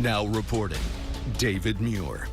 Now reporting, David Muir.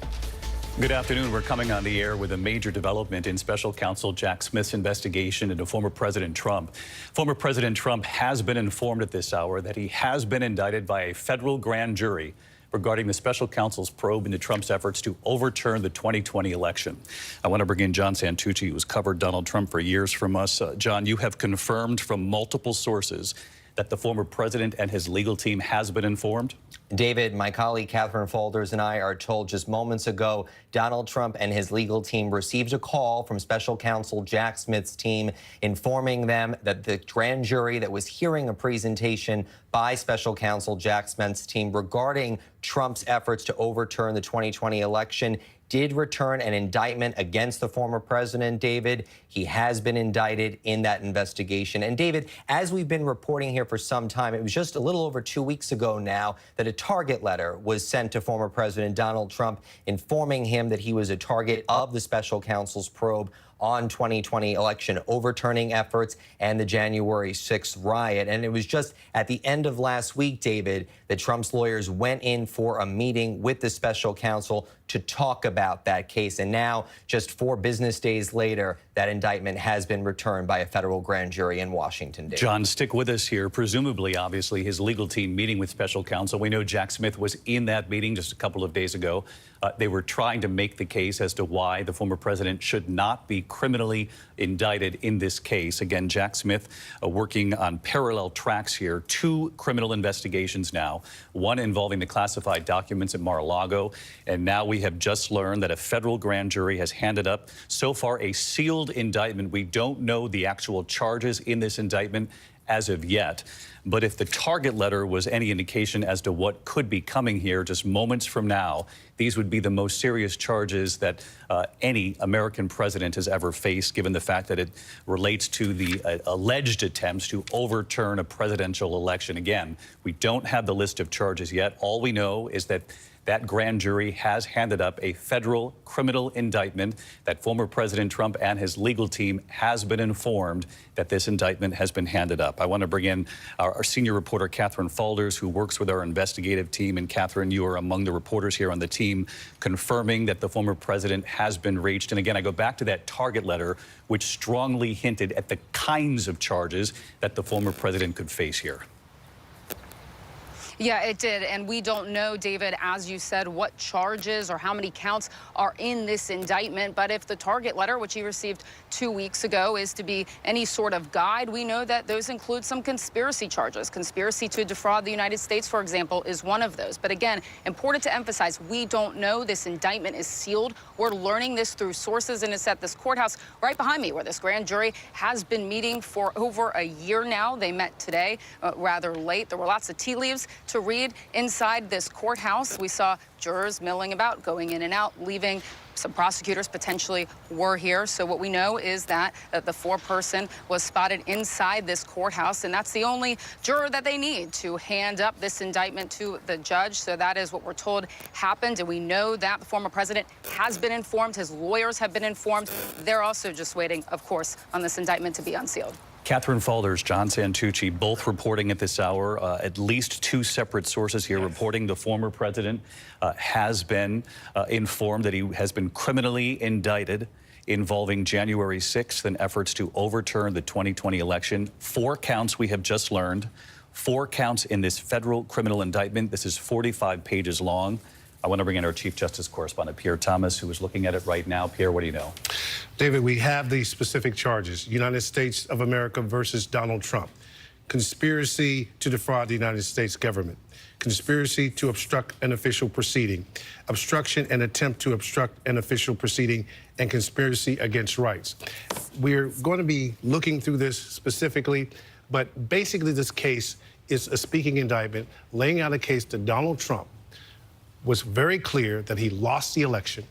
Good afternoon. We're coming on the air with a major development in Special Counsel Jack Smith's investigation into former President Trump. Former President Trump has been informed at this hour that he has been indicted by a federal grand jury regarding the special counsel's probe into Trump's efforts to overturn the 2020 election. I want to bring in John Santucci, who's covered Donald Trump for years from us. John, you have confirmed from multiple sources that the former president and his legal team has been informed? David, my colleague Catherine Faulders and I are told just moments ago Donald Trump and his legal team received a call from special counsel Jack Smith's team informing them that the grand jury that was hearing a presentation by special counsel Jack Smith's team regarding Trump's efforts to overturn the 2020 election did return an indictment against the former president, David. He has been indicted in that investigation. And David, as we've been reporting here for some time, it was just a little over 2 weeks ago now that a target letter was sent to former President Donald Trump informing him that he was a target of the special counsel's probe on 2020 election overturning efforts and the January 6th riot. And it was just at the end of last week, David, that Trump's lawyers went in for a meeting with the special counsel to talk about that case. And now, just 4 business days later, that indictment has been returned by a federal grand jury in Washington, David. John, stick with us here. Presumably, obviously, his legal team meeting with special counsel. We know Jack Smith was in that meeting just a couple of days ago. They were trying to make the case as to why the former president should not be criminally indicted in this case. Again, Jack Smith working on parallel tracks here. 2 criminal investigations now, one involving the classified documents at Mar-a-Lago, and now we have just learned that a federal grand jury has handed up so far a sealed indictment. We don't know the actual charges in this indictment as of yet. But if the target letter was any indication as to what could be coming here just moments from now, these would be the most serious charges that any American president has ever faced, given the fact that it relates to the alleged attempts to overturn a presidential election. Again, we don't have the list of charges yet. All we know is that that grand jury has handed up a federal criminal indictment, that former President Trump and his legal team has been informed that this indictment has been handed up. I want to bring in our senior reporter, Catherine Faulders, who works with our investigative team. And Catherine, you are among the reporters here on the team confirming that the former president has been reached. And again, I go back to that target letter, which strongly hinted at the kinds of charges that the former president could face here. Yeah, it did. And we don't know, David, as you said, what charges or how many counts are in this indictment. But if the target letter, which he received 2 weeks ago, is to be any sort of guide, we know that those include some conspiracy charges. Conspiracy to defraud the United States, for example, is one of those. But again, important to emphasize, we don't know. This indictment is sealed. We're learning this through sources, and it's at this courthouse right behind me where this grand jury has been meeting for over a year now. They met today rather late. There were lots of tea leaves to read inside this courthouse. We saw jurors milling about, going in and out, leaving. Some prosecutors potentially were here. So what we know is that the 4-person was spotted inside this courthouse, and that's the only juror that they need to hand up this indictment to the judge. So that is what we're told happened, and we know that the former president has been informed. His lawyers have been informed. They're also just waiting, of course, on this indictment to be unsealed. Catherine Faulders, John Santucci, both reporting at this hour. At least 2 separate sources here reporting the former president has been informed that he has been criminally indicted involving January 6th and efforts to overturn the 2020 election. 4 counts we have just learned. 4 counts in this federal criminal indictment. This is 45 pages long. I want to bring in our Chief Justice correspondent, Pierre Thomas, who is looking at it right now. Pierre, what do you know? David, we have the specific charges. United States of America versus Donald Trump. Conspiracy to defraud the United States government. Conspiracy to obstruct an official proceeding. Obstruction and attempt to obstruct an official proceeding. And conspiracy against rights. We're going to be looking through this specifically, but basically this case is a speaking indictment laying out a case that Donald Trump was very clear that he lost the election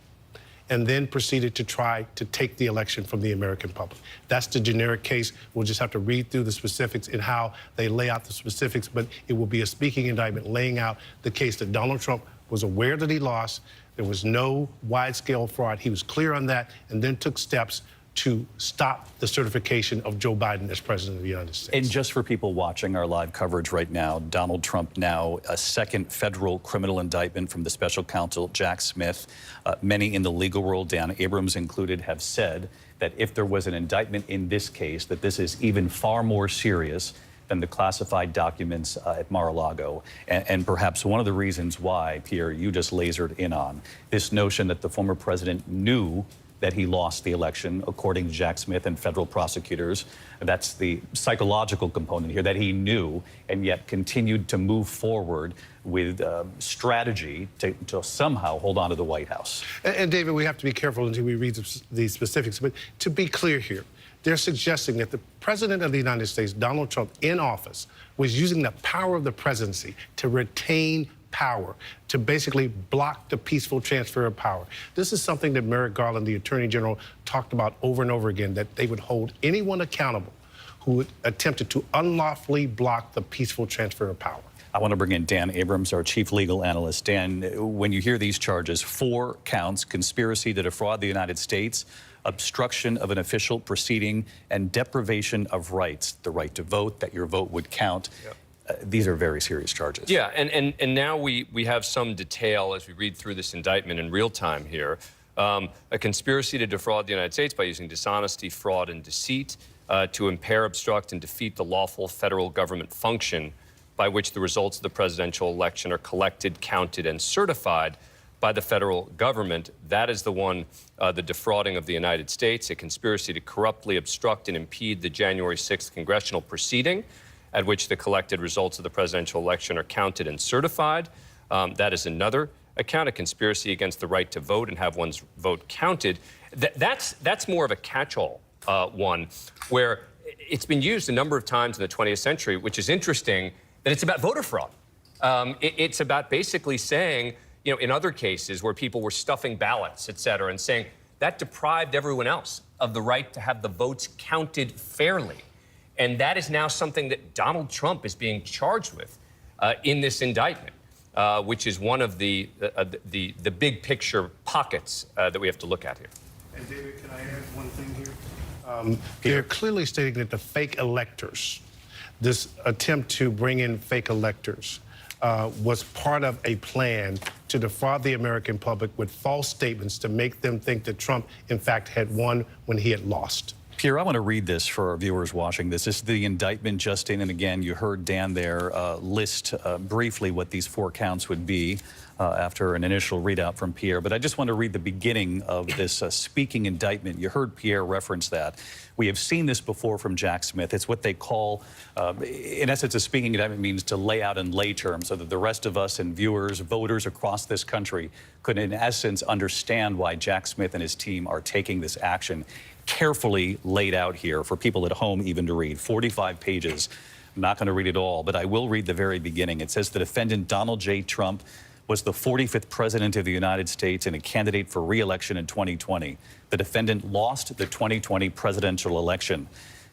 and then proceeded to try to take the election from the American public. That's the generic case. We'll just have to read through the specifics and how they lay out the specifics, but it will be a speaking indictment laying out the case that Donald Trump was aware that he lost. There was no wide-scale fraud. He was clear on that and then took steps to stop the certification of Joe Biden as president of the United States. And just for people watching our live coverage right now, Donald Trump now a second federal criminal indictment from the special counsel Jack Smith. Many in the legal world, Dan Abrams included, have said that if there was an indictment in this case, that this is even far more serious than the classified documents at Mar-a-Lago. And perhaps one of the reasons why, Pierre, you just lasered in on this notion that the former president knew that he lost the election, according to Jack Smith and federal prosecutors. That's the psychological component here, that he knew and yet continued to move forward with strategy to somehow hold on to the White House. And David, we have to be careful until we read the specifics. But to be clear here, they're suggesting that the president of the United States, Donald Trump, in office, was using the power of the presidency to retain power, to basically block the peaceful transfer of power. This is something that Merrick Garland, the Attorney General, talked about over and over again, that they would hold anyone accountable who attempted to unlawfully block the peaceful transfer of power. I want to bring in Dan Abrams, our chief legal analyst. Dan, when you hear these charges, 4 counts: conspiracy to defraud the United States, obstruction of an official proceeding, and deprivation of rights, the right to vote, that your vote would count. Yep. These are very serious charges. Yeah, and now we have some detail as we read through this indictment in real time here. A conspiracy to defraud the United States by using dishonesty, fraud, and deceit to impair, obstruct, and defeat the lawful federal government function by which the results of the presidential election are collected, counted, and certified by the federal government. That is the one, the defrauding of the United States, a conspiracy to corruptly obstruct and impede the January 6th congressional proceeding at which the collected results of the presidential election are counted and certified. That is another account, a conspiracy against the right to vote and have one's vote counted. That's more of a catch-all one, where it's been used a number of times in the 20th century, which is interesting that it's about voter fraud. It's about basically saying, you know, in other cases where people were stuffing ballots, et cetera, and saying that deprived everyone else of the right to have the votes counted fairly. And that is now something that Donald Trump is being charged with in this indictment, which is one of the big picture pockets that we have to look at here. And David, can I add one thing here? They're clearly stating that the fake electors, this attempt to bring in fake electors, was part of a plan to defraud the American public with false statements to make them think that Trump, in fact, had won when he had lost. Pierre, I want to read this for our viewers watching this. This is the indictment just in, and again, you heard Dan there list briefly what these 4 counts would be after an initial readout from Pierre. But I just want to read the beginning of this speaking indictment. You heard Pierre reference that. We have seen this before from Jack Smith. It's what they call, in essence, a speaking indictment means to lay out in lay terms so that the rest of us and viewers, voters across this country could, in essence, understand why Jack Smith and his team are taking this action. Carefully laid out here for people at home even to read. 45 pages. I'm not going to read it all, but I will read the very beginning. It says the defendant, Donald J. Trump, was the 45th president of the United States and a candidate for re-election in 2020. The defendant lost the 2020 presidential election.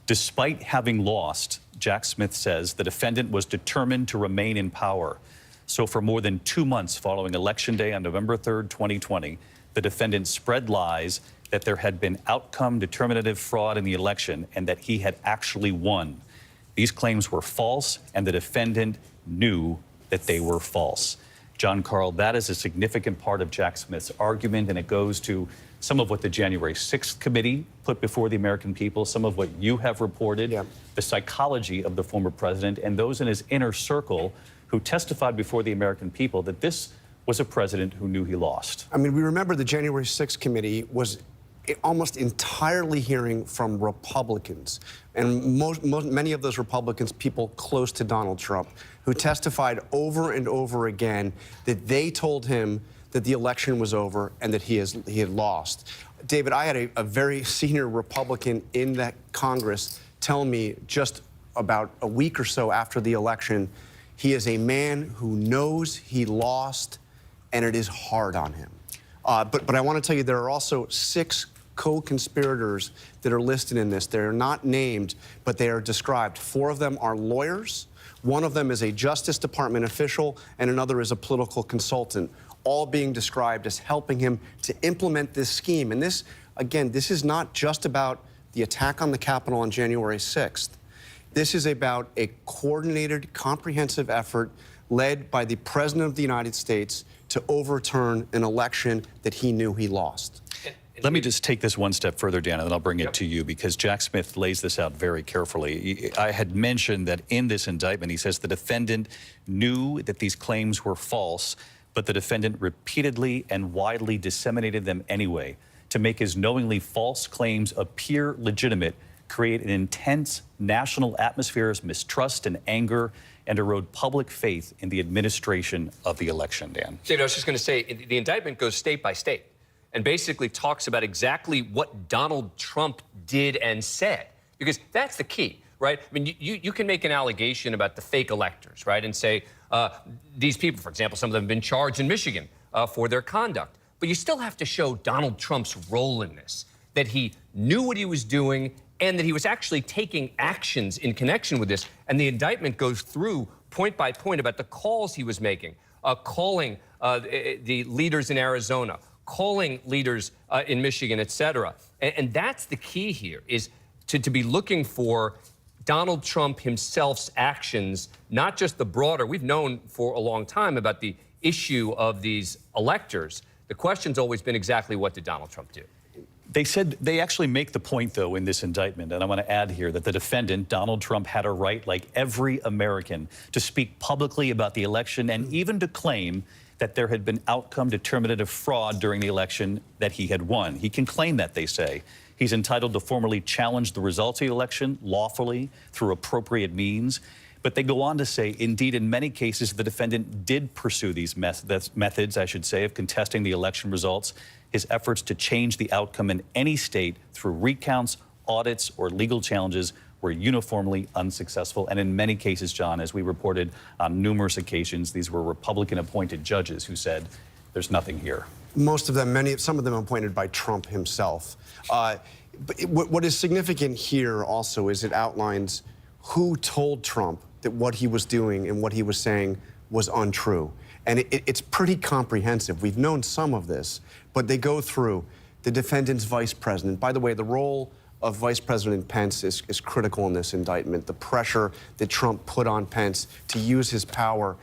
Despite having lost, Jack Smith says the defendant was determined to remain in power. So for more than 2 months following Election Day on November 3rd, 2020, the defendant spread lies that there had been outcome determinative fraud in the election and that he had actually won. These claims were false, and the defendant knew that they were false. John Carl, that is a significant part of Jack Smith's argument, and it goes to some of what the January 6th committee put before the American people, some of what you have reported, the psychology of the former president, and those in his inner circle who testified before the American people that this was a president who knew he lost. I mean, we remember the January 6th committee was almost entirely hearing from Republicans, and many of those Republicans, people close to Donald Trump, who testified over and over again that they told him that the election was over and that he had lost. David, I had a very senior Republican in that Congress tell me just about a week or so after the election, he is a man who knows he lost, and it is hard on him. But I want to tell you, there are also 6 co-conspirators that are listed in this. They're not named, but they are described. 4 of them are lawyers. 1 of them is a Justice Department official, and another is a political consultant, all being described as helping him to implement this scheme. And this again, this is not just about the attack on the Capitol on January 6th. This is about a coordinated, comprehensive effort led by the President of the United States to overturn an election that he knew he lost. Let me just take this one step further, Dan, and then I'll bring it to you, because Jack Smith lays this out very carefully. I had mentioned that in this indictment, he says the defendant knew that these claims were false, but the defendant repeatedly and widely disseminated them anyway to make his knowingly false claims appear legitimate, create an intense national atmosphere of mistrust and anger, and erode public faith in the administration of the election, Dan. David, I was just going to say, the indictment goes state by state and basically talks about exactly what Donald Trump did and said, because that's the key, right? I mean, you can make an allegation about the fake electors, right, and say these people, for example, some of them have been charged in Michigan for their conduct, but you still have to show Donald Trump's role in this, that he knew what he was doing and that he was actually taking actions in connection with this. And the indictment goes through point by point about the calls he was making, calling the leaders in Arizona, calling leaders in Michigan, et cetera. And that's the key here, is to be looking for Donald Trump himself's actions, not just the broader. We've known for a long time about the issue of these electors. The question's always been exactly what did Donald Trump do? They said, they actually make the point, though, in this indictment, and I want to add here that the defendant, Donald Trump, had a right, like every American, to speak publicly about the election and even to claim that there had been outcome determinative fraud during the election that he had won. He can claim that, they say. He's entitled to formally challenge the results of the election lawfully through appropriate means. But they go on to say, indeed, in many cases, the defendant did pursue these methods, I should say, of contesting the election results. His efforts to change the outcome in any state through recounts, audits, or legal challenges were uniformly unsuccessful. And in many cases, John, as we reported on numerous occasions, these were Republican-appointed judges who said, there's nothing here. Most of them, some of them appointed by Trump himself. But what is significant here also is it outlines who told Trump that what he was doing and what he was saying was untrue. And it's pretty comprehensive. We've known some of this, but they go through the defendant's vice president. By the way, the role of Vice President Pence is critical in this indictment. The pressure that Trump put on Pence to use his power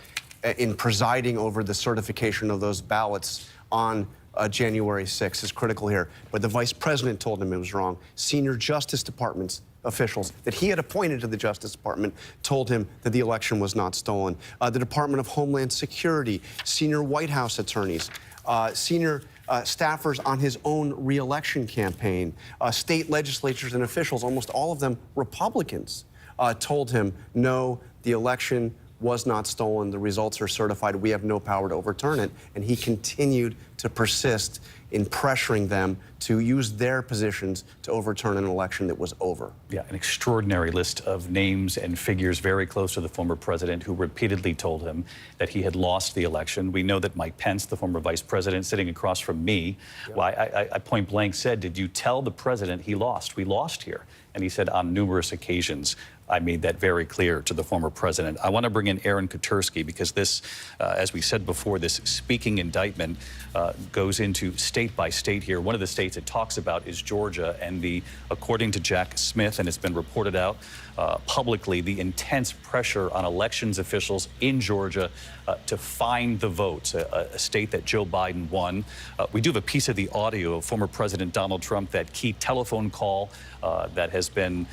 in presiding over the certification of those ballots on January 6th is critical here. But the vice president told him it was wrong. Senior Justice Department officials that he had appointed to the Justice Department told him that the election was not stolen. The Department of Homeland Security, senior White House attorneys, senior staffers on his own re-election campaign, state legislatures and officials, almost all of them Republicans, told him, no, the election was not stolen. The results are certified. We have no power to overturn it. And he continued to persist in pressuring them to use their positions to overturn an election that was over. Yeah, an extraordinary list of names and figures very close to the former president who repeatedly told him that he had lost the election. We know that Mike Pence, the former vice president, sitting across from me, well, I point blank said, did you tell the president he lost? We lost here. And he said on numerous occasions, I made that very clear to the former president. I want to bring in Aaron Kotursky because this, as we said before, this speaking indictment goes into state by state here. One of the states it talks about is Georgia, and according to Jack Smith, and it's been reported out publicly, the intense pressure on elections officials in Georgia to find the votes, a state that Joe Biden won. We do have a piece of the audio of former President Donald Trump, that key telephone call that has been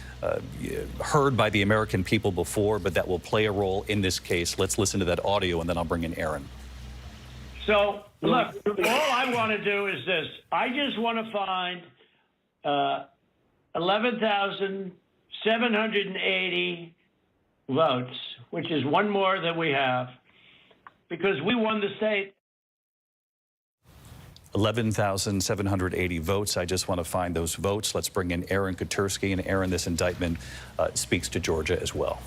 heard by the American people before, but that will play a role in this case. Let's listen to that audio, and then I'll bring in Aaron. So, look, all I want to do is this. I just want to find 11,780 votes, which is one more than we have, because we won the state. 11,780 votes. I just want to find those votes. Let's bring in Aaron Kotursky. And Aaron, this indictment speaks to Georgia as well.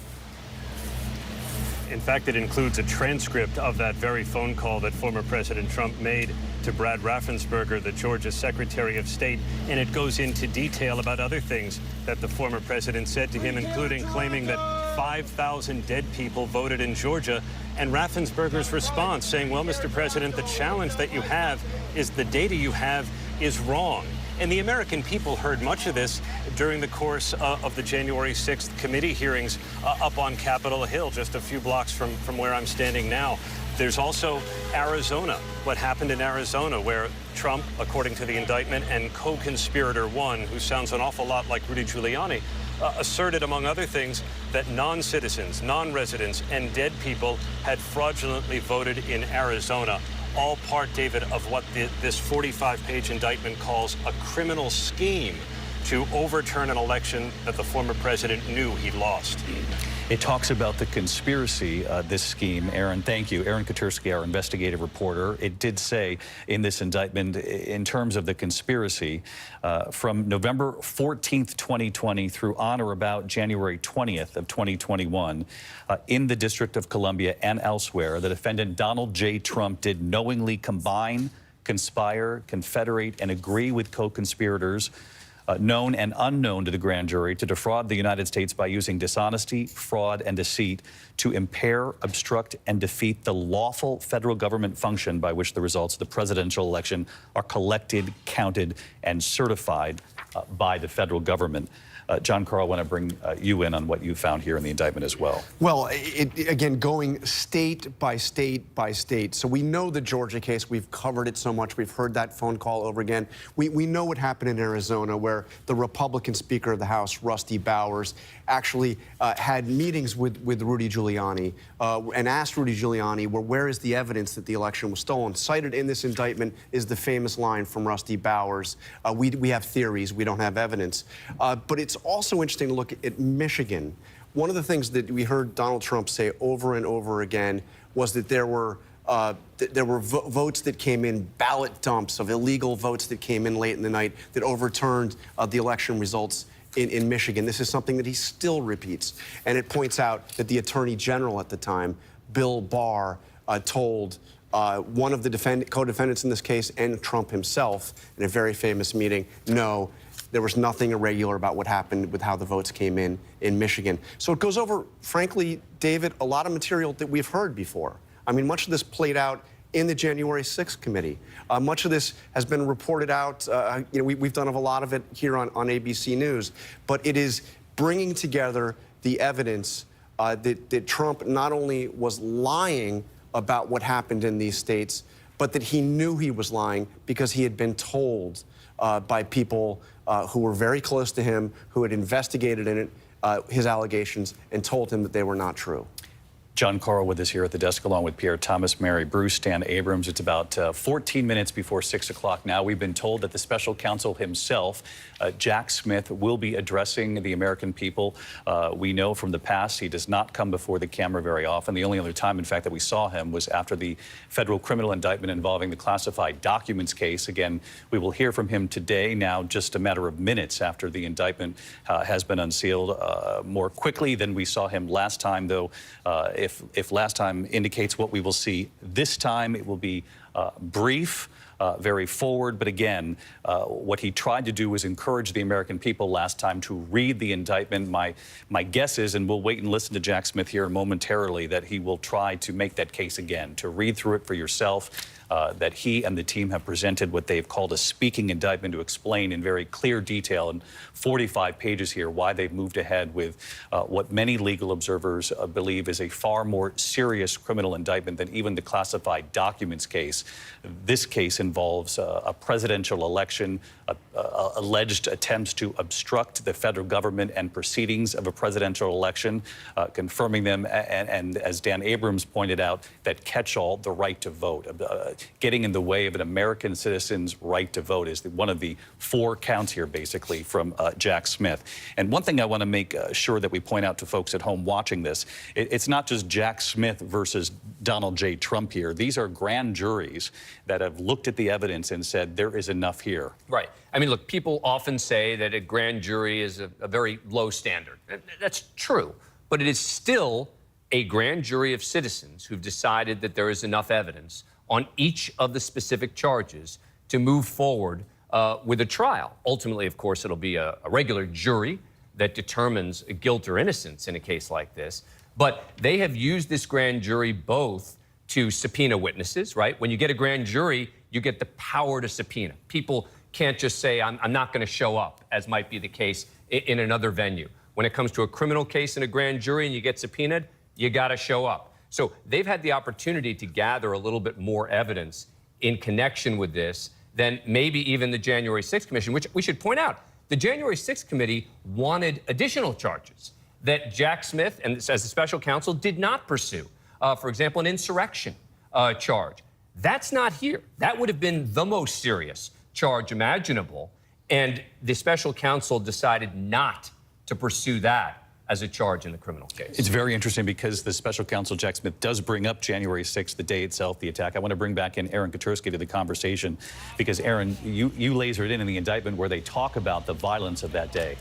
In fact, it includes a transcript of that very phone call that former President Trump made to Brad Raffensperger, the Georgia Secretary of State, and it goes into detail about other things that the former president said to him, including claiming that 5,000 dead people voted in Georgia, and Raffensperger's response saying, well, Mr. President, the challenge that you have is the data you have is wrong. And the American people heard much of this during the course of the January 6th committee hearings up on Capitol Hill, just a few blocks from where I'm standing now. There's also Arizona, what happened in Arizona, where Trump, according to the indictment, and co-conspirator one, who sounds an awful lot like Rudy Giuliani, asserted, among other things, that non-citizens, non-residents, and dead people had fraudulently voted in Arizona. All part, David, of what this 45-page indictment calls a criminal scheme to overturn an election that the former president knew he'd lost. It talks about the conspiracy, this scheme. Aaron, thank you. Aaron Katursky, our investigative reporter. It did say in this indictment, in terms of the conspiracy, from November 14th, 2020 through on or about January 20th of 2021, in the District of Columbia and elsewhere, the defendant Donald J. Trump did knowingly combine, conspire, confederate, and agree with co-conspirators known and unknown to the grand jury to defraud the United States by using dishonesty, fraud, and deceit to impair, obstruct, and defeat the lawful federal government function by which the results of the presidential election are collected, counted, and certified by the federal government. John Carl, I want to bring you in on what you found here in the indictment as well. Well, again, going state by state by state. So we know the Georgia case. We've covered it so much. We've heard that phone call over again. We know what happened in Arizona, where the Republican Speaker of the House, Rusty Bowers, actually had meetings with Rudy Giuliani and asked Rudy Giuliani, well, where is the evidence that the election was stolen? Cited in this indictment is the famous line from Rusty Bowers, we have theories, we don't have evidence. But it's also interesting to look at Michigan. One of the things that we heard Donald Trump say over and over again was that there were votes that came in, ballot dumps of illegal votes that came in late in the night that overturned the election results in Michigan. This is something that he still repeats. And it points out that the Attorney General at the time, Bill Barr, told one of the co-defendants in this case and Trump himself in a very famous meeting, no, there was nothing irregular about what happened with how the votes came in Michigan. So it goes over, frankly, David, a lot of material that we've heard before. I mean, much of this played out in the January 6th committee. Much of this has been reported out. We've done a lot of it here on ABC News. But it is bringing together the evidence that Trump not only was lying about what happened in these states, but that he knew he was lying because he had been told by people who were very close to him, who had investigated in it, his allegations, and told him that they were not true. John Carl with us here at the desk, along with Pierre Thomas, Mary Bruce, Dan Abrams. It's about 14 minutes before 6 o'clock now. We've been told that the special counsel himself, Jack Smith, will be addressing the American people. We know from the past he does not come before the camera very often. The only other time, in fact, that we saw him was after the federal criminal indictment involving the classified documents case. Again, we will hear from him today, now just a matter of minutes after the indictment has been unsealed, more quickly than we saw him last time, though. If last time indicates what we will see this time, it will be brief, very forward. But again, what he tried to do was encourage the American people last time to read the indictment. My guess is, and we'll wait and listen to Jack Smith here momentarily, that he will try to make that case again, to read through it for yourself. That he and the team have presented what they've called a speaking indictment to explain in very clear detail in 45 pages here why they've moved ahead with what many legal observers believe is a far more serious criminal indictment than even the classified documents case. This case involves a presidential election, alleged attempts to obstruct the federal government and proceedings of a presidential election, confirming them, and as Dan Abrams pointed out, that catch-all, the right to vote. Getting in the way of an American citizen's right to vote is one of the 4 counts here, basically, from Jack Smith. And one thing I want to make sure that we point out to folks at home watching this, it's not just Jack Smith versus Donald J. Trump here. These are grand juries that have looked at the evidence and said there is enough here. Right. I mean, look, people often say that a grand jury is a very low standard. That's true. But it is still a grand jury of citizens who've decided that there is enough evidence on each of the specific charges to move forward with a trial. Ultimately, of course, it'll be a regular jury that determines guilt or innocence in a case like this. But they have used this grand jury both to subpoena witnesses, right? When you get a grand jury, you get the power to subpoena. People can't just say, I'm not going to show up, as might be the case in another venue. When it comes to a criminal case in a grand jury and you get subpoenaed, you got to show up. So they've had the opportunity to gather a little bit more evidence in connection with this than maybe even the January 6th Commission, which we should point out, the January 6th Committee wanted additional charges that Jack Smith, and as the special counsel, did not pursue. For example, an insurrection charge. That's not here. That would have been the most serious charge imaginable, and the special counsel decided not to pursue that as a charge in the criminal case. It's very interesting because the special counsel, Jack Smith, does bring up January 6th, the day itself, the attack. I want to bring back in Aaron Katersky to the conversation because, Aaron, you lasered in the indictment where they talk about the violence of that day.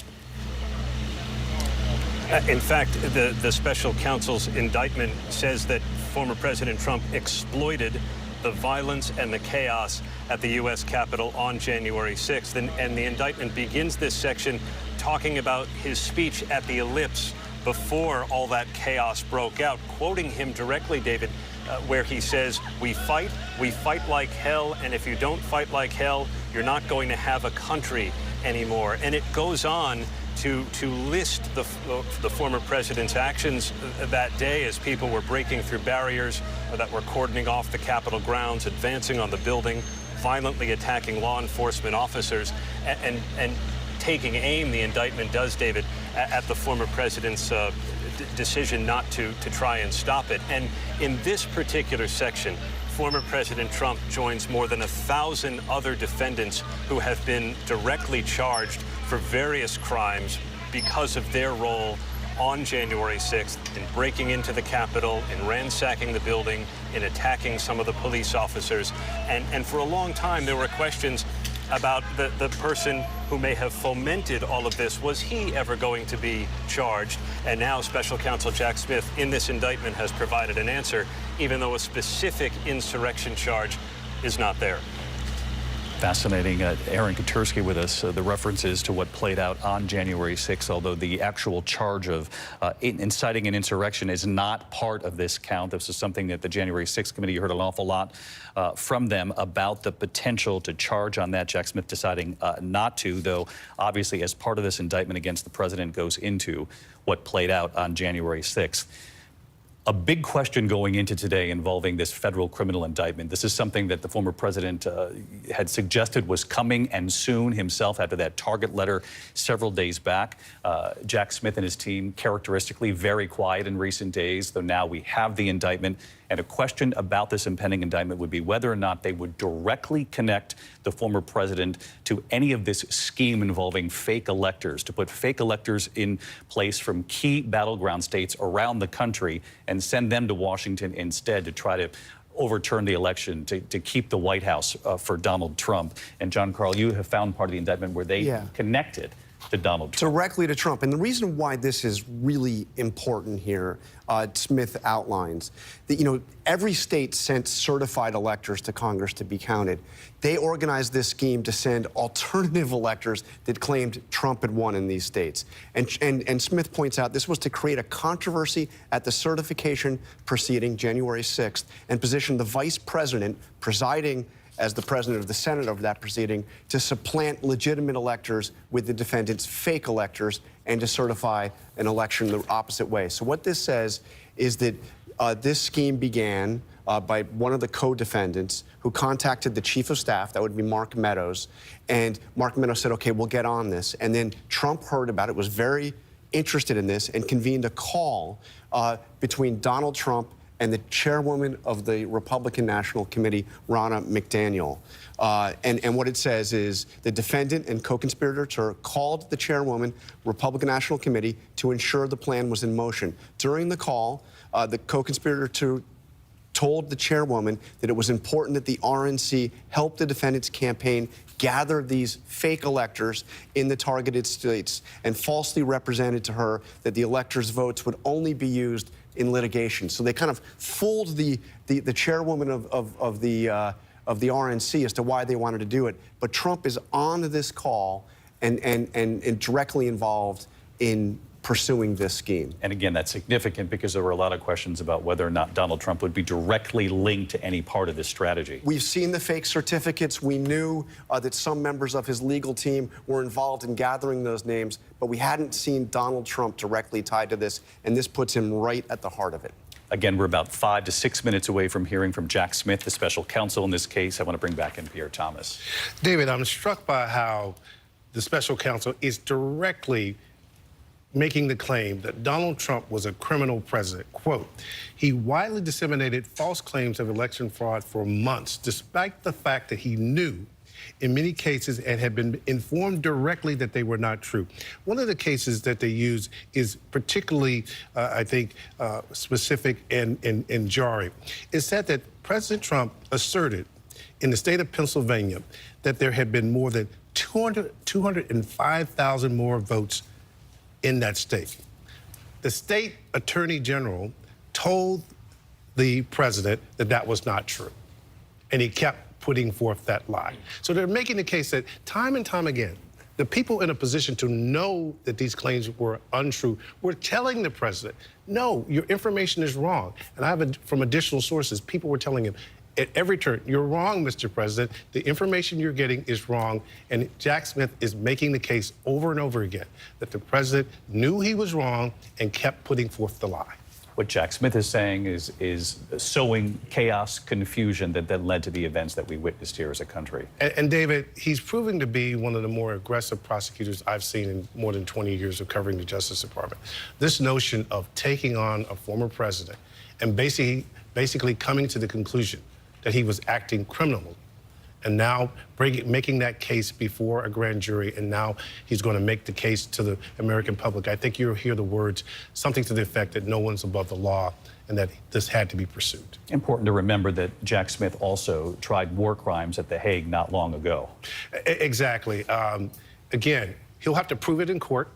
In fact, the special counsel's indictment says that former President Trump exploited the violence and the chaos at the U.S. Capitol on January 6th. And the indictment begins this section talking about his speech at the Ellipse before all that chaos broke out, quoting him directly, David, where he says, we fight like hell, and if you don't fight like hell, you're not going to have a country anymore. And it goes on to list the former president's actions that day as people were breaking through barriers that were cordoning off the Capitol grounds, advancing on the building, violently attacking law enforcement officers, and taking aim, the indictment does, David, at the former president's decision not to try and stop it. And in this particular section, former President Trump joins more than 1,000 other defendants who have been directly charged for various crimes because of their role on January 6th in breaking into the Capitol, in ransacking the building, in attacking some of the police officers. And for a long time, there were questions about the person who may have fomented all of this. Was he ever going to be charged? And now Special Counsel Jack Smith in this indictment has provided an answer, even though a specific insurrection charge is not there. Fascinating. Aaron Katersky with us. The references to what played out on January 6th, although the actual charge of inciting an insurrection is not part of this count. This is something that the January 6th committee, you heard an awful lot from them about the potential to charge on that. Jack Smith deciding not to, though obviously as part of this indictment against the president goes into what played out on January 6th. A big question going into today involving this federal criminal indictment. This is something that the former president had suggested was coming and soon himself after that target letter several days back. Jack Smith and his team characteristically very quiet in recent days, though now we have the indictment. And a question about this impending indictment would be whether or not they would directly connect the former president to any of this scheme involving fake electors, to put fake electors in place from key battleground states around the country and send them to Washington instead to try to overturn the election, to keep the White House for Donald Trump. And John Carl, you have found part of the indictment where they connected to Donald Trump. Directly to Trump. And the reason why this is really important here, Smith outlines that, you know, every state sent certified electors to Congress to be counted. They organized this scheme to send alternative electors that claimed Trump had won in these states. And Smith points out this was to create a controversy at the certification proceeding January 6th and position the vice president presiding as the president of the Senate of that proceeding to supplant legitimate electors with the defendant's fake electors and to certify an election the opposite way. So what this says is that this scheme began by one of the co-defendants who contacted the chief of staff, that would be Mark Meadows, and Mark Meadows said, okay, we'll get on this. And then Trump heard about it, was very interested in this, and convened a call between Donald Trump and the chairwoman of the Republican National Committee, Ronna McDaniel. And what it says is the defendant and co-conspirator called the chairwoman, Republican National Committee, to ensure the plan was in motion. During the call, the co-conspirator told the chairwoman that it was important that the RNC help the defendant's campaign gather these fake electors in the targeted states and falsely represented to her that the electors' votes would only be used in litigation. So they kind of fooled the chairwoman of the RNC as to why they wanted to do it. But Trump is on this call and directly involved in pursuing this scheme. And again, that's significant because there were a lot of questions about whether or not Donald Trump would be directly linked to any part of this strategy. We've seen the fake certificates. We knew that some members of his legal team were involved in gathering those names, but we hadn't seen Donald Trump directly tied to this, and this puts him right at the heart of it. Again, we're about 5 to 6 minutes away from hearing from Jack Smith, the special counsel in this case. I want to bring back in Pierre Thomas. David, I'm struck by how the special counsel is directly making the claim that Donald Trump was a criminal president. Quote, he widely disseminated false claims of election fraud for months, despite the fact that he knew in many cases and had been informed directly that they were not true. One of the cases that they use is particularly, I think, specific and jarring. It said that President Trump asserted in the state of Pennsylvania that there had been more than 205,000 more votes in that state. The state attorney general told the president that that was not true, and he kept putting forth that lie. So they're making the case that time and time again, the people in a position to know that these claims were untrue were telling the president, no, your information is wrong. And I have from additional sources, people were telling him, at every turn, you're wrong, Mr. President. The information you're getting is wrong. And Jack Smith is making the case over and over again that the president knew he was wrong and kept putting forth the lie. What Jack Smith is saying is sowing chaos, confusion that then led to the events that we witnessed here as a country. And David, he's proving to be one of the more aggressive prosecutors I've seen in more than 20 years of covering the Justice Department. This notion of taking on a former president and basically coming to the conclusion that he was acting criminally, and now making that case before a grand jury, and now he's going to make the case to the American public. I think you'll hear the words, something to the effect that no one's above the law and that this had to be pursued. Important to remember that Jack Smith also tried war crimes at The Hague not long ago. Exactly. Again, he'll have to prove it in court.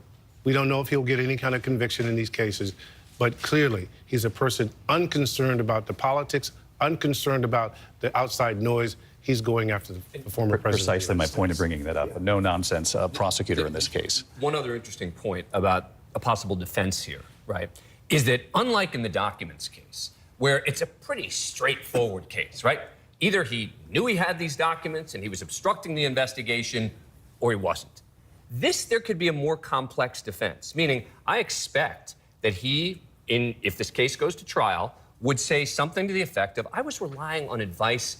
We don't know if he'll get any kind of conviction in these cases, but clearly he's a person unconcerned about the politics, unconcerned about the outside noise. He's going after the former president. Precisely my point of bringing that up. A no-nonsense prosecutor in this case. One other interesting point about a possible defense here, right, is that unlike in the documents case, where it's a pretty straightforward case, right? Either he knew he had these documents and he was obstructing the investigation, or he wasn't. There could be a more complex defense, meaning I expect that he, if this case goes to trial, would say something to the effect of, I was relying on advice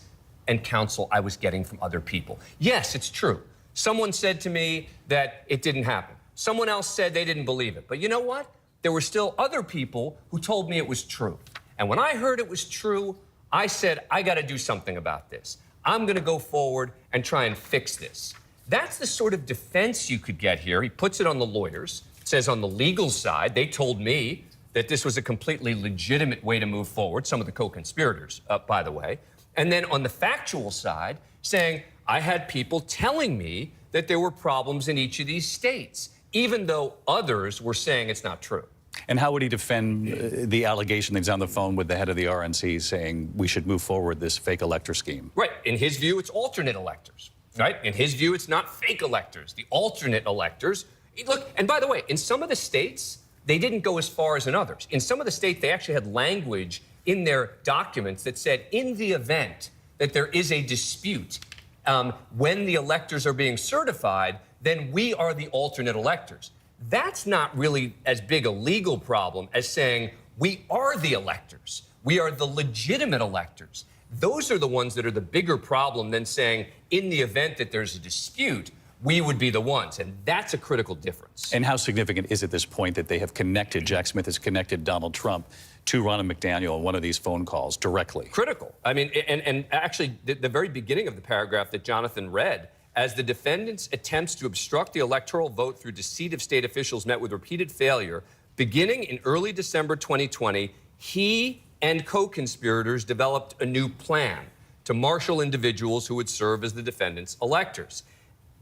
and counsel I was getting from other people. Yes, it's true. Someone said to me that it didn't happen. Someone else said they didn't believe it. But you know what? There were still other people who told me it was true. And when I heard it was true, I said, I got to do something about this. I'm going to go forward and try and fix this. That's the sort of defense you could get here. He puts it on the lawyers. It says on the legal side, they told me that this was a completely legitimate way to move forward, some of the co-conspirators, by the way. And then on the factual side, saying, I had people telling me that there were problems in each of these states, even though others were saying it's not true. And how would he defend the allegation that he's on the phone with the head of the RNC saying we should move forward this fake elector scheme? Right. In his view, it's alternate electors. Right? In his view, it's not fake electors, the alternate electors. Look, and by the way, in some of the states, they didn't go as far as in others. In some of the states, they actually had language in their documents that said, in the event that there is a dispute, when the electors are being certified, then we are the alternate electors. That's not really as big a legal problem as saying we are the electors. We are the legitimate electors. Those are the ones that are the bigger problem than saying, in the event that there's a dispute, we would be the ones. And that's a critical difference. And how significant is it at this point that they have connected, Jack Smith has connected Donald Trump to Ronna McDaniel in one of these phone calls directly? Critical. I mean, and actually, the very beginning of the paragraph that Jonathan read, as the defendant's attempts to obstruct the electoral vote through deceit of state officials met with repeated failure, beginning in early December 2020, he and co-conspirators developed a new plan to marshal individuals who would serve as the defendant's electors.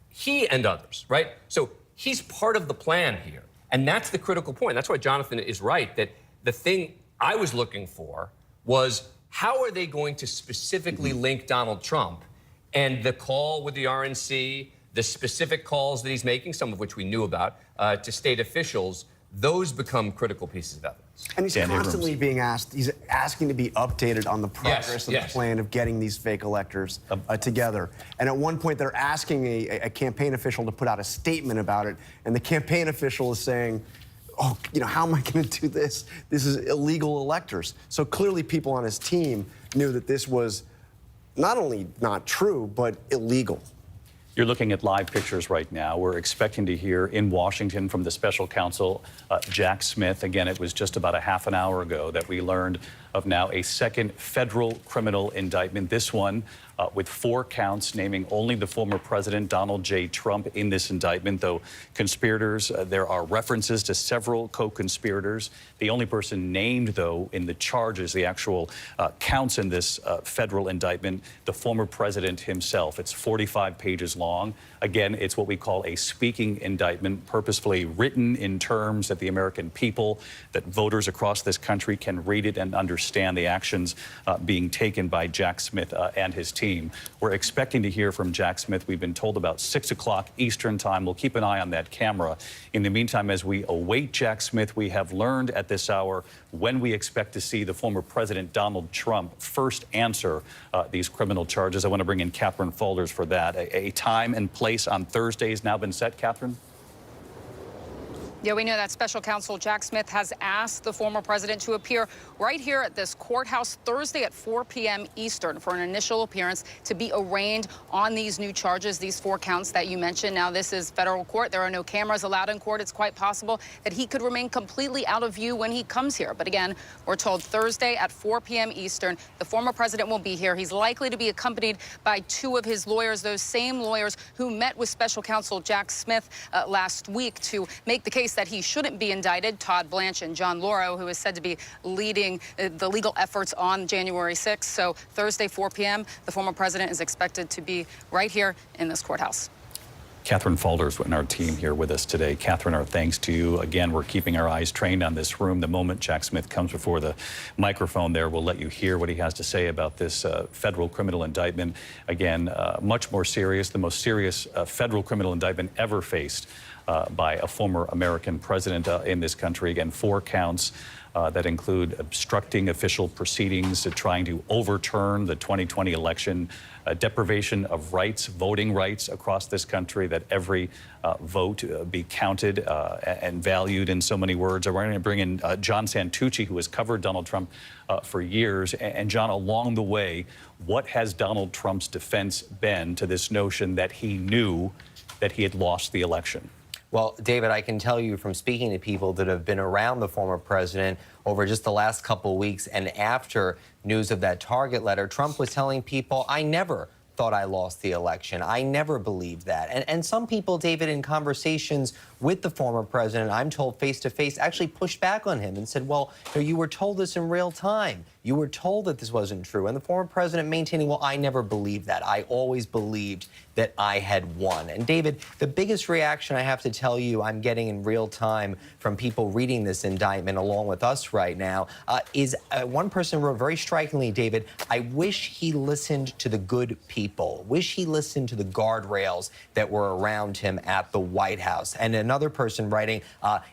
He and others, right? So he's part of the plan here. And that's the critical point. That's why Jonathan is right, that the thing I was looking for was, how are they going to specifically link Donald Trump and the call with the RNC, the specific calls that he's making, some of which we knew about, to state officials? those become critical pieces of evidence. And he's Dan constantly Abrams. being asked, he's asking to be updated on the progress of yes. the plan of getting these fake electors together. And at one point, they're asking a campaign official to put out a statement about it, and the campaign official is saying, oh, you know, how am I going to do this? This is illegal electors. So clearly people on his team knew that this was not only not true, but illegal. You're looking at live pictures right now. We're expecting to hear in Washington from the special counsel, Jack Smith. Again, it was just about a half an hour ago that we learned of now a second federal criminal indictment. This one with 4 counts naming only the former president, Donald J. Trump, in this indictment, though conspirators, there are references to several co-conspirators. The only person named, though, in the charges, the actual counts in this federal indictment, the former president himself. It's 45 pages long. Again, it's what we call a speaking indictment, purposefully written in terms that the American people, that voters across this country can read it and understand the actions being taken by Jack Smith and his team. We're expecting to hear from Jack Smith. We've been told about 6 o'clock Eastern time. We'll keep an eye on that camera. In the meantime, as we await Jack Smith, we have learned at this hour when we expect to see the former president, Donald Trump, first answer these criminal charges. I want to bring in Catherine Faulders for that. A time and place on Thursday has now been set, Catherine? Yeah, we know that special counsel Jack Smith has asked the former president to appear right here at this courthouse Thursday at 4 p.m. Eastern for an initial appearance to be arraigned on these new charges, these 4 counts that you mentioned. Now, this is federal court. There are no cameras allowed in court. It's quite possible that he could remain completely out of view when he comes here. But again, we're told Thursday at 4 p.m. Eastern, the former president will be here. He's likely to be accompanied by 2 of his lawyers, those same lawyers who met with special counsel Jack Smith last week to make the case that he shouldn't be indicted, Todd Blanche and John Lauro, who is said to be leading the legal efforts on January 6th. So Thursday, 4 p.m., the former president is expected to be right here in this courthouse. Catherine Faulders in our team here with us today. Catherine, our thanks to you. Again, we're keeping our eyes trained on this room. The moment Jack Smith comes before the microphone there, we'll let you hear what he has to say about this federal criminal indictment. Again, much more serious, the most serious federal criminal indictment ever faced by a former American president in this country. Again, 4 counts that include obstructing official proceedings, trying to overturn the 2020 election, deprivation of rights, voting rights across this country, that every vote be counted and valued in so many words. We're going to bring in John Santucci, who has covered Donald Trump for years. And John, along the way, what has Donald Trump's defense been to this notion that he knew that he had lost the election? Well, David, I can tell you from speaking to people that have been around the former president over just the last couple of weeks and after news of that Target letter, Trump was telling people, I never thought I lost the election. I never believed that. And some people, David, in conversations with the former president, I'm told face-to-face, actually pushed back on him and said, well, you were told this in real time. You were told that this wasn't true. And the former president maintaining, well, I never believed that. I always believed that I had won. And David, the biggest reaction I have to tell you I'm getting in real time from people reading this indictment along with us right now is one person wrote very strikingly, David, I wish he listened to the good people, wish he listened to the guardrails that were around him at the White House. And another person writing,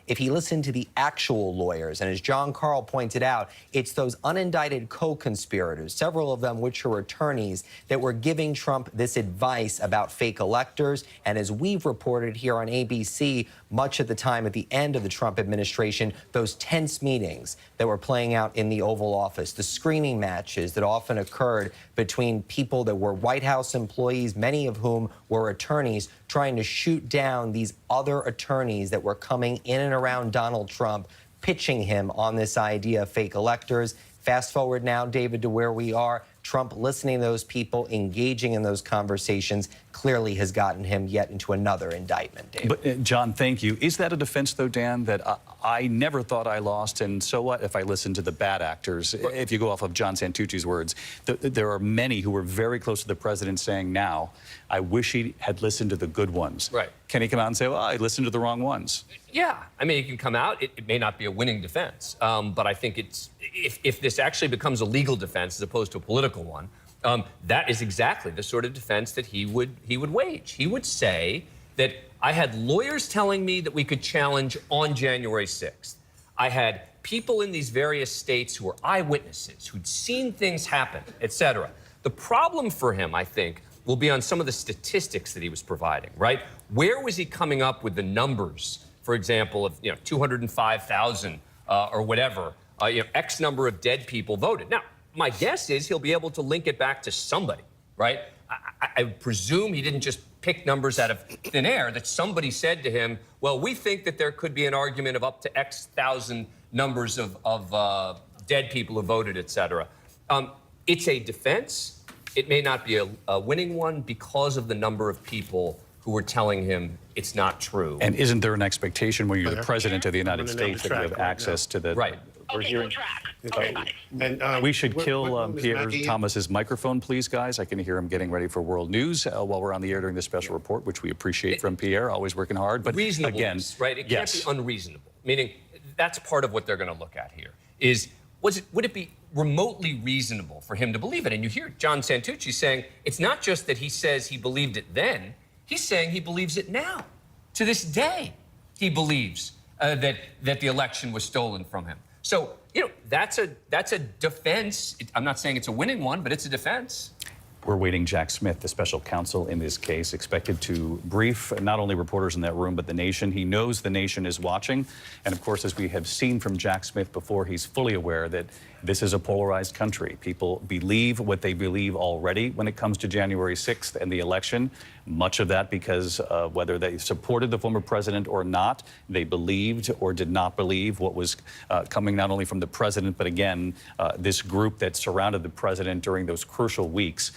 if he listened to the actual lawyers. And as John Carl pointed out, it's those unindicted co-conspirators, several of them which are attorneys, that were giving Trump this advice about fake electors. And as we've reported here on ABC, much of the time at the end of the Trump administration, those tense meetings that were playing out in the Oval Office, the screaming matches that often occurred between people that were White House employees, many of whom were attorneys, trying to shoot down these other attorneys that were coming in and around Donald Trump, pitching him on this idea of fake electors. Fast forward now, David, to where we are. Trump listening to those people, engaging in those conversations, clearly has gotten him yet into another indictment, David. But, John, thank you. Is that a defense, though, Dan, that I never thought I lost, and so what if I listen to the bad actors? If you go off of John Santucci's words, there are many who were very close to the president saying now, I wish he had listened to the good ones. Right. Can he come out and say, well, I listened to the wrong ones? Yeah, I mean, it can come out. It may not be a winning defense, but I think it's if this actually becomes a legal defense as opposed to a political one, that is exactly the sort of defense that he would wage. He would say, that I had lawyers telling me that we could challenge on January 6th. I had people in these various states who were eyewitnesses, who'd seen things happen, et cetera. The problem for him, I think, will be on some of the statistics that he was providing, right? Where was he coming up with the numbers, for example, of 205,000 or whatever, X number of dead people voted? Now, my guess is he'll be able to link it back to somebody, right? I presume he didn't just pick numbers out of thin air, that somebody said to him, well, we think that there could be an argument of up to X thousand numbers of dead people who voted, et cetera. It's a defense. It may not be a winning one because of the number of people who were telling him it's not true. And isn't there an expectation when you're the president of the United States that you have access to the... Right. We're hearing... track. Okay, bye. And, We should kill Pierre Maggie? Thomas's microphone, please, guys. I can hear him getting ready for world news while we're on the air during the special report, which we appreciate from Pierre, always working hard. But again, right? It can't be unreasonable. Meaning, that's part of what they're going to look at here. Is would it be remotely reasonable for him to believe it? And you hear John Santucci saying it's not just that he says he believed it then. He's saying he believes it now. To this day, he believes that the election was stolen from him. So, that's a defense. I'm not saying it's a winning one, but it's a defense. we're waiting Jack Smith, the special counsel in this case, expected to brief not only reporters in that room, but the nation. He knows the nation is watching. And of course, as we have seen from Jack Smith before, he's fully aware that this is a polarized country. People believe what they believe already when it comes to January 6th and the election. Much of that because whether they supported the former president or not, they believed or did not believe what was coming not only from the president, but again, this group that surrounded the president during those crucial weeks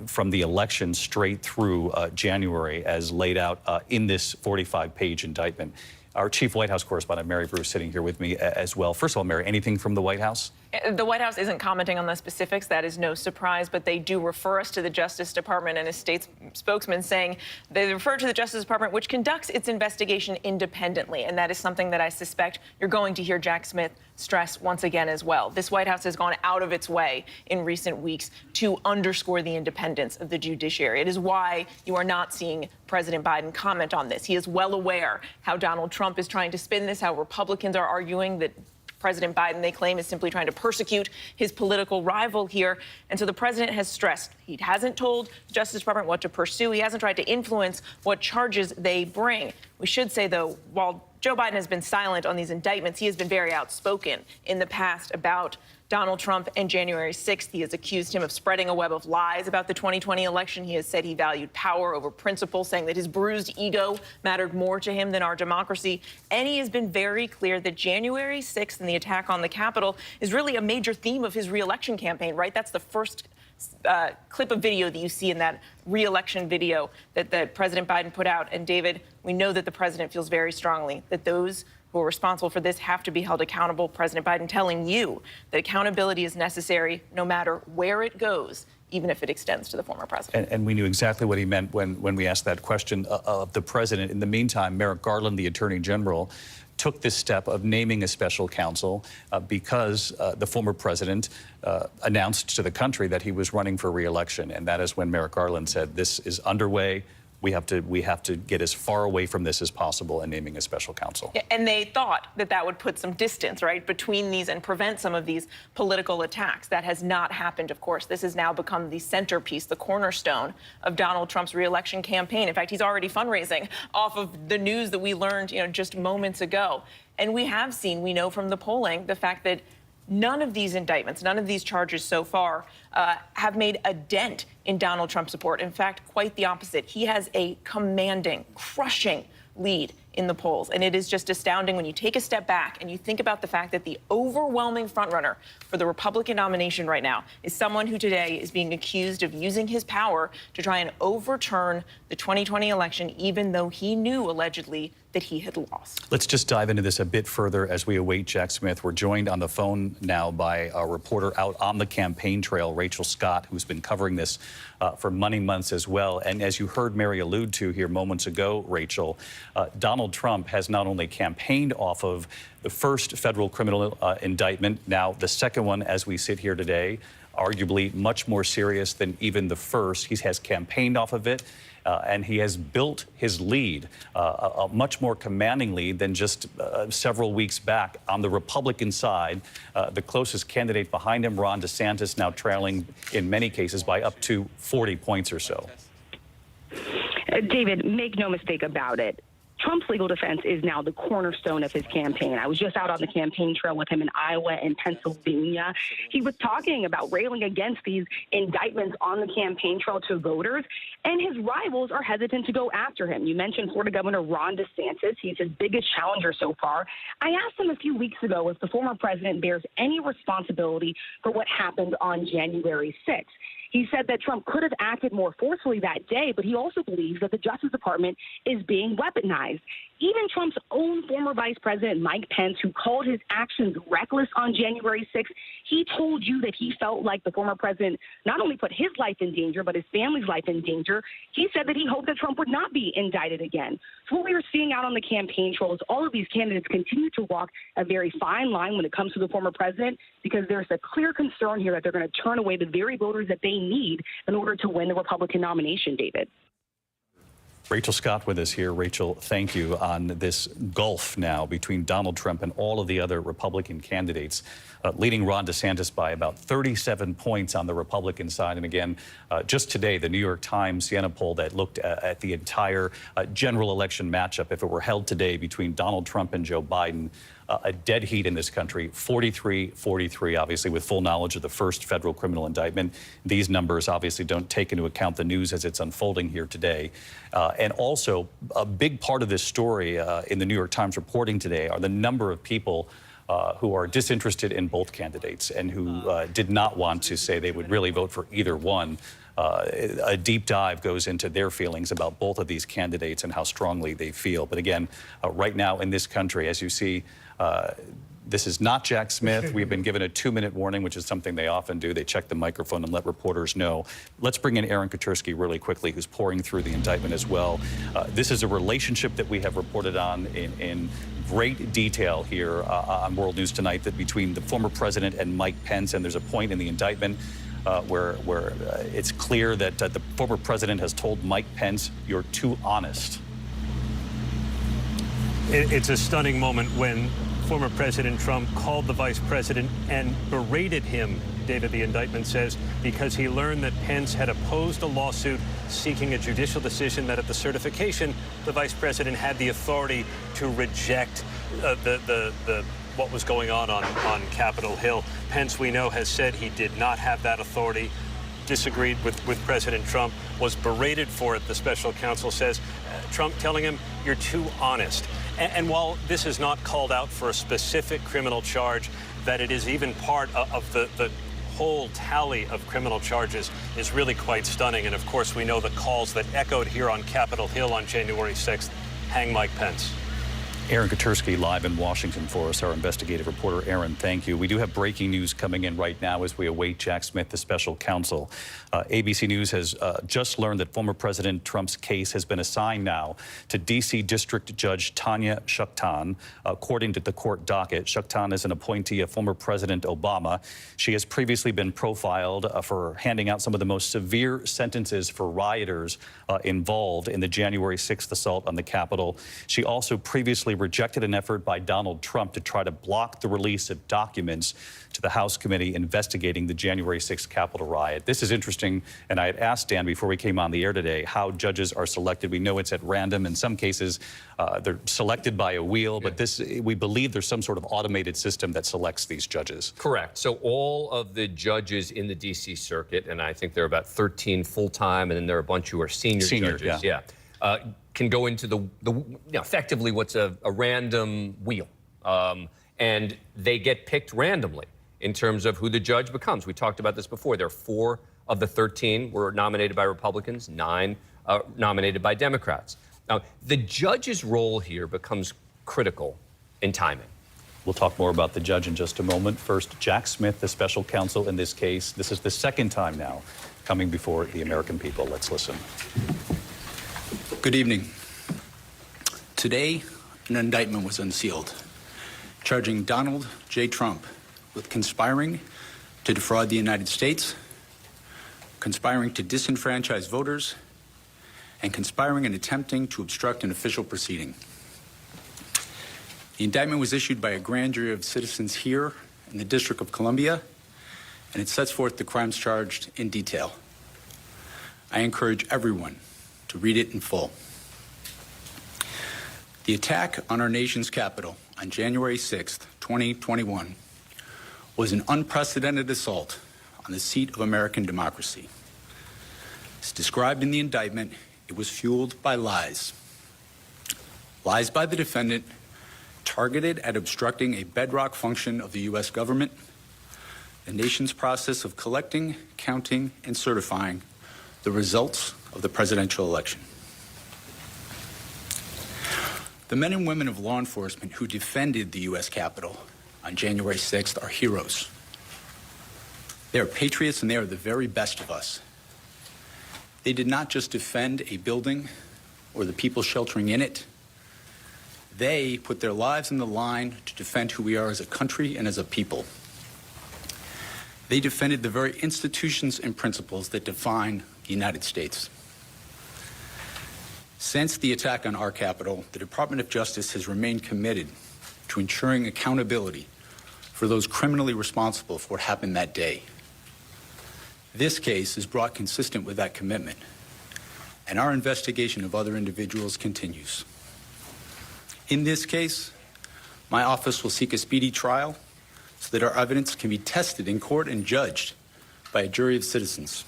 from the election straight through January, as laid out in this 45-page indictment. Our chief White House correspondent, Mary Bruce, sitting here with me as well. First of all, Mary, anything from the White House? The White House isn't commenting on the specifics. That is no surprise, but they do refer us to the Justice Department and a state spokesman saying they refer to the Justice Department, which conducts its investigation independently. And that is something that I suspect you're going to hear Jack Smith stress once again as well. This White House has gone out of its way in recent weeks to underscore the independence of the judiciary. It is why you are not seeing President Biden comment on this. He is well aware how Donald Trump is trying to spin this, how Republicans are arguing that President Biden, they claim, is simply trying to persecute his political rival here. And so the president has stressed he hasn't told the Justice Department what to pursue. He hasn't tried to influence what charges they bring. We should say, though, while Joe Biden has been silent on these indictments, he has been very outspoken in the past about Donald Trump and January 6th. He has accused him of spreading a web of lies about the 2020 election. He has said he valued power over principle, saying that his bruised ego mattered more to him than our democracy. And he has been very clear that January 6th and the attack on the Capitol is really a major theme of his re-election campaign, right? That's the first clip of video that you see in that re-election video that President Biden put out. And David, we know that the president feels very strongly that those who are responsible for this have to be held accountable. President Biden telling you that accountability is necessary no matter where it goes, even if it extends to the former president. And we knew exactly what he meant when we asked that question of the president. In the meantime, Merrick Garland, the attorney general, took this step of naming a special counsel because the former president announced to the country that he was running for re-election. And that is when Merrick Garland said, this is underway. We have to get as far away from this as possible in naming a special counsel. Yeah, and they thought that that would put some distance, right, between these and prevent some of these political attacks. That has not happened, of course. This has now become the centerpiece, the cornerstone of Donald Trump's re-election campaign. In fact, he's already fundraising off of the news that we learned, just moments ago. And we have seen, we know from the polling, the fact that none of these indictments, none of these charges so far have made a dent in Donald Trump's support. In fact, quite the opposite. He has a commanding, crushing lead in the polls. And it is just astounding when you take a step back and you think about the fact that the overwhelming frontrunner for the Republican nomination right now is someone who today is being accused of using his power to try and overturn the 2020 election, even though he knew allegedly that he had lost. Let's just dive into this a bit further as we await Jack Smith. We're joined on the phone now by a reporter out on the campaign trail, Rachel Scott, who's been covering this for many months as well. And as you heard Mary allude to here moments ago, Rachel, Donald Trump has not only campaigned off of the first federal criminal indictment, now the second one as we sit here today, arguably much more serious than even the first. He has campaigned off of it. And he has built his lead, a much more commanding lead than just several weeks back on the Republican side. The closest candidate behind him, Ron DeSantis, now trailing in many cases by up to 40 points or so. David, make no mistake about it. Trump's legal defense is now the cornerstone of his campaign. I was just out on the campaign trail with him in Iowa and Pennsylvania. He was talking about railing against these indictments on the campaign trail to voters, and his rivals are hesitant to go after him. You mentioned Florida Governor Ron DeSantis. He's his biggest challenger so far. I asked him a few weeks ago if the former president bears any responsibility for what happened on January 6th. He said that Trump could have acted more forcefully that day, but he also believes that the Justice Department is being weaponized. Even Trump's own former Vice President Mike Pence, who called his actions reckless on January 6th, he told you that he felt like the former president not only put his life in danger, but his family's life in danger. He said that he hoped that Trump would not be indicted again. So what we are seeing out on the campaign trail is all of these candidates continue to walk a very fine line when it comes to the former president, because there's a clear concern here that they're going to turn away the very voters that they need in order to win the Republican nomination, David. Rachel Scott with us here. Rachel, thank you. On this gulf now between Donald Trump and all of the other Republican candidates, leading Ron DeSantis by about 37 points on the Republican side. And again, just today, the New York Times Siena poll that looked at the entire general election matchup, if it were held today between Donald Trump and Joe Biden, a dead heat in this country, 43-43, obviously, with full knowledge of the first federal criminal indictment. These numbers obviously don't take into account the news as it's unfolding here today. And also, a big part of this story in the New York Times reporting today are the number of people who are disinterested in both candidates and who did not want to say they would really vote for either one. A deep dive goes into their feelings about both of these candidates and how strongly they feel. But again, right now in this country, as you see, this is not Jack Smith. We've been given a 2-minute warning, which is something they often do. They check the microphone and let reporters know. Let's bring in Aaron Katersky really quickly, who's pouring through the indictment as well. This is a relationship that we have reported on in great detail here on World News Tonight, that between the former president and Mike Pence, and there's a point in the indictment where it's clear that the former president has told Mike Pence, "You're too honest." It's a stunning moment when former President Trump called the vice president and berated him, David, the indictment says, because he learned that Pence had opposed a lawsuit seeking a judicial decision that at the certification, the vice president had the authority to reject what was going on Capitol Hill. Pence, we know, has said he did not have that authority, disagreed with President Trump, was berated for it, the special counsel says. Trump telling him, "You're too honest." And while this is not called out for a specific criminal charge, that it is even part of the whole tally of criminal charges is really quite stunning. And of course, we know the calls that echoed here on Capitol Hill on January 6th, hang Mike Pence. Aaron Katersky live in Washington for us, our investigative reporter. Aaron, thank you. We do have breaking news coming in right now as we await Jack Smith, the special counsel. ABC News has just learned that former President Trump's case has been assigned now to D.C. District Judge Tanya Chutkan. According to the court docket, Chutkan is an appointee of former President Obama. She has previously been profiled for handing out some of the most severe sentences for rioters involved in the January 6th assault on the Capitol. She also previously rejected an effort by Donald Trump to try to block the release of documents to the House committee investigating the January 6th Capitol riot. This is interesting, and I had asked Dan before we came on the air today how judges are selected. We know it's at random. In some cases, they're selected by a wheel, but we believe there's some sort of automated system that selects these judges. Correct. So all of the judges in the D.C. circuit, and I think there are about 13 full-time, and then there are a bunch who are senior judges. Yeah. Can go into the effectively what's a random wheel. And they get picked randomly in terms of who the judge becomes. We talked about this before. There are 4 of the 13 were nominated by Republicans, 9 nominated by Democrats. Now, the judge's role here becomes critical in timing. We'll talk more about the judge in just a moment. First, Jack Smith, the special counsel in this case. This is the second time now coming before the American people. Let's listen. Good evening. Today, an indictment was unsealed, charging Donald J. Trump with conspiring to defraud the United States, conspiring to disenfranchise voters, and conspiring and attempting to obstruct an official proceeding. The indictment was issued by a grand jury of citizens here in the District of Columbia, and it sets forth the crimes charged in detail. I encourage everyone to read it in full. The attack on our nation's capital on January 6th, 2021, was an unprecedented assault on the seat of American democracy. As described in the indictment, it was fueled by lies. Lies by the defendant targeted at obstructing a bedrock function of the U.S. government, the nation's process of collecting, counting, and certifying the results of the presidential election. The men and women of law enforcement who defended the U.S. Capitol on January 6th are heroes. They are patriots and they are the very best of us. They did not just defend a building or the people sheltering in it. They put their lives on the line to defend who we are as a country and as a people. They defended the very institutions and principles that define the United States. Since the attack on our Capitol, the Department of Justice has remained committed to ensuring accountability for those criminally responsible for what happened that day. This case is brought consistent with that commitment, and our investigation of other individuals continues. In this case, my office will seek a speedy trial so that our evidence can be tested in court and judged by a jury of citizens.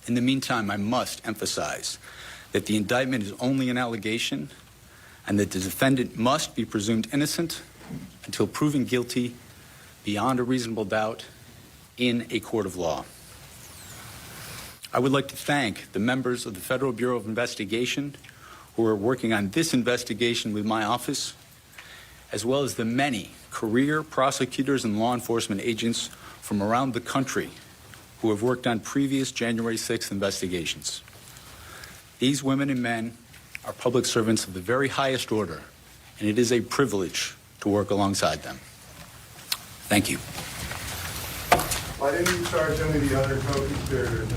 In the meantime, I must emphasize that the indictment is only an allegation and that the defendant must be presumed innocent until proven guilty beyond a reasonable doubt in a court of law. I would like to thank the members of the Federal Bureau of Investigation who are working on this investigation with my office, as well as the many career prosecutors and law enforcement agents from around the country who have worked on previous January 6th investigations. These women and men are public servants of the very highest order, and it is a privilege to work alongside them. Thank you. Why didn't you charge any of the other co-conspirators?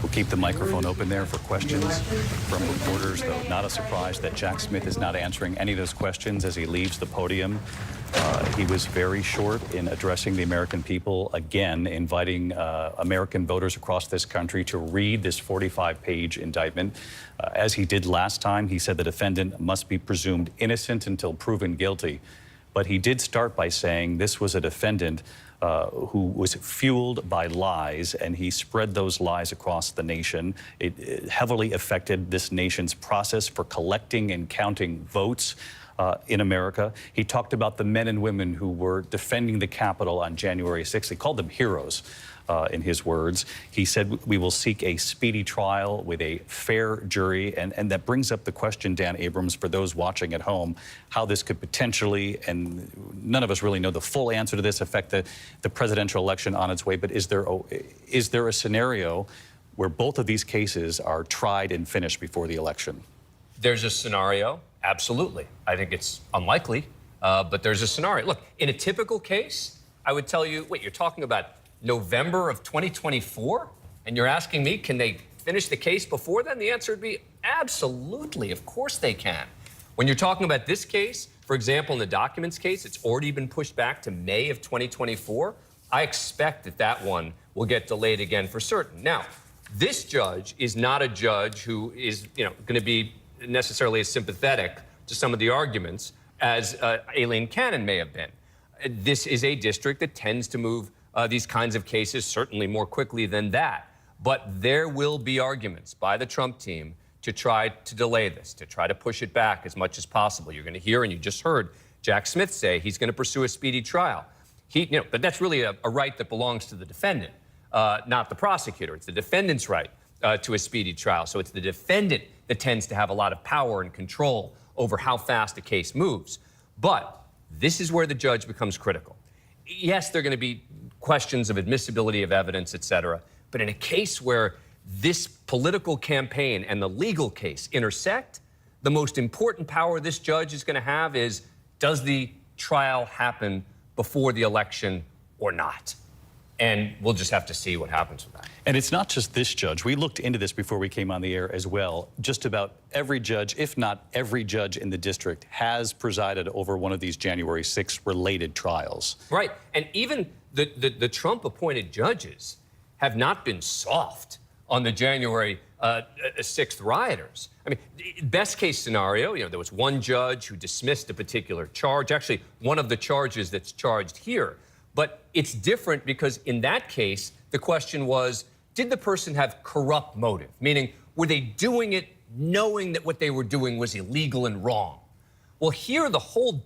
We'll keep the microphone open there for questions from reporters, though not a surprise that Jack Smith is not answering any of those questions as he leaves the podium. He was very short in addressing the American people, again, inviting American voters across this country to read this 45-page indictment. As he did last time, he said the defendant must be presumed innocent until proven guilty. But he did start by saying this was a defendant who was fueled by lies, and he spread those lies across the nation. It heavily affected this nation's process for collecting and counting votes in America. He talked about the men and women who were defending the Capitol on January 6th. He called them heroes, in his words. He said, we will seek a speedy trial with a fair jury. And that brings up the question, Dan Abrams, for those watching at home, how this could potentially, and none of us really know the full answer to this, affect the presidential election on its way. But is there a scenario where both of these cases are tried and finished before the election? There's a scenario, absolutely. I think it's unlikely, but there's a scenario. Look, in a typical case, I would tell you, wait, you're talking about November of 2024? And you're asking me, can they finish the case before then? The answer would be absolutely. Of course they can. When you're talking about this case, for example, in the documents case, it's already been pushed back to May of 2024. I expect that that one will get delayed again for certain. Now, this judge is not a judge who is, going to be necessarily as sympathetic to some of the arguments as Aileen Cannon may have been. This is a district that tends to move these kinds of cases certainly more quickly than that. But there will be arguments by the Trump team to try to delay this, to try to push it back as much as possible. You're going to hear, and you just heard Jack Smith say he's going to pursue a speedy trial. But that's really a right that belongs to the defendant, not the prosecutor. It's the defendant's right to a speedy trial. So it's the defendant that tends to have a lot of power and control over how fast a case moves. But this is where the judge becomes critical. Yes, there are going to be questions of admissibility of evidence, et cetera. But in a case where this political campaign and the legal case intersect, the most important power this judge is going to have is, does the trial happen before the election or not? And we'll just have to see what happens with that. And it's not just this judge. We looked into this before we came on the air as well. Just about every judge, if not every judge in the district, has presided over one of these January 6th related trials. Right. And even the Trump-appointed judges have not been soft on the January 6th rioters. I mean, best case scenario, there was one judge who dismissed a particular charge, actually one of the charges that's charged here. But it's different because in that case, the question was, did the person have corrupt motive? Meaning, were they doing it knowing that what they were doing was illegal and wrong? Well, here the whole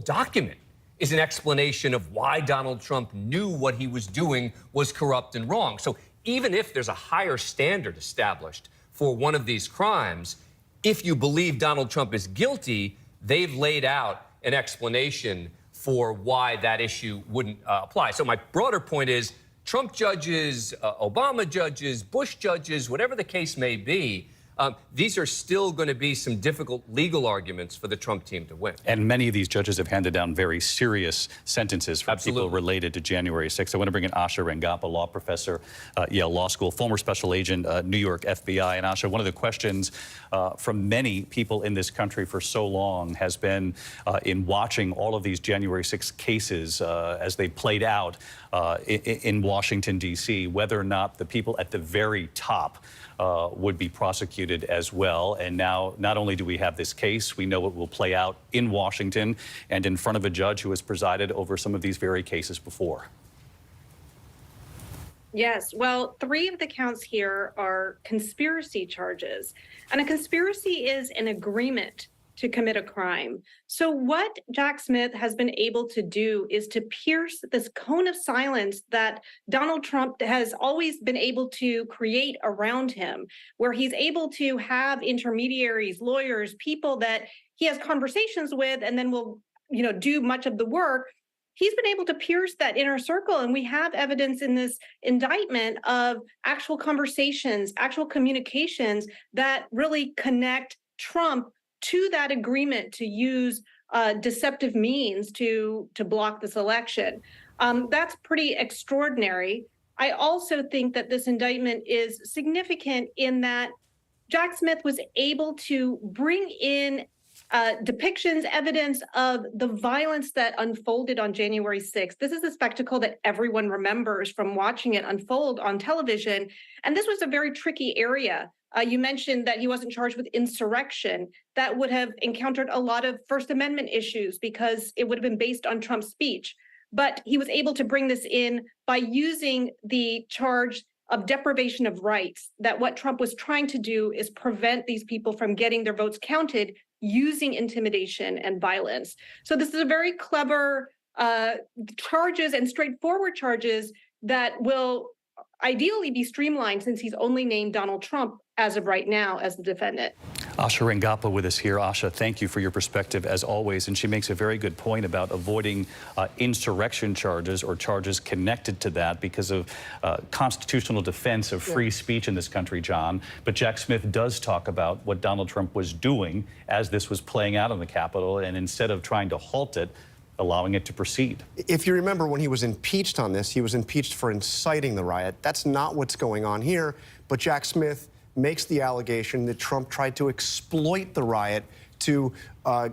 document is an explanation of why Donald Trump knew what he was doing was corrupt and wrong. So even if there's a higher standard established for one of these crimes, if you believe Donald Trump is guilty, they've laid out an explanation for why that issue wouldn't apply. So my broader point is Trump judges, Obama judges, Bush judges, whatever the case may be, these are still going to be some difficult legal arguments for the Trump team to win. And many of these judges have handed down very serious sentences for people related to January 6th. I want to bring in Asha Rangappa, law professor, Yale Law School, former special agent, New York FBI. And Asha, one of the questions from many people in this country for so long has been in watching all of these January 6th cases as they played out in Washington, D.C., whether or not the people at the very top would be prosecuted as well. And now not only do we have this case, we know it will play out in Washington and in front of a judge who has presided over some of these very cases before. Yes, well, 3 of the counts here are conspiracy charges. And a conspiracy is an agreement to commit a crime. So what Jack Smith has been able to do is to pierce this cone of silence that Donald Trump has always been able to create around him, where he's able to have intermediaries, lawyers, people that he has conversations with and then will, do much of the work. He's been able to pierce that inner circle, and we have evidence in this indictment of actual conversations, actual communications that really connect Trump to that agreement to use deceptive means to block this election. That's pretty extraordinary. I also think that this indictment is significant in that Jack Smith was able to bring in depictions, evidence of the violence that unfolded on January 6th. This is a spectacle that everyone remembers from watching it unfold on television. And this was a very tricky area. You mentioned that he wasn't charged with insurrection. That would have encountered a lot of First Amendment issues because it would have been based on Trump's speech. But he was able to bring this in by using the charge of deprivation of rights, that what Trump was trying to do is prevent these people from getting their votes counted using intimidation and violence. So this is a very clever charges and straightforward charges that will ideally be streamlined since he's only named Donald Trump as of right now as the defendant. Asha Rangappa with us here. Asha, thank you for your perspective as always. And she makes a very good point about avoiding insurrection charges or charges connected to that because of constitutional defense of free speech in this country, John. But Jack Smith does talk about what Donald Trump was doing as this was playing out on the Capitol, and instead of trying to halt it, allowing it to proceed. If you remember when he was impeached on this, he was impeached for inciting the riot. That's not what's going on here. But Jack Smith makes the allegation that Trump tried to exploit the riot to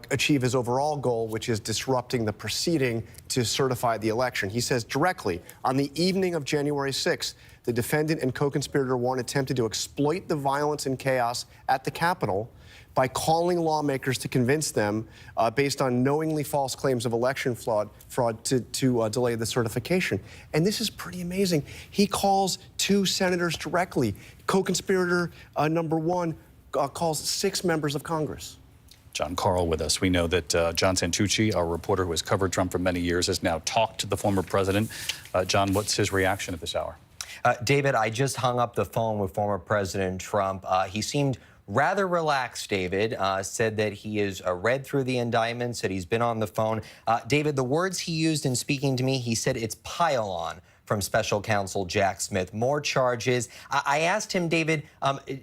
achieve his overall goal, which is disrupting the proceeding to certify the election. He says directly, on the evening of January 6th, the defendant and co-conspirator Warren attempted to exploit the violence and chaos at the Capitol by calling lawmakers to convince them, based on knowingly false claims of election fraud to delay the certification. And this is pretty amazing. He calls 2 senators directly. Co-conspirator number 1 calls 6 members of Congress. John Carl with us. We know that John Santucci, our reporter who has covered Trump for many years, has now talked to the former president. John, what's his reaction at this hour? David, I just hung up the phone with former President Trump. He seemed rather relaxed, David, said that he has read through the indictment, said he's been on the phone. David, the words he used in speaking to me, he said it's pile on from special counsel Jack Smith. More charges. I asked him, David,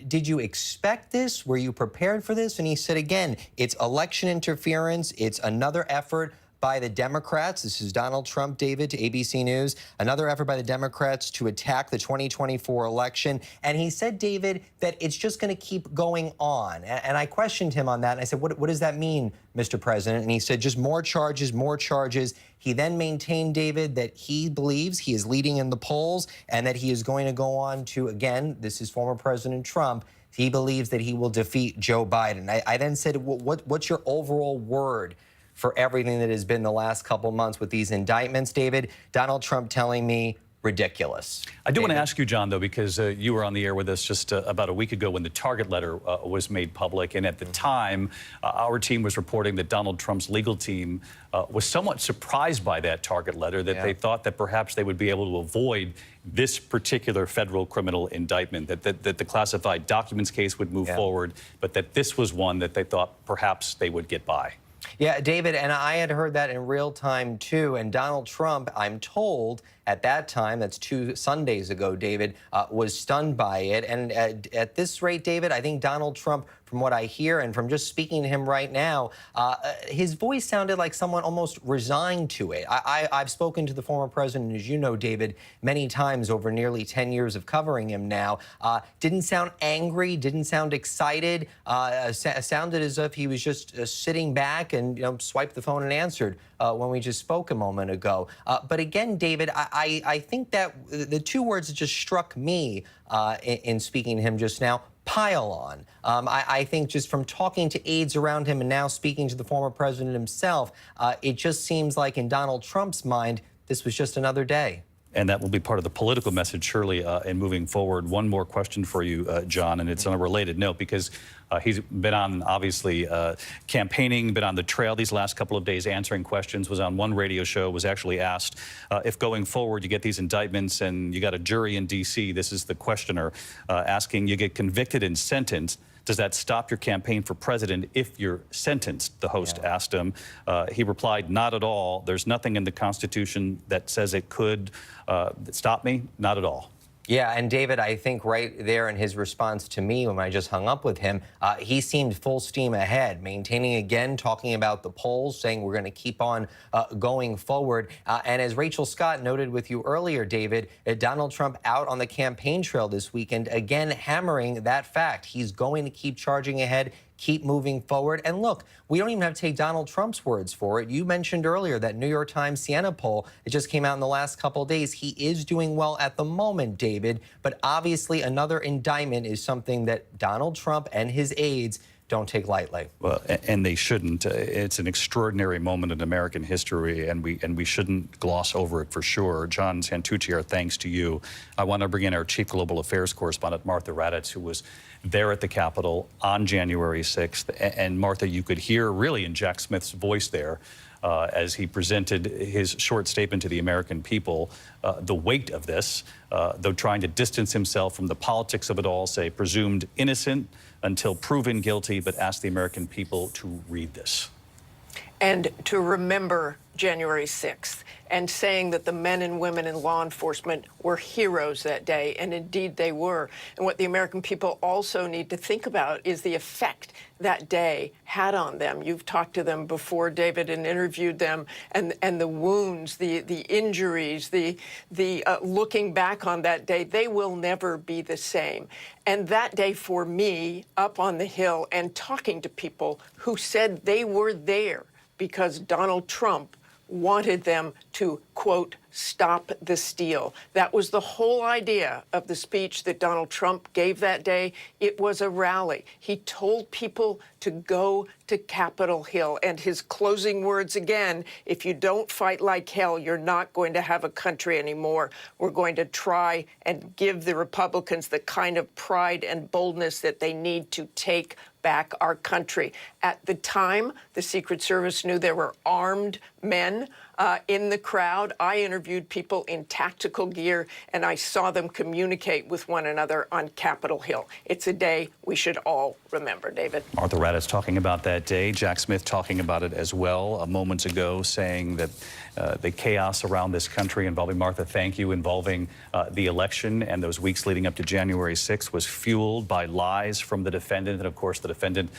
did you expect this? Were you prepared for this? And he said, again, it's election interference. It's another effort by the Democrats. This is Donald Trump, David, to ABC News. Another effort by the Democrats to attack the 2024 election. And he said, David, that it's just going to keep going on. And I questioned him on that. And I said, what does that mean, Mr. President? And he said, just more charges, more charges. He then maintained, David, that he believes he is leading in the polls and that he is going to go on to, again, this is former President Trump, he believes that he will defeat Joe Biden. I then said, what's your overall word for everything that has been the last couple months with these indictments, David? Donald Trump telling me, ridiculous. I do want to ask you, John, though, because you were on the air with us just about a week ago when the target letter was made public. And at the time, our team was reporting that Donald Trump's legal team was somewhat surprised by that target letter, that they thought that perhaps they would be able to avoid this particular federal criminal indictment, that the classified documents case would move forward, but that this was one that they thought perhaps they would get by. Yeah, David, and I had heard that in real time, too. And Donald Trump, I'm told, at that time, that's 2 Sundays ago, David, was stunned by it. And at this rate, David, I think Donald Trump, from what I hear and from just speaking to him right now, his voice sounded like someone almost resigned to it. I've spoken to the former president, as you know, David, many times over nearly 10 years of covering him now. Didn't sound angry, didn't sound excited, sounded as if he was just sitting back and swiped the phone and answered when we just spoke a moment ago. But again, David, I think that the 2 words that just struck me in speaking to him just now, pile on. I think just from talking to aides around him and now speaking to the former president himself, it just seems like in Donald Trump's mind, this was just another day. And that will be part of the political message, surely, in moving forward. One more question for you, John, and it's on a related note, because he's been on, obviously, campaigning, been on the trail these last couple of days, answering questions, was on one radio show, was actually asked if going forward you get these indictments and you got a jury in D.C., this is the questioner asking, you get convicted and sentenced, does that stop your campaign for president if you're sentenced? The host asked him. He replied, not at all. There's nothing in the Constitution that says it could stop me. Not at all. Yeah, and David, I think right there in his response to me when I just hung up with him, he seemed full steam ahead, maintaining again, talking about the polls, saying we're going to keep on going forward. And as Rachel Scott noted with you earlier, David, Donald Trump out on the campaign trail this weekend, again, hammering that fact. He's going to keep charging ahead, keep moving forward. And look, we don't even have to take Donald Trump's words for it. You mentioned earlier that New York Times Siena poll, it just came out in the last couple of days. He is doing well at the moment, David, but obviously another indictment is something that Donald Trump and his aides don't take lightly. Well, and they shouldn't. It's an extraordinary moment in American history, and we shouldn't gloss over it for sure. John Santucci, our thanks to you. I want to bring in our Chief Global Affairs Correspondent, Martha Raddatz, who was there at the Capitol on January 6th. And Martha, you could hear really in Jack Smith's voice there as he presented his short statement to the American people, the weight of this, though trying to distance himself from the politics of it all, say presumed innocent until proven guilty, but asked the American people to read this. And to remember January 6th, and saying that the men and women in law enforcement were heroes that day, and indeed they were. And what the American people also need to think about is the effect that day had on them. You've talked to them before, David, and interviewed them, and the wounds, the injuries, the looking back on that day, they will never be the same. And that day for me, up on the Hill and talking to people who said they were there because Donald Trump wanted them to, quote, stop the steal. That was the whole idea of the speech that Donald Trump gave that day. It was a rally. He told people to go to Capitol Hill. And his closing words again, if you don't fight like hell, you're not going to have a country anymore. We're going to try and give the Republicans the kind of pride and boldness that they need to take back our country. At the time, the Secret Service knew there were armed men in the crowd. I interviewed people in tactical gear, and I saw them communicate with one another on Capitol Hill. It's a day we should all remember, David. Martha Raddatz talking about that day. Jack Smith talking about it as well moments ago, saying that the chaos around this country involving, Martha, thank you, involving the election and those weeks leading up to January 6th was fueled by lies from the defendant. And of course, the defendant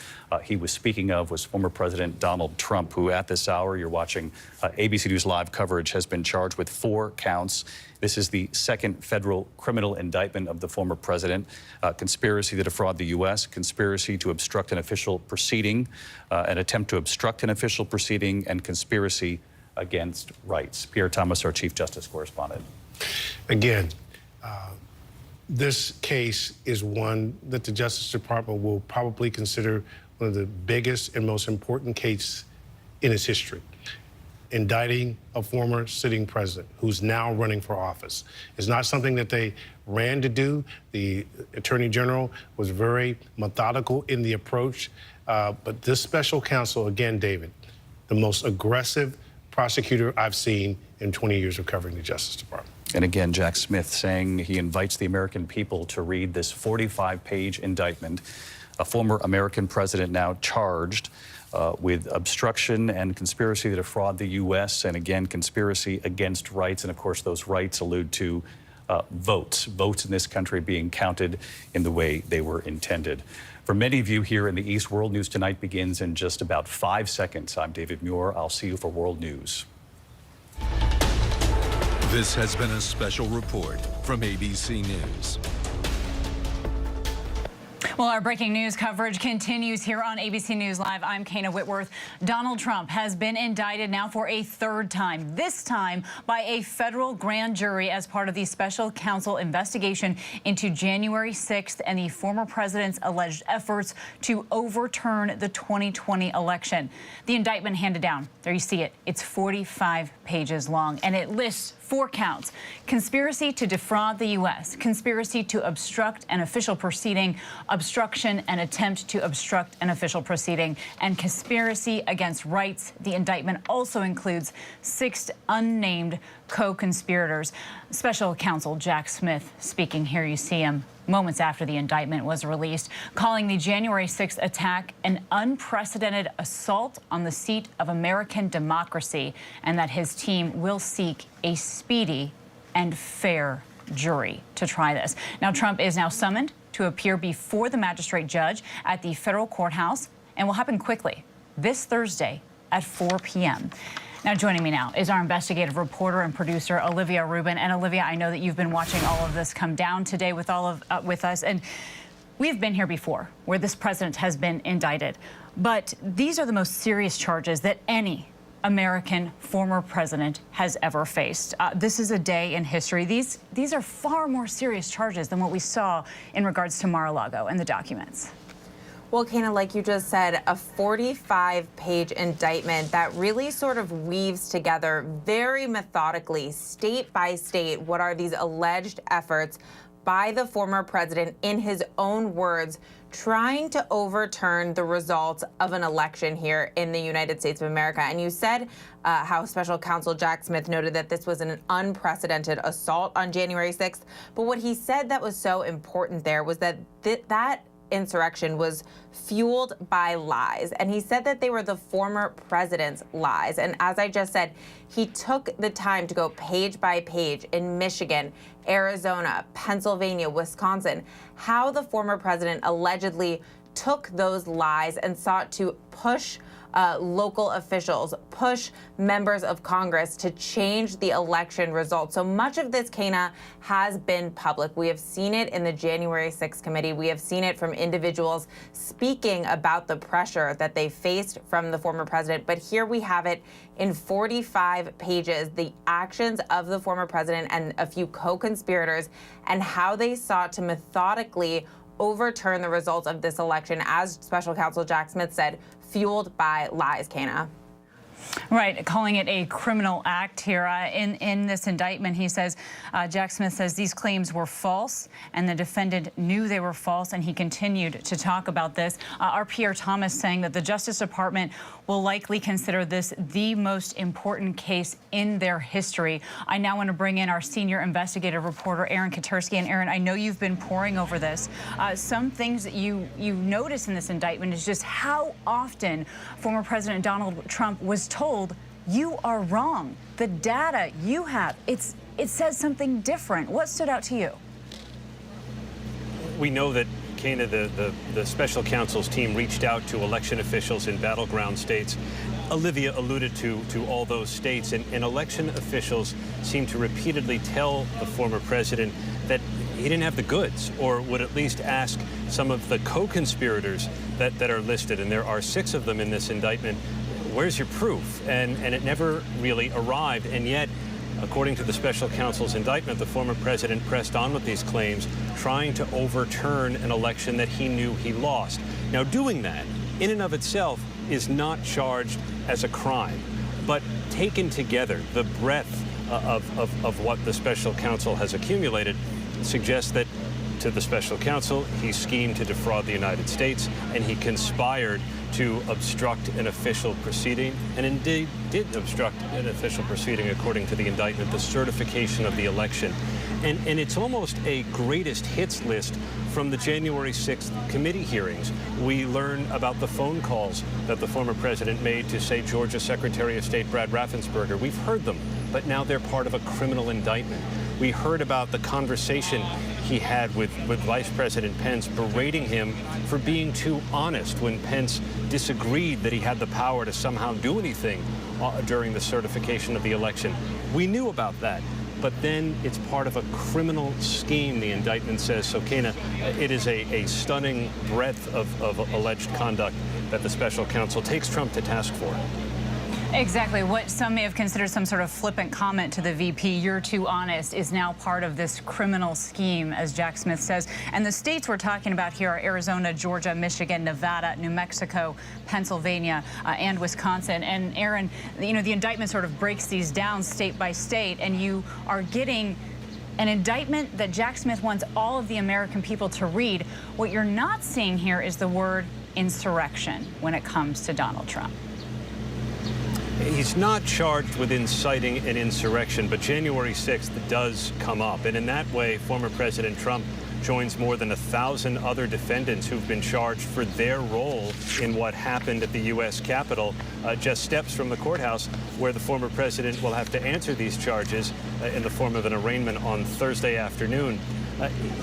he was speaking of was former President Donald Trump, who at this hour, you're watching ABC News Live coverage, has been charged with 4 counts. This is the second federal criminal indictment of the former president. Conspiracy to defraud the U.S., conspiracy to obstruct an official proceeding, an attempt to obstruct an official proceeding, and conspiracy against rights. Pierre Thomas, our Chief Justice Correspondent. Again, this case is one that the Justice Department will probably consider one of the biggest and most important cases in its history. Indicting a former sitting president who's now running for office is not something that they ran to do. The Attorney General was very methodical in the approach, but this special counsel, again, David, the most aggressive prosecutor I've seen in 20 years of covering the Justice Department. And again, Jack Smith saying he invites the American people to read this 45-page indictment. A former American president now charged with obstruction and conspiracy to defraud the U.S. and again, conspiracy against rights. And of course, those rights allude to votes in this country being counted in the way they were intended. For many of you here in the East, World News Tonight begins in just about 5 seconds. I'm David Muir. I'll see you for World News. This has been a special report from ABC News. Well, our breaking news coverage continues here on ABC News Live. I'm Kana Whitworth. Donald Trump has been indicted now for a 3rd time, this time by a federal grand jury as part of the special counsel investigation into January 6th and the former president's alleged efforts to overturn the 2020 election. The indictment handed down, there you see it, it's 45 pages long, and it lists 4 counts: conspiracy to defraud the U.S., conspiracy to obstruct an official proceeding, obstruction and attempt to obstruct an official proceeding, and conspiracy against rights. The indictment also includes 6 unnamed co-conspirators. Special counsel Jack Smith speaking. Here you see him moments after the indictment was released, calling the January 6th attack an unprecedented assault on the seat of American democracy, and that his team will seek a speedy and fair jury to try this. Now, Trump is now summoned to appear before the magistrate judge at the federal courthouse, and will happen quickly this Thursday at 4 p.m. Now, joining me now is our investigative reporter and producer, Olivia Rubin. And Olivia, I know that you've been watching all of this come down today with with us. And we've been here before where this president has been indicted. But these are the most serious charges that any American former president has ever faced. This is a day in history. These are far more serious charges than what we saw in regards to Mar-a-Lago and the documents. Well, Kana, like you just said, a 45-page indictment that really sort of weaves together very methodically, state by state, what are these alleged efforts by the former president, in his own words, trying to overturn the results of an election here in the United States of America. And you said how special counsel Jack Smith noted that this was an unprecedented assault on January 6th. But what he said that was so important there was that that insurrection was fueled by lies. And he said that they were the former president's lies. And as I just said, he took the time to go page by page in Michigan, Arizona, Pennsylvania, Wisconsin, how the former president allegedly took those lies and sought to push local officials, push members of Congress to change the election results. So much of this, Kana, has been public. We have seen it in the January 6th committee. We have seen it from individuals speaking about the pressure that they faced from the former president. But here we have it in 45 pages, the actions of the former president and a few co-conspirators and how they sought to methodically overturn the results of this election, as special counsel Jack Smith said, fueled by lies, Kana. Right, calling it a criminal act here. In this indictment, he says, Jack Smith says these claims were false and the defendant knew they were false, and he continued to talk about this. Our Pierre Thomas saying that the Justice Department will likely consider this the most important case in their history. I now want to bring in our senior investigative reporter, Aaron Katersky. And Aaron, I know you've been poring over this. Some things that you notice in this indictment is just how often former President Donald Trump was told, you are wrong. The data you have, it says something different. What stood out to you? We know that Kana, the special counsel's team reached out to election officials in battleground states. Olivia alluded to all those states, and election officials seem to repeatedly tell the former president that he didn't have the goods, or would at least ask some of the co-conspirators that are listed, and there are 6 of them in this indictment, where's your proof? And it never really arrived, and yet, according to the special counsel's indictment, the former president pressed on with these claims, trying to overturn an election that he knew he lost. Now, doing that, in and of itself, is not charged as a crime. But taken together, the breadth of what the special counsel has accumulated suggests that, to the special counsel, he schemed to defraud the United States, and he conspired to obstruct an official proceeding, and indeed did obstruct an official proceeding according to the indictment, the certification of the election. And it's almost a greatest hits list from the January 6th committee hearings. We learn about the phone calls that the former president made to, say, Georgia Secretary of State Brad Raffensperger. We've heard them, but now they're part of a criminal indictment. We heard about the conversation he had with Vice President Pence, berating him for being too honest when Pence disagreed that he had the power to somehow do anything during the certification of the election. We knew about that, but then it's part of a criminal scheme, the indictment says. So, Kana, it is a stunning breadth of alleged conduct that the special counsel takes Trump to task for. Exactly. What some may have considered some sort of flippant comment to the VP, you're too honest, is now part of this criminal scheme, as Jack Smith says. And the states we're talking about here are Arizona, Georgia, Michigan, Nevada, New Mexico, Pennsylvania, and Wisconsin. And Aaron, you know, the indictment sort of breaks these down state by state, and you are getting an indictment that Jack Smith wants all of the American people to read. What you're not seeing here is the word insurrection when it comes to Donald Trump. He's not charged with inciting an insurrection, but January 6th does come up. And in that way, former President Trump joins more than 1,000 other defendants who've been charged for their role in what happened at the U.S. Capitol, just steps from the courthouse, where the former president will have to answer these charges in the form of an arraignment on Thursday afternoon.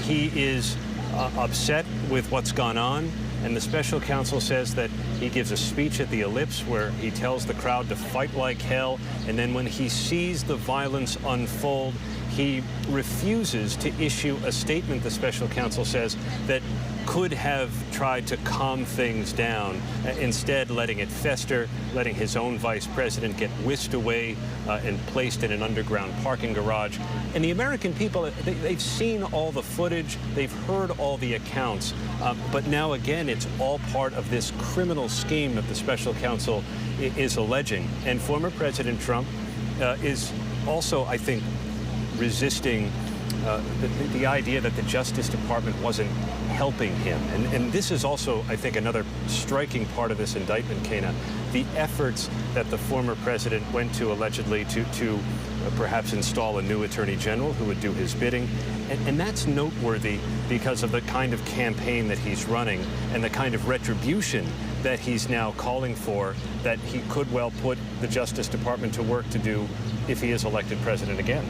He is upset with what's gone on. And the special counsel says that he gives a speech at the Ellipse where he tells the crowd to fight like hell. And then when he sees the violence unfold, he refuses to issue a statement, the special counsel says, that could have tried to calm things down, instead letting it fester, letting his own vice president get whisked away and placed in an underground parking garage. And the American people, they've seen all the footage, they've heard all the accounts, but now again, it's all part of this criminal scheme that the special counsel is alleging. And former President Trump is also, I think, resisting the idea that the Justice Department wasn't helping him. And this is also, I think, another striking part of this indictment, Kana. The efforts that the former president went to allegedly to perhaps install a new attorney general who would do his bidding. And that's noteworthy because of the kind of campaign that he's running and the kind of retribution that he's now calling for, that he could well put the Justice Department to work to do if he is elected president again.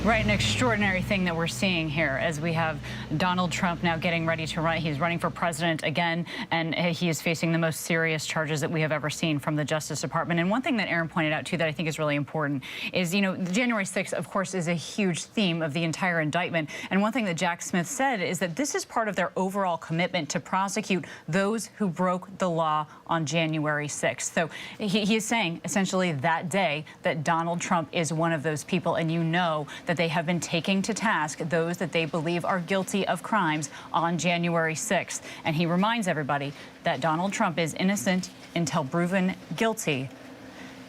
Right, an extraordinary thing that we're seeing here as we have Donald Trump now getting ready to run. He's running for president again, and he is facing the most serious charges that we have ever seen from the Justice Department. And one thing that Aaron pointed out, too, that I think is really important is, you know, January 6th, of course, is a huge theme of the entire indictment. And one thing that Jack Smith said is that this is part of their overall commitment to prosecute those who broke the law on January 6th. So he is saying, essentially, that day that Donald Trump is one of those people, and you know that that they have been taking to task those that they believe are guilty of crimes on January 6th. And he reminds everybody that Donald Trump is innocent until proven guilty.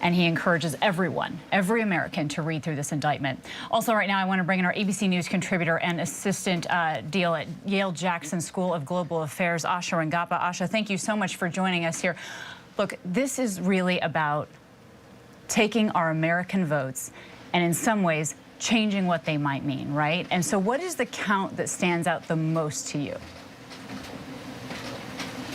And he encourages everyone, every American, to read through this indictment. Also, right now, I want to bring in our ABC News contributor and assistant deal at Yale Jackson School of Global Affairs, Asha Rangappa. Asha, thank you so much for joining us here. Look, this is really about taking our American votes and in some ways changing what they might mean, right? And so what is the count that stands out the most to you?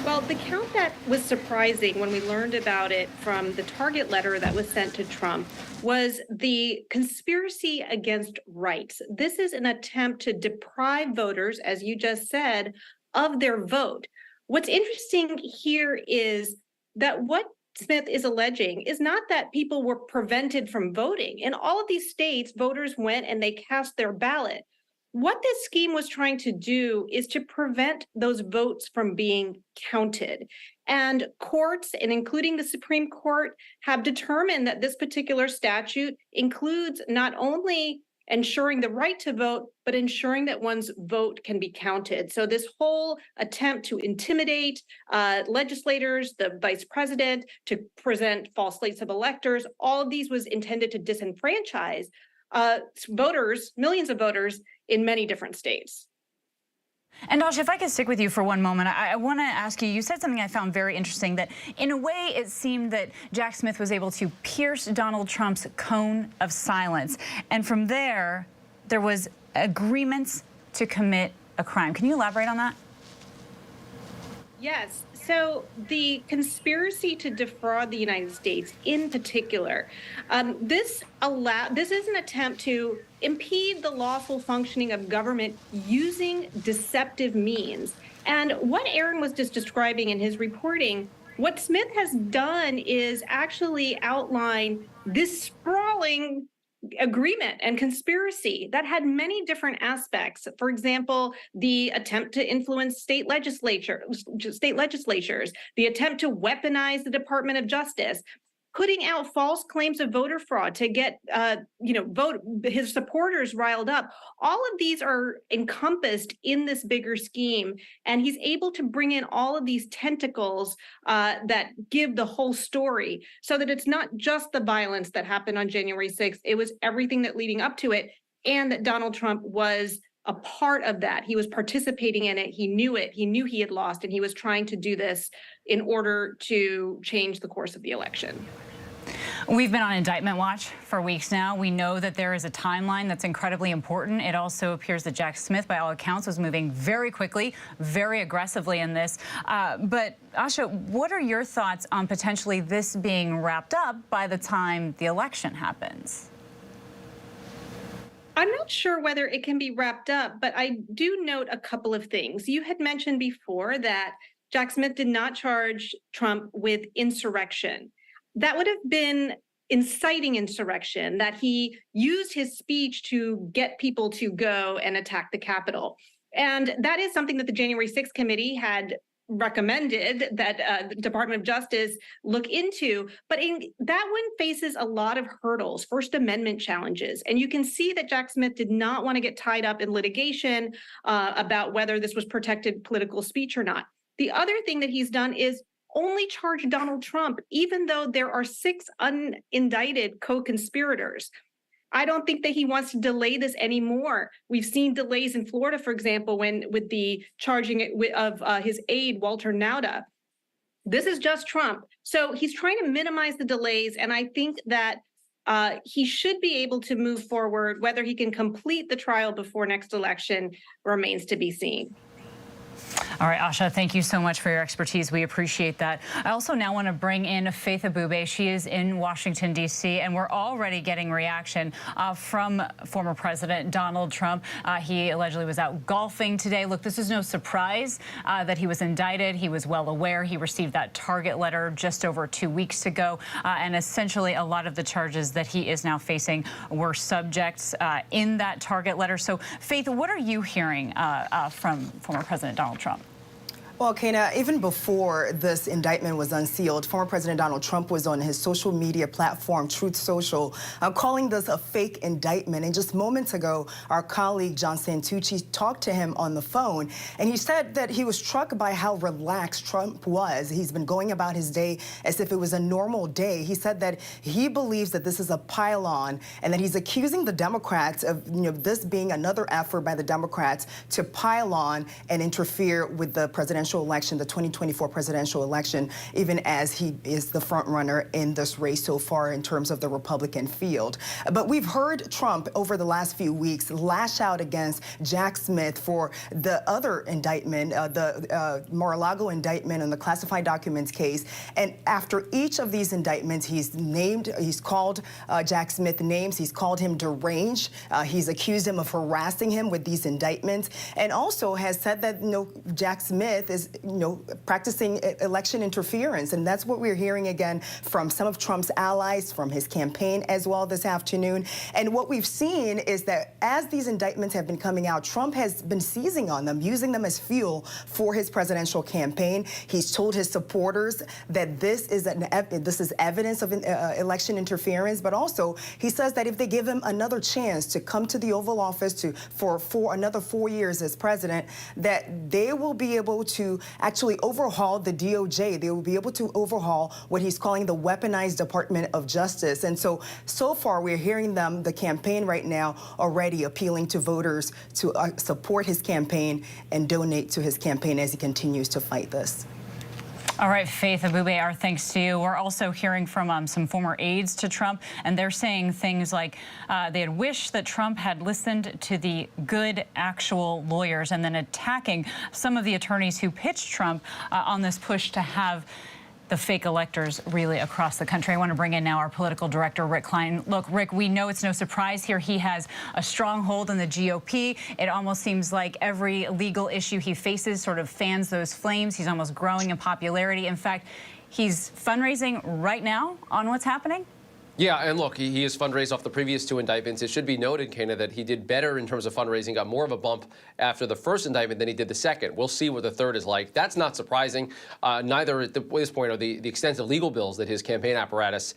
Well, the count that was surprising when we learned about it from the target letter that was sent to Trump was the conspiracy against rights. This is an attempt to deprive voters, as you just said, of their vote. What's interesting here is that what Smith is alleging is not that people were prevented from voting. In all of these states, voters went and they cast their ballot. What this scheme was trying to do is to prevent those votes from being counted. And courts, and including the Supreme Court, have determined that this particular statute includes not only ensuring the right to vote, but ensuring that one's vote can be counted. So this whole attempt to intimidate legislators, the vice president, to present false slates of electors, all of these was intended to disenfranchise voters, millions of voters in many different states. And Asha, if I could stick with you for one moment, I want to ask you, you said something I found very interesting, that in a way it seemed that Jack Smith was able to pierce Donald Trump's cone of silence. And from there was agreements to commit a crime. Can you elaborate on that? Yes. So the conspiracy to defraud the United States in particular, this is an attempt to impede the lawful functioning of government using deceptive means. And what Aaron was just describing in his reporting, what Smith has done is actually outline this sprawling agreement and conspiracy that had many different aspects. For example, the attempt to influence state legislatures, the attempt to weaponize the Department of Justice, putting out false claims of voter fraud to get his supporters riled up. All of these are encompassed in this bigger scheme, and he's able to bring in all of these tentacles that give the whole story, so that it's not just the violence that happened on January 6th, it was everything that leading up to it, and that Donald Trump was a part of that. He was participating in it. He knew it. He knew he had lost, and he was trying to do this in order to change the course of the election. We've been on indictment watch for weeks now. We know that there is a timeline that's incredibly important. It also appears that Jack Smith, by all accounts, was moving very quickly, very aggressively in this. But Asha, what are your thoughts on potentially this being wrapped up by the time the election happens? I'm not sure whether it can be wrapped up, but I do note a couple of things. You had mentioned before that Jack Smith did not charge Trump with insurrection. That would have been inciting insurrection, that he used his speech to get people to go and attack the Capitol. And that is something that the January 6th committee had recommended that the Department of Justice look into. But that one faces a lot of hurdles, First Amendment challenges. And you can see that Jack Smith did not want to get tied up in litigation about whether this was protected political speech or not. The other thing that he's done is only charge Donald Trump, even though there are 6 unindicted co-conspirators. I don't think that he wants to delay this anymore. We've seen delays in Florida, for example, with the charging of his aide, Walter Nauta. This is just Trump. So he's trying to minimize the delays, and I think that he should be able to move forward. Whether he can complete the trial before next election remains to be seen. All right, Asha, thank you so much for your expertise. We appreciate that. I also now want to bring in Faith Abube. She is in Washington, D.C., and we're already getting reaction from former President Donald Trump. He allegedly was out golfing today. Look, this is no surprise that he was indicted. He was well aware. He received that target letter just over 2 weeks ago, and essentially a lot of the charges that he is now facing were subjects in that target letter. So, Faith, what are you hearing from former President Donald Trump? Well, Kana, even before this indictment was unsealed, former President Donald Trump was on his social media platform, Truth Social, calling this a fake indictment. And just moments ago, our colleague John Santucci talked to him on the phone, and he said that he was struck by how relaxed Trump was. He's been going about his day as if it was a normal day. He said that he believes that this is a pile-on and that he's accusing the Democrats of this being another effort by the Democrats to pile on and interfere with the presidential election, the 2024 presidential election, even as he is the front runner in this race so far in terms of the Republican field. But we've heard Trump over the last few weeks lash out against Jack Smith for the other indictment, the Mar-a-Lago indictment and the classified documents case. And after each of these indictments, he's called Jack Smith names, he's called him deranged, he's accused him of harassing him with these indictments, and also has said that Jack Smith is practicing election interference. And that's what we're hearing again from some of Trump's allies, from his campaign as well this afternoon. And what we've seen is that as these indictments have been coming out, Trump has been seizing on them, using them as fuel for his presidential campaign. He's told his supporters that this is evidence of election interference, but also he says that if they give him another chance to come to the Oval Office for another 4 years as president, that they will be able to actually overhaul the DOJ. They will be able to overhaul what he's calling the weaponized Department of Justice. And so far we're hearing the campaign right now already appealing to voters to support his campaign and donate to his campaign as he continues to fight this. All right, Faith Abube, our thanks to you. We're also hearing from some former aides to Trump, and they're saying things like they had wished that Trump had listened to the good, actual lawyers, and then attacking some of the attorneys who pitched Trump on this push to have the fake electors really across the country. I want to bring in now our political director, Rick Klein. Look, Rick, we know it's no surprise here. He has a stronghold in the GOP. It almost seems like every legal issue he faces sort of fans those flames. He's almost growing in popularity. In fact, he's fundraising right now on what's happening. Yeah, and look, he has fundraised off the previous two indictments. It should be noted, Kana, that he did better in terms of fundraising, got more of a bump after the first indictment than he did the second. We'll see what the third is like. That's not surprising. Neither at this point are the extensive legal bills that his campaign apparatus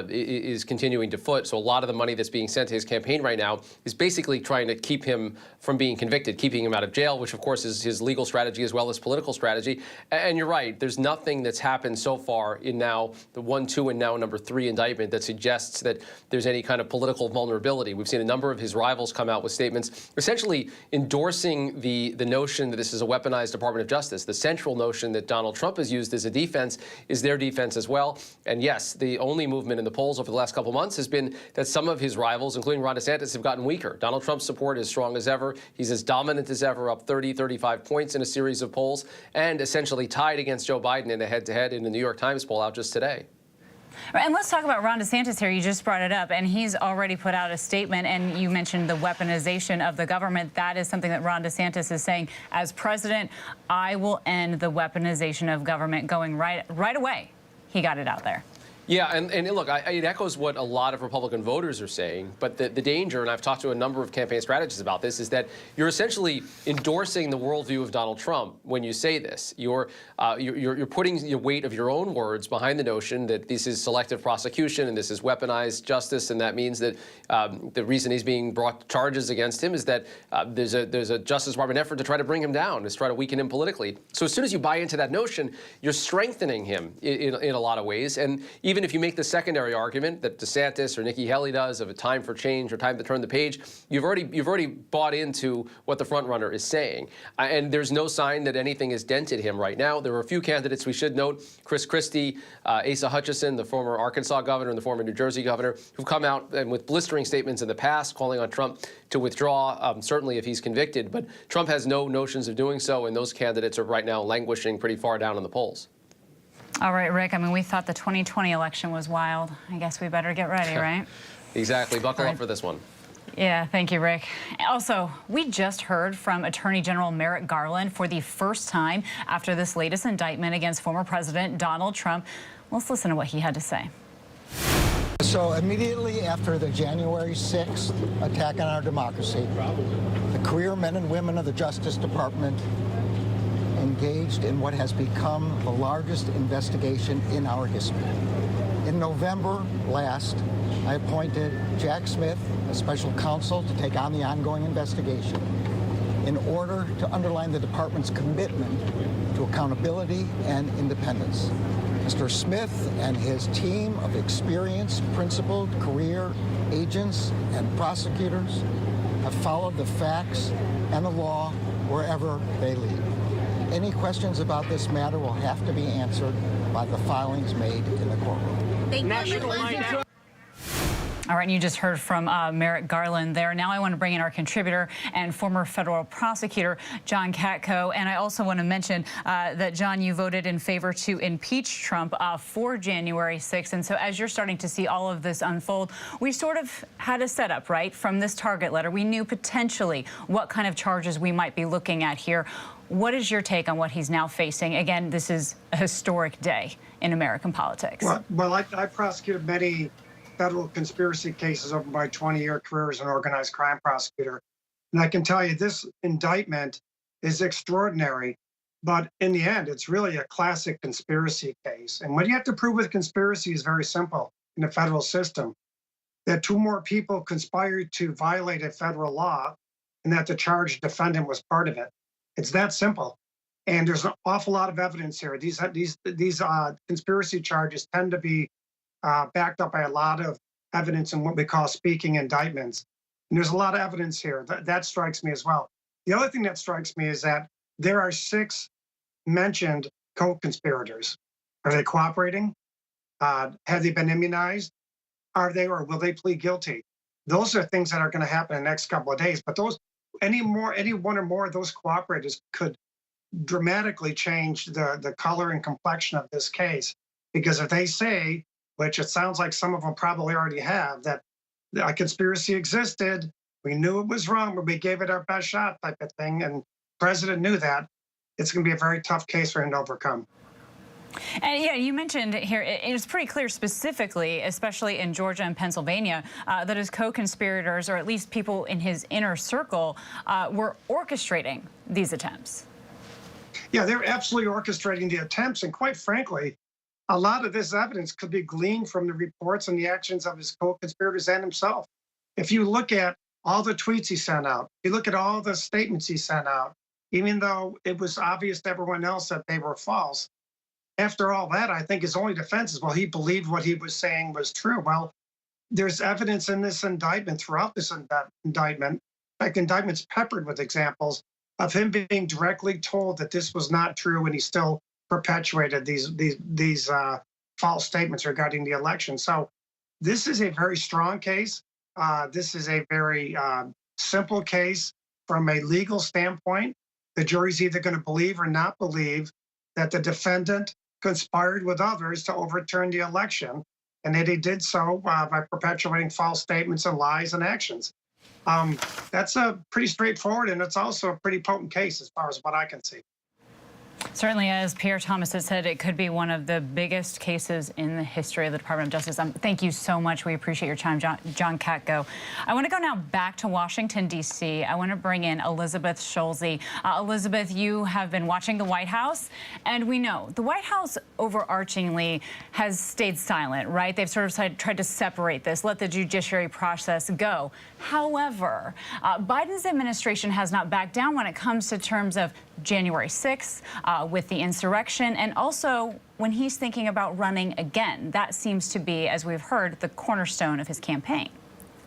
is continuing to foot. So a lot of the money that's being sent to his campaign right now is basically trying to keep him from being convicted, keeping him out of jail, which of course is his legal strategy as well as political strategy. And you're right, there's nothing that's happened so far in now the 1, 2, and now number 3 indictment that suggests that there's any kind of political vulnerability. We've seen a number of his rivals come out with statements essentially endorsing the notion that this is a weaponized Department of Justice. The central notion that Donald Trump has used as a defense is their defense as well. And yes, the only movement in the polls over the last couple months has been that some of his rivals, including Ron DeSantis, have gotten weaker. Donald Trump's support is strong as ever. He's as dominant as ever, up 30, 35 points in a series of polls, and essentially tied against Joe Biden in a head-to-head in the New York Times poll out just today. And let's talk about Ron DeSantis here. You just brought it up, and he's already put out a statement, and you mentioned the weaponization of the government. That is something that Ron DeSantis is saying. As president, I will end the weaponization of government going right away. He got it out there. Yeah, and look, it echoes what a lot of Republican voters are saying, but the danger, and I've talked to a number of campaign strategists about this, is that you're essentially endorsing the worldview of Donald Trump when you say this. You're putting the weight of your own words behind the notion that this is selective prosecution and this is weaponized justice, and that means that the reason he's being brought charges against him is that there's a Justice Department effort to try to bring him down, to try to weaken him politically. So as soon as you buy into that notion, you're strengthening him in a lot of ways, and even if you make the secondary argument that DeSantis or Nikki Haley does of a time for change or time to turn the page, you've already bought into what the front runner is saying. And there's no sign that anything has dented him right now. There were a few candidates we should note, Chris Christie, Asa Hutchinson, the former Arkansas governor and the former New Jersey governor, who've come out and with blistering statements in the past calling on Trump to withdraw, certainly if he's convicted. But Trump has no notions of doing so, and those candidates are right now languishing pretty far down in the polls. All right, Rick, I mean, we thought the 2020 election was wild. I guess we better get ready, right? Exactly. Buckle up for this one. Yeah, thank you, Rick. Also, we just heard from Attorney General Merrick Garland for the first time after this latest indictment against former President Donald Trump. Let's listen to what he had to say. So immediately after the January 6th attack on our democracy, the career men and women of the Justice Department engaged in what has become the largest investigation in our history. In November last, I appointed Jack Smith as special counsel to take on the ongoing investigation in order to underline the department's commitment to accountability and independence. Mr. Smith and his team of experienced, principled career agents and prosecutors have followed the facts and the law wherever they lead. Any questions about this matter will have to be answered by the filings made in the courtroom. All right, and you just heard from Merrick Garland there. Now I want to bring in our contributor and former federal prosecutor, John Katko. And I also want to mention that, John, you voted in favor to impeach Trump for January 6th. And so as you're starting to see all of this unfold, we sort of had a setup, right, from this target letter. We knew potentially what kind of charges we might be looking at here. What is your take on what he's now facing? Again, this is a historic day in American politics. Well, I prosecuted many federal conspiracy cases over my 20-year career as an organized crime prosecutor. And I can tell you this indictment is extraordinary, but in the end, it's really a classic conspiracy case. And what you have to prove with conspiracy is very simple in the federal system, that two more people conspired to violate a federal law and that the charged defendant was part of it. It's that simple. And there's an awful lot of evidence here. These conspiracy charges tend to be backed up by a lot of evidence in what we call speaking indictments. And there's a lot of evidence here. That strikes me as well. The other thing that strikes me is that there are 6 mentioned co-conspirators. Are they cooperating? Have they been immunized? Are they, or will they plead guilty? Those are things that are going to happen in the next couple of days. But any one or more of those cooperators could dramatically change the color and complexion of this case. Because if they say, which it sounds like some of them probably already have, that a conspiracy existed, we knew it was wrong, but we gave it our best shot type of thing, and the president knew that, it's going to be a very tough case for him to overcome. And yeah, you mentioned here, it's pretty clear specifically, especially in Georgia and Pennsylvania, that his co-conspirators, or at least people in his inner circle, were orchestrating these attempts. Yeah, they're absolutely orchestrating the attempts, and quite frankly, a lot of this evidence could be gleaned from the reports and the actions of his co-conspirators and himself. If you look at all the tweets he sent out, you look at all the statements he sent out, even though it was obvious to everyone else that they were false, after all that, I think his only defense is, well, he believed what he was saying was true. Well, there's evidence in this indictment, throughout this indictment, in fact, indictment's peppered with examples of him being directly told that this was not true, and he still perpetuated these false statements regarding the election. So this is a very strong case. This is a very simple case from a legal standpoint. The jury's either going to believe or not believe that the defendant conspired with others to overturn the election, and that he did so by perpetuating false statements and lies and actions. That's a pretty straightforward, and it's also a pretty potent case as far as what I can see. Certainly, as Pierre Thomas has said, it could be one of the biggest cases in the history of the Department of Justice. Thank you so much. We appreciate your time, John Katko. I want to go now back to Washington, D.C. I want to bring in Elizabeth Schulze. Elizabeth, you have been watching the White House, and we know the White House overarchingly has stayed silent, right? They've sort of tried to separate this, let the judiciary process go. However, Biden's administration has not backed down when it comes to terms of January 6th, with the insurrection, and also when he's thinking about running again. That seems to be, as we've heard, the cornerstone of his campaign.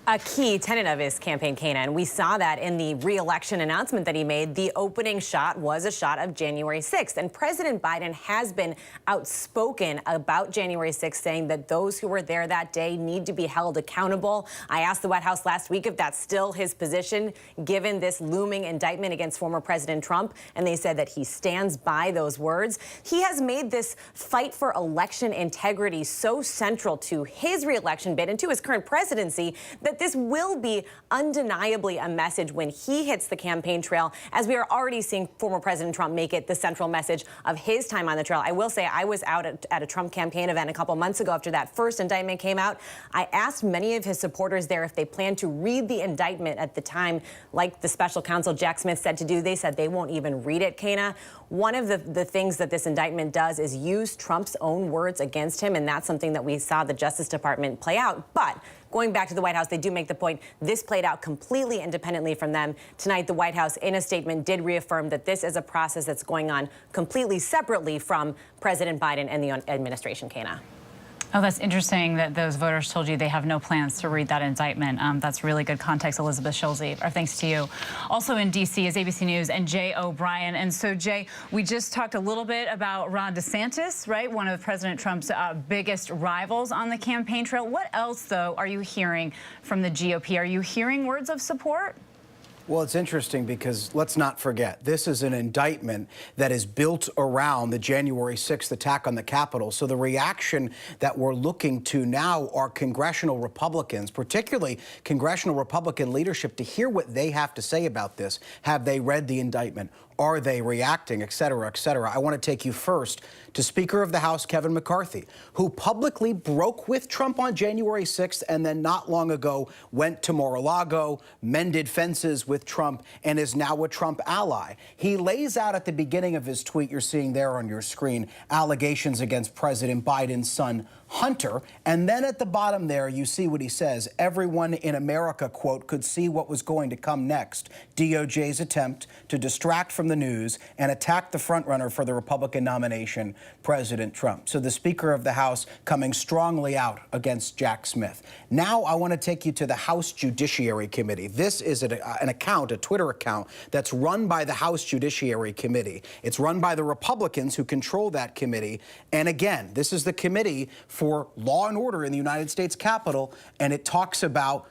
A key tenet of his campaign, Kana. We saw that in the re-election announcement that he made. The opening shot was a shot of January 6th. And President Biden has been outspoken about January 6th, saying that those who were there that day need to be held accountable. I asked the White House last week if that's still his position, given this looming indictment against former President Trump. And they said that he stands by those words. He has made this fight for election integrity so central to his re-election bid and to his current presidency that that this will be undeniably a message when he hits the campaign trail, as we are already seeing former President Trump make it the central message of his time on the trail. I will say I was out at a Trump campaign event a couple months ago after that first indictment came out. I asked many of his supporters there if they plan to read the indictment at the time, like the special counsel Jack Smith said to do. They said they won't even read it, Kana. One of the things that this indictment does is use Trump's own words against him, and that's something that we saw the Justice Department play out. But going back to the White House, they do make the point this played out completely independently from them. Tonight, the White House, in a statement, did reaffirm that this is a process that's going on completely separately from President Biden and the administration, Kana. Oh, that's interesting that those voters told you they have no plans to read that indictment. That's really good context, Elizabeth Schulze. Our thanks to you. Also in D.C. is ABC News and Jay O'Brien. And so, Jay, we just talked a little bit about Ron DeSantis, right? One of President Trump's biggest rivals on the campaign trail. What else, though, are you hearing from the GOP? Are you hearing words of support? Well, it's interesting because let's not forget, this is an indictment that is built around the January 6th attack on the Capitol. So the reaction that we're looking to now are congressional Republicans, particularly congressional Republican leadership, to hear what they have to say about this. Have they read the indictment? Are they reacting, et cetera, et cetera? I want to take you first to Speaker of the House Kevin McCarthy, who publicly broke with Trump on January 6th and then not long ago went to Mar-a-Lago, mended fences with Trump, and is now a Trump ally. He lays out at the beginning of his tweet, you're seeing there on your screen, allegations against President Biden's son, Hunter. And then at the bottom there, you see what he says. Everyone in America, quote, could see what was going to come next. DOJ's attempt to distract from the news and attack the frontrunner for the Republican nomination, President Trump. So the Speaker of the House coming strongly out against Jack Smith. Now I want to take you to the House Judiciary Committee. This is an account, a Twitter account, that's run by the House Judiciary Committee. It's run by the Republicans who control that committee. And again, this is the committee for law and order in the United States Capitol, and it talks about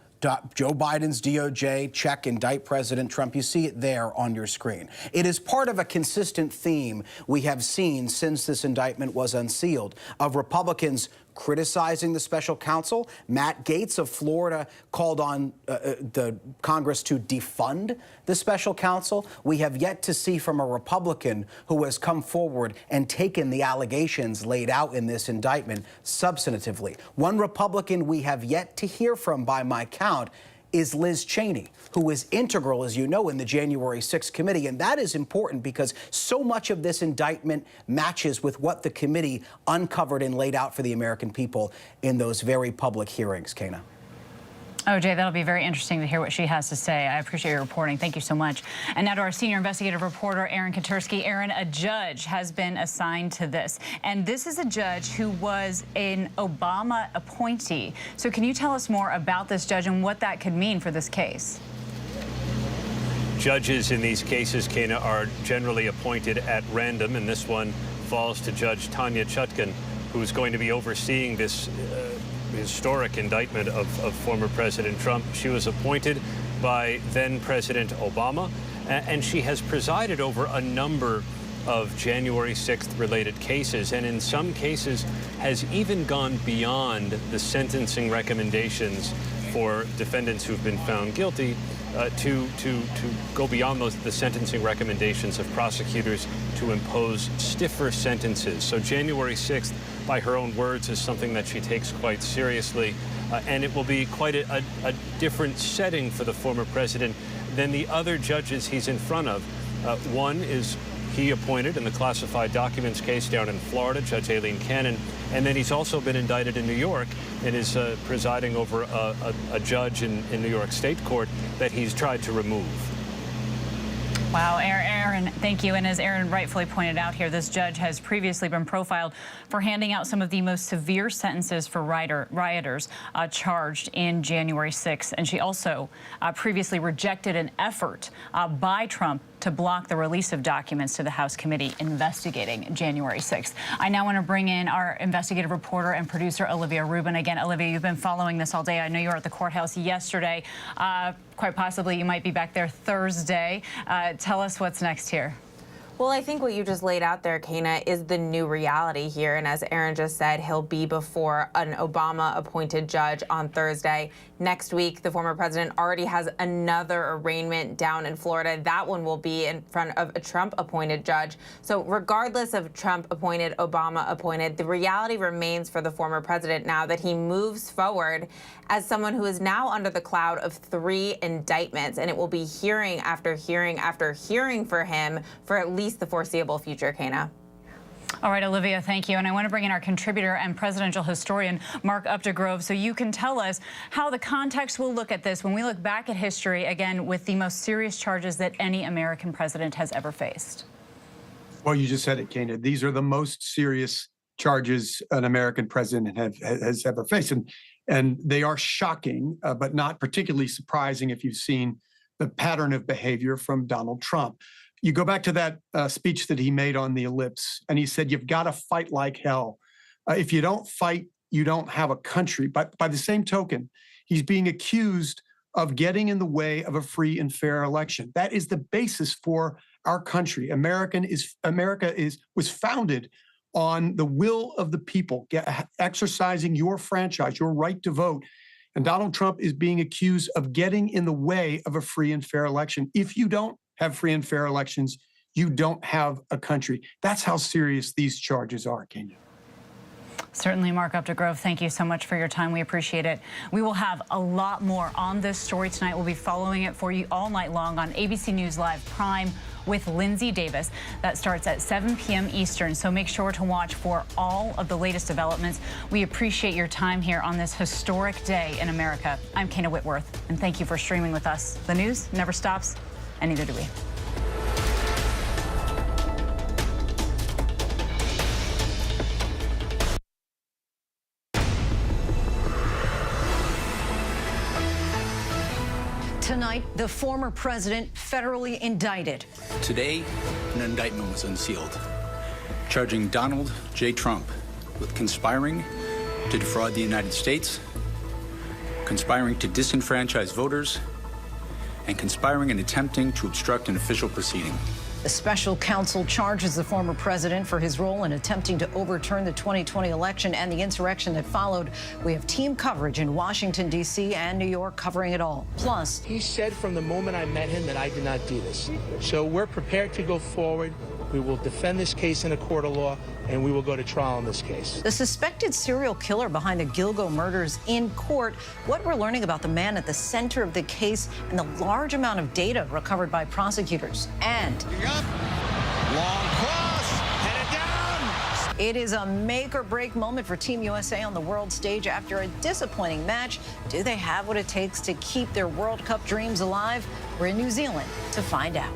Joe Biden's DOJ check, indict President Trump. You see it there on your screen. It is part of a consistent theme we have seen since this indictment was unsealed of Republicans criticizing the special counsel. Matt Gaetz of Florida called on the Congress to defund the special counsel. We have yet to see from a Republican who has come forward and taken the allegations laid out in this indictment substantively. One Republican we have yet to hear from, by my count, is Liz Cheney, who was integral, as you know, in the January 6th committee. And that is important because so much of this indictment matches with what the committee uncovered and laid out for the American people in those very public hearings, Kana. Oh, Jay, that'll be very interesting to hear what she has to say. I appreciate your reporting. Thank you so much. And now to our senior investigative reporter, Aaron Katersky. Aaron, a judge has been assigned to this. And this is a judge who was an Obama appointee. So can you tell us more about this judge and what that could mean for this case? Judges in these cases, Kana, are generally appointed at random, and this one falls to Judge Tanya Chutkan, who is going to be overseeing this historic indictment of former President Trump. She was appointed by then President Obama, and she has presided over a number of January 6th related cases, and in some cases has even gone beyond the sentencing recommendations for defendants who've been found guilty to go beyond the sentencing recommendations of prosecutors to impose stiffer sentences. So January 6th, by her own words, is something that she takes quite seriously, and it will be quite a different setting for the former president than the other judges he's in front of. One is he appointed in the classified documents case down in Florida, Judge Aileen Cannon, and then he's also been indicted in New York and is presiding over a judge in New York State Court that he's tried to remove. Wow, Aaron, thank you. And as Aaron rightfully pointed out here, this judge has previously been profiled for handing out some of the most severe sentences for rioters charged in January 6th. And she also previously rejected an effort by Trump to block the release of documents to the House committee investigating January 6th. I now want to bring in our investigative reporter and producer, Olivia Rubin. Again, Olivia, you've been following this all day. I know you were at the courthouse yesterday. Quite possibly you might be back there Thursday. Tell us what's next here. Well, I think what you just laid out there, Kana, is the new reality here. And as Aaron just said, he'll be before an Obama-appointed judge on Thursday. Next week, the former president already has another arraignment down in Florida. That one will be in front of a Trump-appointed judge. So regardless of Trump-appointed, Obama-appointed, the reality remains for the former president now that he moves forward as someone who is now under the cloud of 3 indictments. And it will be hearing after hearing after hearing for him for at least the foreseeable future, Kana. All right, Olivia, thank you. And I want to bring in our contributor and presidential historian, Mark Updegrove, so you can tell us how the context will look at this when we look back at history, again, with the most serious charges that any American president has ever faced. Well, you just said it, Kana. These are the most serious charges an American president has ever faced. And they are shocking, but not particularly surprising if you've seen the pattern of behavior from Donald Trump. You go back to that speech that he made on the Ellipse, and he said, you've got to fight like hell. If you don't fight, you don't have a country. But by the same token, he's being accused of getting in the way of a free and fair election. That is the basis for our country. America was founded on the will of the people, exercising your franchise, your right to vote. And Donald Trump is being accused of getting in the way of a free and fair election. If you don't have free and fair elections, you don't have a country. That's how serious these charges are, Kenya. Certainly, Mark Updegrove, thank you so much for your time. We appreciate it. We will have a lot more on this story tonight. We'll be following it for you all night long on ABC News Live Prime with Lindsay Davis. That starts at 7 p.m. Eastern, so make sure to watch for all of the latest developments. We appreciate your time here on this historic day in America. I'm Kana Whitworth, and thank you for streaming with us. The news never stops, and neither do we. Tonight, the former president federally indicted. Today, an indictment was unsealed, charging Donald J. Trump with conspiring to defraud the United States, conspiring to disenfranchise voters, and conspiring and attempting to obstruct an official proceeding. The special counsel charges the former president for his role in attempting to overturn the 2020 election and the insurrection that followed. We have team coverage in Washington, D.C. and New York covering it all. Plus, he said from the moment I met him that I did not do this. So we're prepared to go forward. We will defend this case in a court of law, and we will go to trial on this case. The suspected serial killer behind the Gilgo murders in court, what we're learning about the man at the center of the case, and the large amount of data recovered by prosecutors. And long cross, headed down. It is a make-or-break moment for Team USA on the world stage after a disappointing match. Do they have what it takes to keep their World Cup dreams alive? We're in New Zealand to find out.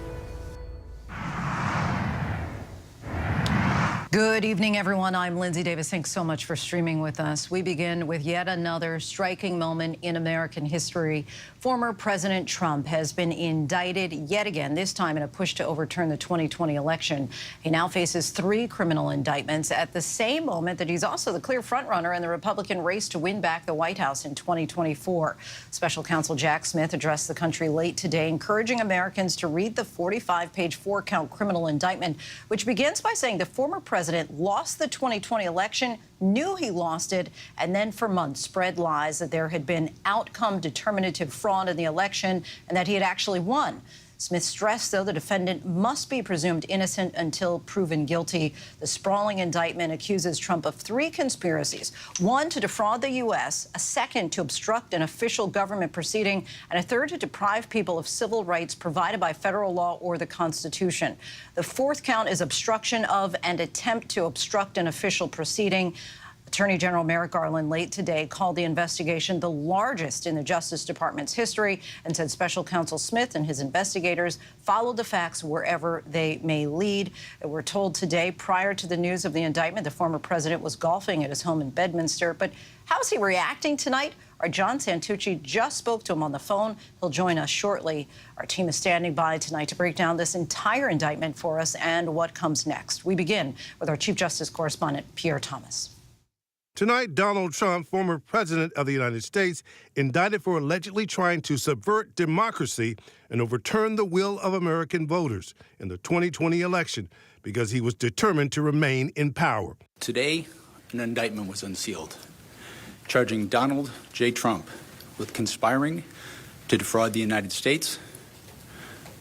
Good evening, everyone. I'm Lindsay Davis. Thanks so much for streaming with us. We begin with yet another striking moment in American history. Former President Trump has been indicted yet again, this time in a push to overturn the 2020 election. He now faces 3 criminal indictments at the same moment that he's also the clear frontrunner in the Republican race to win back the White House in 2024. Special counsel Jack Smith addressed the country late today, encouraging Americans to read the 45-page 4-count criminal indictment, which begins by saying the former president lost the 2020 election, knew he lost it, and then for months spread lies that there had been outcome determinative fraud in the election and that he had actually won. Smith stressed, though, the defendant must be presumed innocent until proven guilty. The sprawling indictment accuses Trump of 3 conspiracies: 1 to defraud the U.S., a 2nd to obstruct an official government proceeding, and a 3rd to deprive people of civil rights provided by federal law or the Constitution. The 4th count is obstruction of and attempt to obstruct an official proceeding. Attorney General Merrick Garland late today called the investigation the largest in the Justice Department's history and said Special Counsel Smith and his investigators followed the facts wherever they may lead. We're told today, prior to the news of the indictment, the former president was golfing at his home in Bedminster. But how's he reacting tonight? Our John Santucci just spoke to him on the phone. He'll join us shortly. Our team is standing by tonight to break down this entire indictment for us and what comes next. We begin with our Chief Justice correspondent, Pierre Thomas. Tonight, Donald Trump, former president of the United States, indicted for allegedly trying to subvert democracy and overturn the will of American voters in the 2020 election because he was determined to remain in power. Today, an indictment was unsealed, charging Donald J. Trump with conspiring to defraud the United States,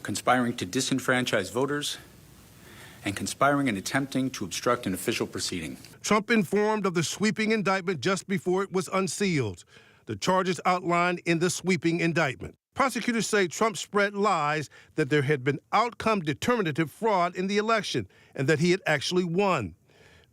conspiring to disenfranchise voters, and conspiring and attempting to obstruct an official proceeding. Trump informed of the sweeping indictment just before it was unsealed. The charges outlined in the sweeping indictment. Prosecutors say Trump spread lies that there had been outcome-determinative fraud in the election and that he had actually won.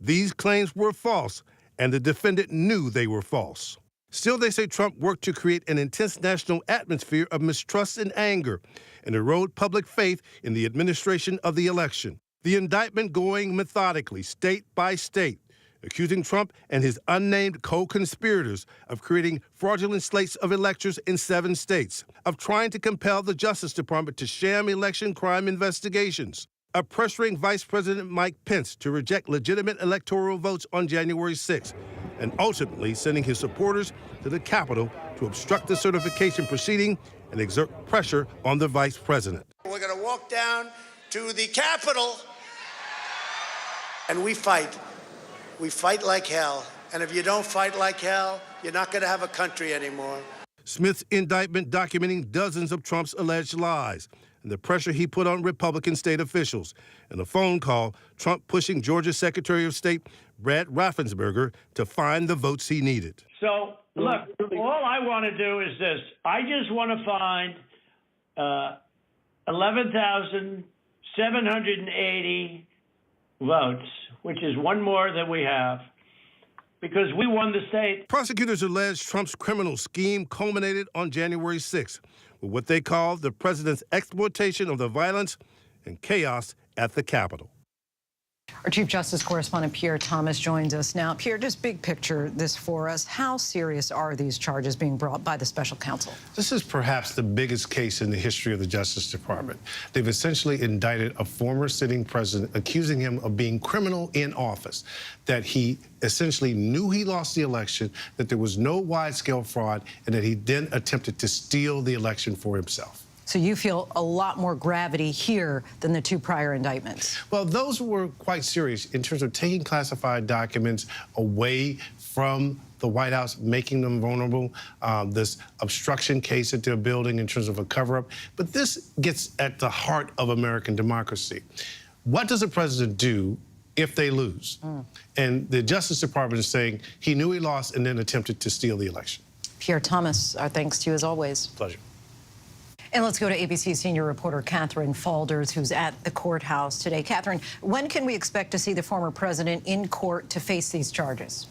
These claims were false, and the defendant knew they were false. Still, they say Trump worked to create an intense national atmosphere of mistrust and anger and erode public faith in the administration of the election. The indictment going methodically, state by state, accusing Trump and his unnamed co-conspirators of creating fraudulent slates of electors in 7 states, of trying to compel the Justice Department to sham election crime investigations, of pressuring Vice President Mike Pence to reject legitimate electoral votes on January 6th, and ultimately sending his supporters to the Capitol to obstruct the certification proceeding and exert pressure on the vice president. We're going to walk down to the Capitol and we fight. We fight like hell. And if you don't fight like hell, you're not going to have a country anymore. Smith's indictment documenting dozens of Trump's alleged lies and the pressure he put on Republican state officials. In a phone call, Trump pushing Georgia Secretary of State Brad Raffensperger to find the votes he needed. So, look, all I want to do is this. I just want to find 11,780 votes, which is one more than we have, because we won the state. Prosecutors allege Trump's criminal scheme culminated on January 6th with what they call the president's exploitation of the violence and chaos at the Capitol. Our Chief Justice correspondent Pierre Thomas joins us now. Pierre, just big picture this for us. How serious are these charges being brought by the special counsel? This is perhaps the biggest case in the history of the Justice Department. They've essentially indicted a former sitting president, accusing him of being criminal in office, that he essentially knew he lost the election, that there was no wide-scale fraud, and that he then attempted to steal the election for himself. So you feel a lot more gravity here than the 2 prior indictments? Well, those were quite serious in terms of taking classified documents away from the White House, making them vulnerable, this obstruction case that they're building in terms of a cover-up. But this gets at the heart of American democracy. What does a president do if they lose? And the Justice Department is saying he knew he lost and then attempted to steal the election. Pierre Thomas, our thanks to you as always. Pleasure. And let's go to ABC senior reporter Catherine Faulders, who's at the courthouse today. Catherine, when can we expect to see the former president in court to face these charges?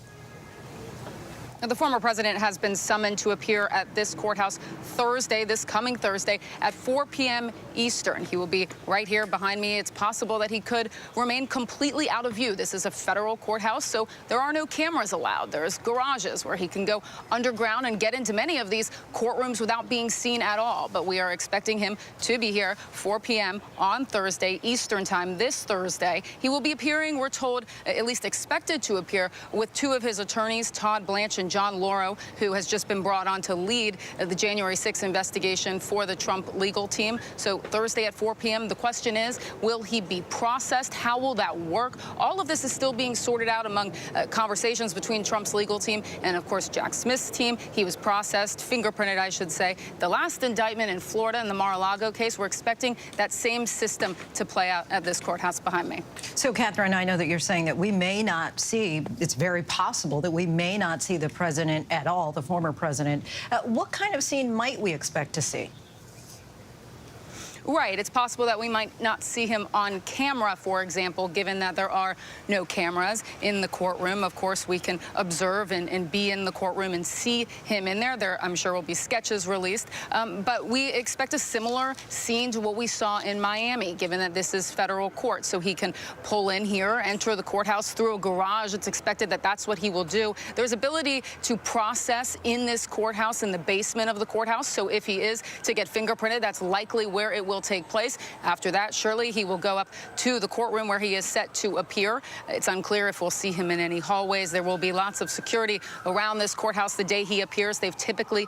Now, the former president has been summoned to appear at this courthouse Thursday, this coming Thursday, at 4 p.m. Eastern. He will be right here behind me. It's possible that he could remain completely out of view. This is a federal courthouse, so there are no cameras allowed. There's garages where he can go underground and get into many of these courtrooms without being seen at all. But we are expecting him to be here 4 p.m. on Thursday, Eastern time, this Thursday. He will be appearing, we're told, at least expected to appear, with 2 of his attorneys, Todd Blanche and John Lauro, who has just been brought on to lead the January 6th investigation for the Trump legal team. So Thursday at 4 p.m. The question is, will he be processed? How will that work? All of this is still being sorted out among conversations between Trump's legal team and, of course, Jack Smith's team. He was processed, fingerprinted, I should say. The last indictment in Florida in the Mar-a-Lago case, we're expecting that same system to play out at this courthouse behind me. So, Catherine, I know that you're saying that we may not see, it's very possible that we may not see the president at all, the former president. What kind of scene might we expect to see? Right. It's possible that we might not see him on camera, for example, given that there are no cameras in the courtroom. Of course, we can observe and be in the courtroom and see him in there. There, I'm sure, will be sketches released. But we expect a similar scene to what we saw in Miami, given that this is federal court. So he can pull in here, enter the courthouse through a garage. It's expected that that's what he will do. There's ability to process in this courthouse, in the basement of the courthouse. So if he is to get fingerprinted, that's likely where it will will take place. After that, surely he will go up to the courtroom where he is set to appear. It's unclear if we'll see him in any hallways. There will be lots of security around this courthouse the day he appears. They've typically,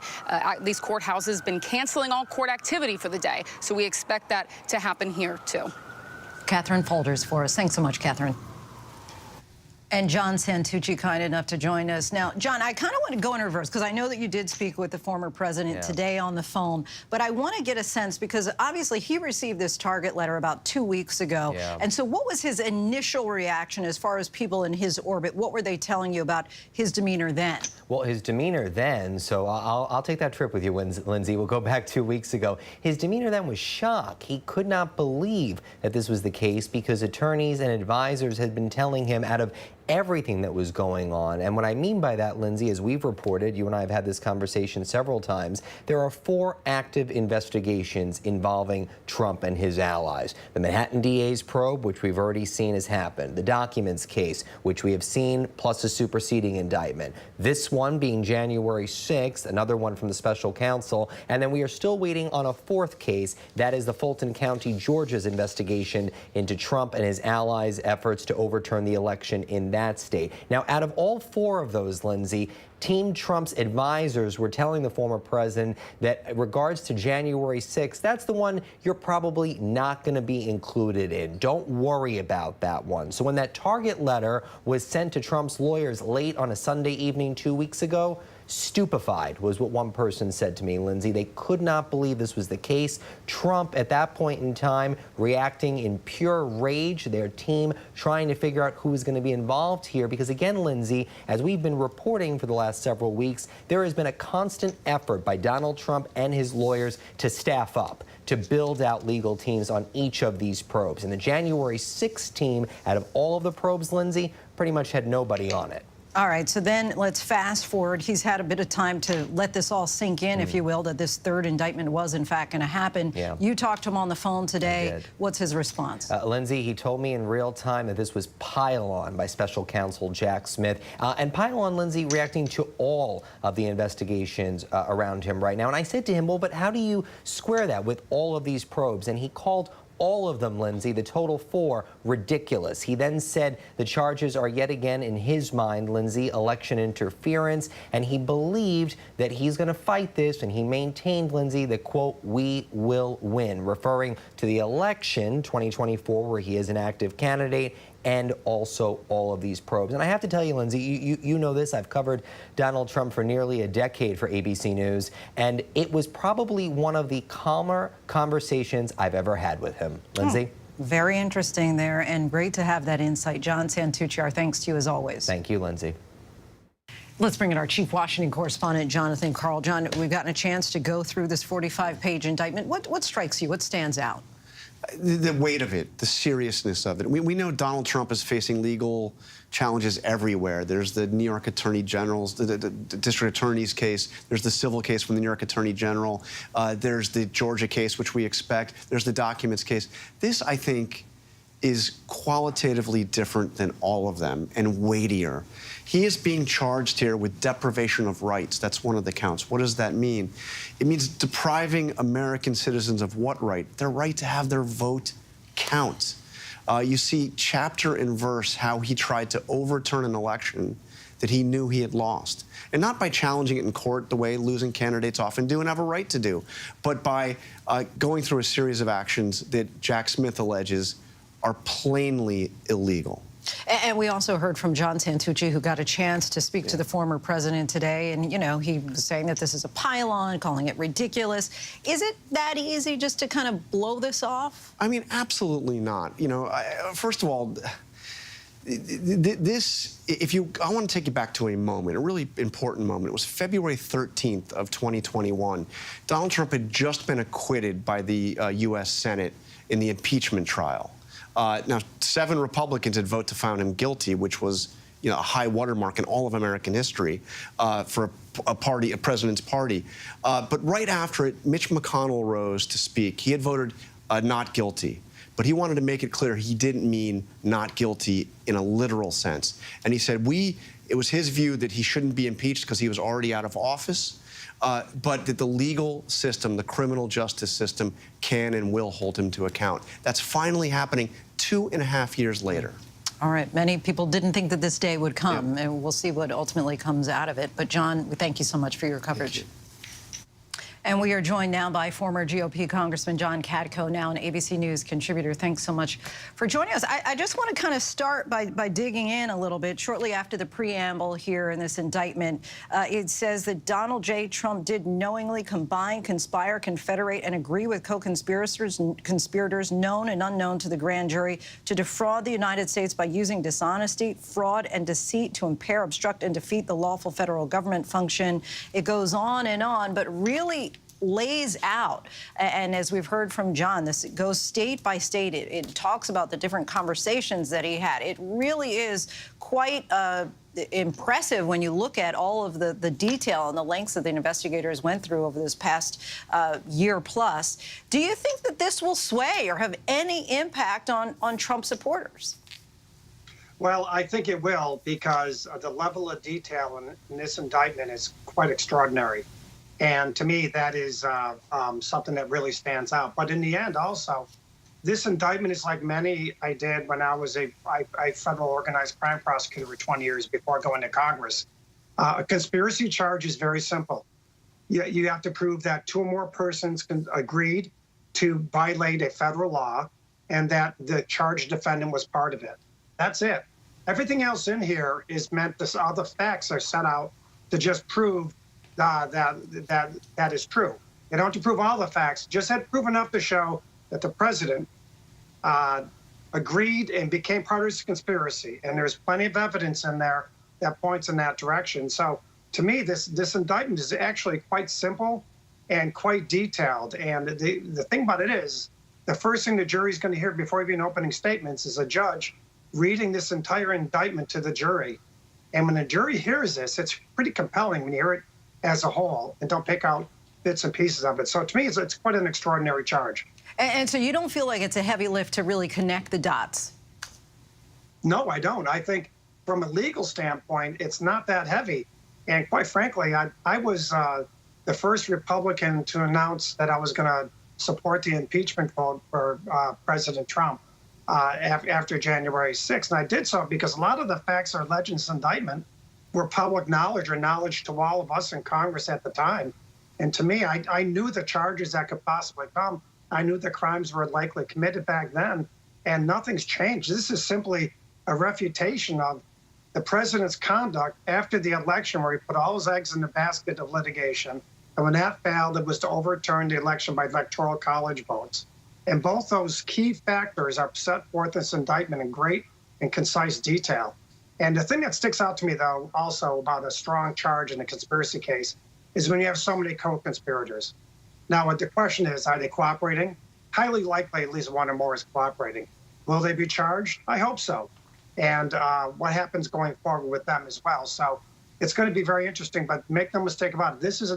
these courthouses, been canceling all court activity for the day. So we expect that to happen here, too. Catherine Folders for us. Thanks so much, Catherine. And John Santucci, kind enough to join us. Now, John, I kind of want to go in reverse because I know that you did speak with the former president today on the phone, but I want to get a sense because obviously he received this target letter about 2 weeks ago. And so what was his initial reaction as far as people in his orbit? What were they telling you about his demeanor then? Well, his demeanor then, so I'll take that trip with you, Lindsay. We'll go back 2 weeks ago. His demeanor then was shock. He could not believe that this was the case because attorneys and advisors had been telling him out of everything that was going on. And what I mean by that, Lindsay, as we've reported, you and I have had this conversation several times, there are 4 active investigations involving Trump and his allies. The Manhattan DA's probe, which we've already seen has happened. The documents case, which we have seen, plus a superseding indictment. This one being January 6th, another one from the special counsel. And then we are still waiting on a 4th case. That is the Fulton County, Georgia's investigation into Trump and his allies' efforts to overturn the election in that state. Now, out of all 4 of those, Lindsay, Team Trump's advisors were telling the former president that in regards to January 6th, that's the one you're probably not going to be included in. Don't worry about that one. So when that target letter was sent to Trump's lawyers late on a Sunday evening 2 weeks ago, stupefied was what one person said to me, Lindsay. They could not believe this was the case. Trump, at that point in time, reacting in pure rage, their team trying to figure out who was going to be involved here. Because again, Lindsay, as we've been reporting for the last several weeks, there has been a constant effort by Donald Trump and his lawyers to staff up, to build out legal teams on each of these probes. And the January 6th team, out of all of the probes, Lindsay, pretty much had nobody on it. All right, so then let's fast forward. He's had a bit of time to let this all sink in, if you will, that this 3rd indictment was in fact going to happen. You talked to him on the phone today. What's his response? Lindsay, he told me in real time that this was pile-on by special counsel Jack Smith. And pile-on, Lindsay, reacting to all of the investigations around him right now. And I said to him, well, but how do you square that with all of these probes? And he called all of them, Lindsay, the total 4, ridiculous. He then said the charges are yet again, in his mind, Lindsay, election interference, and he believed that he's going to fight this, and he maintained, Lindsay, that, quote, we will win, referring to the election 2024, where he is an active candidate, and also all of these probes. And I have to tell you, Lindsay, you know this. I've covered Donald Trump for nearly a decade for ABC News, and it was probably one of the calmer conversations I've ever had with him. Lindsay? Very interesting there, and great to have that insight. John Santucci, our thanks to you as always. Thank you, Lindsay. Let's bring in our chief Washington correspondent, Jonathan Karl. John, we've gotten a chance to go through this 45-page indictment. What strikes you? What stands out? The weight of it, the seriousness of it. We know Donald Trump is facing legal challenges everywhere. There's the New York Attorney General's, the District Attorney's case. There's the civil case from the New York Attorney General. There's the Georgia case, which we expect. There's the documents case. This, I think, is qualitatively different than all of them and weightier. He is being charged here with deprivation of rights. That's one of the counts. What does that mean? It means depriving American citizens of what right? Their right to have their vote count. You see chapter and verse how he tried to overturn an election that he knew he had lost. And not by challenging it in court the way losing candidates often do and have a right to do, but by going through a series of actions that Jack Smith alleges are plainly illegal. And we also heard from John Santucci, who got a chance to speak to the former president today. And, you know, he was saying that this is a pile-on, calling it ridiculous. Is it that easy just to kind of blow this off? I mean, absolutely not. You know, first of all, this, I want to take you back to a moment, a really important moment. It was February 13th of 2021. Donald Trump had just been acquitted by the U.S. Senate in the impeachment trial. Now, 7 Republicans had voted to find him guilty, which was, you know, a high watermark in all of American history for a president's party. But right after it, Mitch McConnell rose to speak. He had voted not guilty. but he wanted to make it clear he didn't mean not guilty in a literal sense. And he said it was his view that he shouldn't be impeached because he was already out of office, but that the legal system, the criminal justice system, can and will hold him to account. That's finally happening 2.5 years later. All right. Many people didn't think that this day would come, and we'll see what ultimately comes out of it. But, John, we thank you so much for your coverage. And we are joined now by former GOP Congressman John Katko, now an ABC News contributor. Thanks so much for joining us. I just want to kind of start by digging in a little bit. Shortly after the preamble here in this indictment, it says that Donald J. Trump did knowingly combine, conspire, confederate, and agree with co-conspirators known and unknown to the grand jury to defraud the United States by using dishonesty, fraud, and deceit to impair, obstruct, and defeat the lawful federal government function. It goes on, but really lays out, and as we've heard from John, this goes state by state. It talks about the different conversations that he had. It really is quite impressive when you look at all of the detail and the lengths that the investigators went through over this past year plus. Do you think that this will sway or have any impact on Trump supporters? Well, I think it will, because the level of detail in this indictment is quite extraordinary. And to me, that is something that really stands out. But in the end, also, this indictment is like many I did when I was a federal organized crime prosecutor for 20 years before going to Congress. A conspiracy charge is very simple. You have to prove that 2 or more persons agreed to violate a federal law and that the charged defendant was part of it. That's it. Everything else in here is meant, all the facts are set out to just prove that is true. You don't have to prove all the facts, just had to prove enough to show that the president agreed and became part of this conspiracy. And there's plenty of evidence in there that points in that direction. So to me, this indictment is actually quite simple and quite detailed. And the thing about it is, the first thing the jury's going to hear before even opening statements is a judge reading this entire indictment to the jury. And when the jury hears this, it's pretty compelling when you hear it as a whole and don't pick out bits and pieces of it. So to me, it's quite an extraordinary charge. And so you don't feel like it's a heavy lift to really connect the dots? No, I don't. I think from a legal standpoint, it's not that heavy. And quite frankly, I was the first Republican to announce that I was going to support the impeachment vote for President Trump after January 6th. And I did so because a lot of the facts are alleged in this indictment were public knowledge or knowledge to all of us in Congress at the time. And to me, I knew the charges that could possibly come. I knew the crimes were likely committed back then, and nothing's changed. This is simply a refutation of the president's conduct after the election, where he put all his eggs in the basket of litigation. And when that failed, it was to overturn the election by electoral college votes. And both those key factors are set forth in this indictment in great and concise detail. And the thing that sticks out to me, though, also about a strong charge in a conspiracy case is when you have so many co-conspirators. Now, what the question is, are they cooperating? Highly likely at least 1 or more is cooperating. Will they be charged? I hope so. And what happens going forward with them as well. So it's going to be very interesting, but make no mistake about it. This is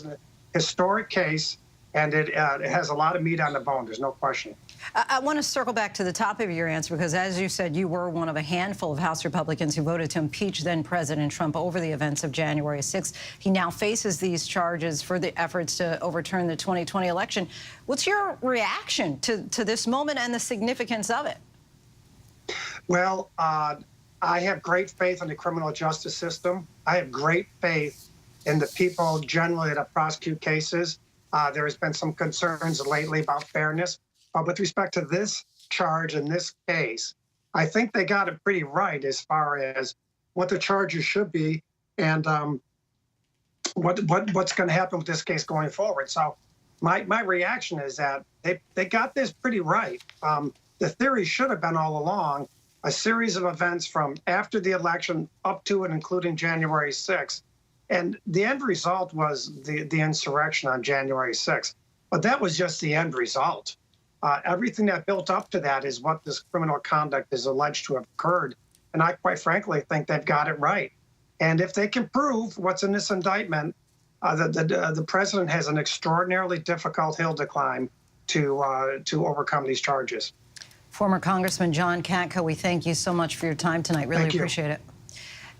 a historic case, and it has a lot of meat on the bone. There's no question. I want to circle back to the top of your answer, because as you said, you were one of a handful of House Republicans who voted to impeach then-President Trump over the events of January 6th. He now faces these charges for the efforts to overturn the 2020 election. What's your reaction to this moment and the significance of it? Well, I have great faith in the criminal justice system. I have great faith in the people generally that prosecute cases. There has been some concerns lately about fairness. With respect to this charge in this case, I think they got it pretty right as far as what the charges should be and what's going to happen with this case going forward. So my reaction is that they got this pretty right. The theory should have been all along a series of events from after the election up to and including January 6th. And the end result was the insurrection on January 6th. But that was just the end result. Everything that built up to that is what this criminal conduct is alleged to have occurred. And I quite frankly think they've got it right. And if they can prove what's in this indictment, the president has an extraordinarily difficult hill to climb to overcome these charges. Former Congressman John Katko, we thank you so much for your time tonight. Really appreciate it.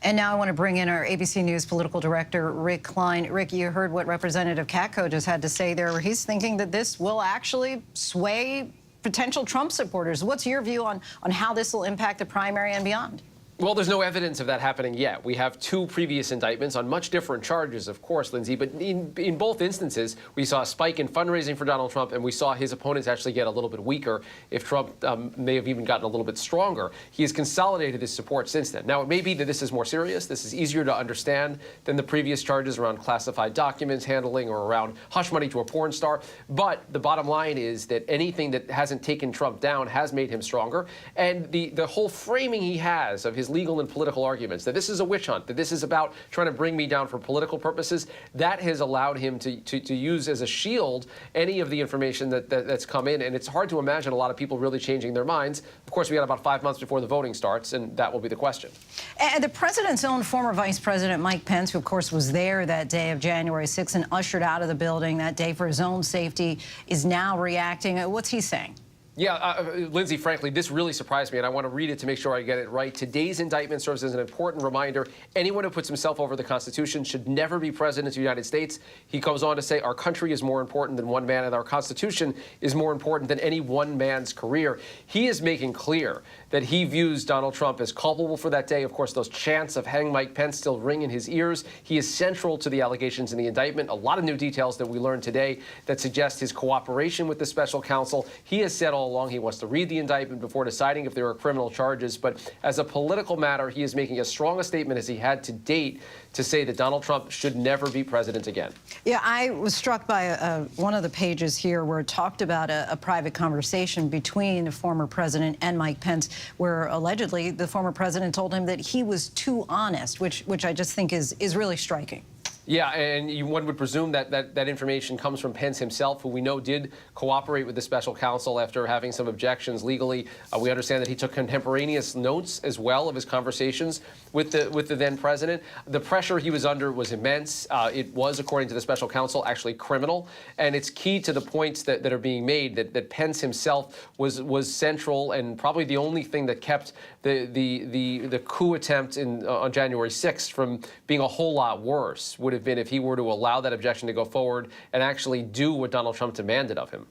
And now I want to bring in our ABC News political director, Rick Klein. Rick, you heard what Representative Katko just had to say there. He's thinking that this will actually sway potential Trump supporters. What's your view on how this will impact the primary and beyond? Well, there's no evidence of that happening yet. We have two previous indictments on much different charges, of course, Lindsay, but in both instances, we saw a spike in fundraising for Donald Trump, and we saw his opponents actually get a little bit weaker, if Trump may have even gotten a little bit stronger. He has consolidated his support since then. Now, it may be that this is more serious. This is easier to understand than the previous charges around classified documents handling or around hush money to a porn star. But the bottom line is that anything that hasn't taken Trump down has made him stronger. And the whole framing he has of his legal and political arguments, that this is a witch hunt, that this is about trying to bring me down for political purposes, that has allowed him to use as a shield any of the information that's come in. And it's hard to imagine a lot of people really changing their minds. Of course, we got about 5 months before the voting starts, and that will be the question. And the president's own former Vice President Mike Pence, who, of course, was there that day of January 6th and ushered out of the building that day for his own safety, is now reacting. What's he saying? Yeah, Lindsay, frankly, this really surprised me, and I want to read it to make sure I get it right. Today's indictment serves as an important reminder. Anyone who puts himself over the Constitution should never be president of the United States. He goes on to say, our country is more important than one man, and our Constitution is more important than any one man's career. He is making clear that he views Donald Trump as culpable for that day. Of course, those chants of hang Mike Pence still ring in his ears. He is central to the allegations in the indictment. A lot of new details that we learned today that suggest his cooperation with the special counsel. He has said all along he wants to read the indictment before deciding if there are criminal charges. But as a political matter, he is making as strong a statement as he had to date to say that Donald Trump should never be president again. Yeah, I was struck by one of the pages here where it talked about a private conversation between the former president and Mike Pence, where allegedly the former president told him that he was too honest, which I just think is really striking. Yeah, and one would presume that information comes from Pence himself, who we know did cooperate with the special counsel after having some objections legally. We understand that he took contemporaneous notes as well of his conversations with the then president. The pressure he was under was immense. It was, according to the special counsel, actually criminal. And it's key to the points that are being made that Pence himself was central and probably the only thing that kept the coup attempt on January 6th from being a whole lot worse. Would have been if he were to allow that objection to go forward and actually do what Donald Trump demanded of him.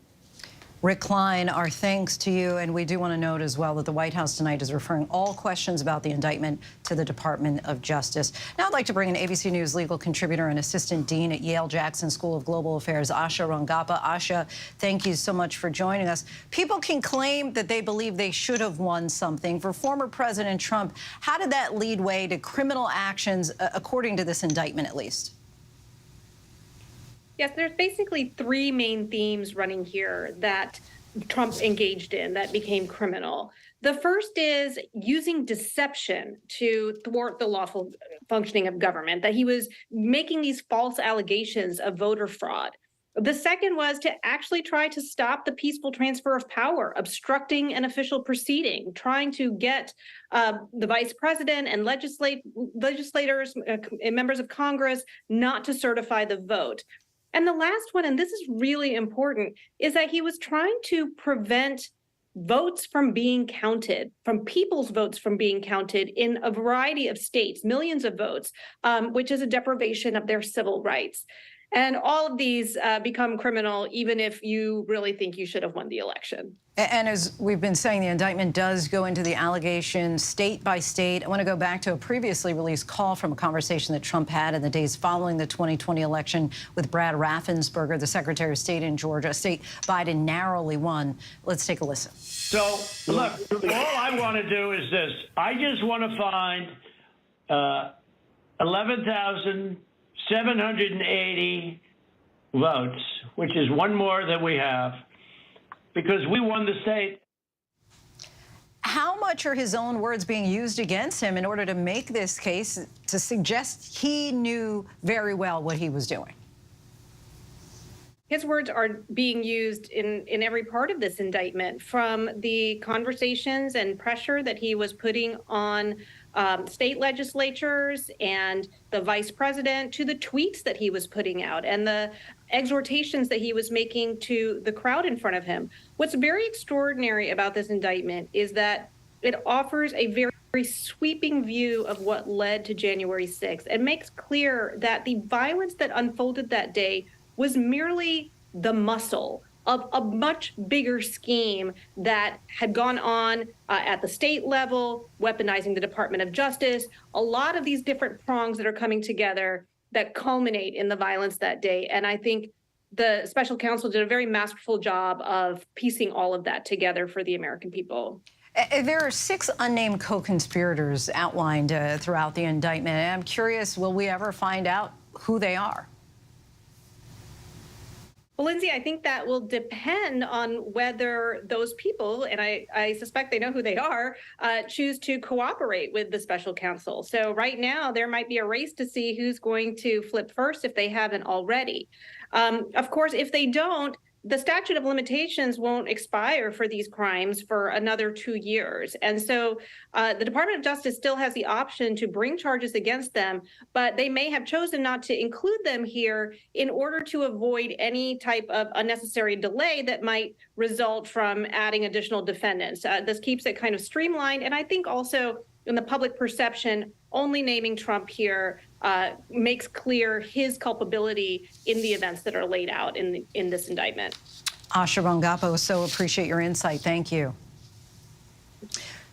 Rick Klein, our thanks to you. And we do want to note as well that the White House tonight is referring all questions about the indictment to the Department of Justice. Now I'd like to bring in ABC News legal contributor and assistant dean at Yale Jackson School of Global Affairs, Asha Rangappa. Asha, thank you so much for joining us. People can claim that they believe they should have won something. For former President Trump, how did that lead way to criminal actions, according to this indictment at least? Yes, there's basically three main themes running here that Trump engaged in that became criminal. The first is using deception to thwart the lawful functioning of government, that he was making these false allegations of voter fraud. The second was to actually try to stop the peaceful transfer of power, obstructing an official proceeding, trying to get the vice president and legislators and members of Congress not to certify the vote. And the last one, and this is really important, is that he was trying to prevent votes from being counted, from people's votes from being counted in a variety of states, millions of votes, which is a deprivation of their civil rights. And all of these become criminal, even if you really think you should have won the election. And as we've been saying, the indictment does go into the allegations state by state. I want to go back to a previously released call from a conversation that Trump had in the days following the 2020 election with Brad Raffensperger, the Secretary of State in Georgia, a state Biden narrowly won. Let's take a listen. So, look, all I want to do is this. I just want to find 11,780 votes, which is one more than we have, because we won the state. How much are his own words being used against him in order to make this case to suggest he knew very well what he was doing? His words are being used in every part of this indictment, from the conversations and pressure that he was putting on state legislatures and the vice president to the tweets that he was putting out and the exhortations that he was making to the crowd in front of him. What's very extraordinary about this indictment is that it offers a very sweeping view of what led to January 6th and makes clear that the violence that unfolded that day was merely the muscle of a much bigger scheme that had gone on at the state level, weaponizing the Department of Justice, a lot of these different prongs that are coming together that culminate in the violence that day. And I think the special counsel did a very masterful job of piecing all of that together for the American people. There are 6 unnamed co-conspirators outlined throughout the indictment. And I'm curious, will we ever find out who they are? Well, Lindsay, I think that will depend on whether those people, and I suspect they know who they are, choose to cooperate with the special counsel. So right now, there might be a race to see who's going to flip first if they haven't already. Of course, if they don't, the statute of limitations won't expire for these crimes for another 2 years. And so the Department of Justice still has the option to bring charges against them, but they may have chosen not to include them here in order to avoid any type of unnecessary delay that might result from adding additional defendants. This keeps it kind of streamlined. And I think also in the public perception, only naming Trump here makes clear his culpability in the events that are laid out in this indictment. Asha Rangapo, so appreciate your insight. Thank you.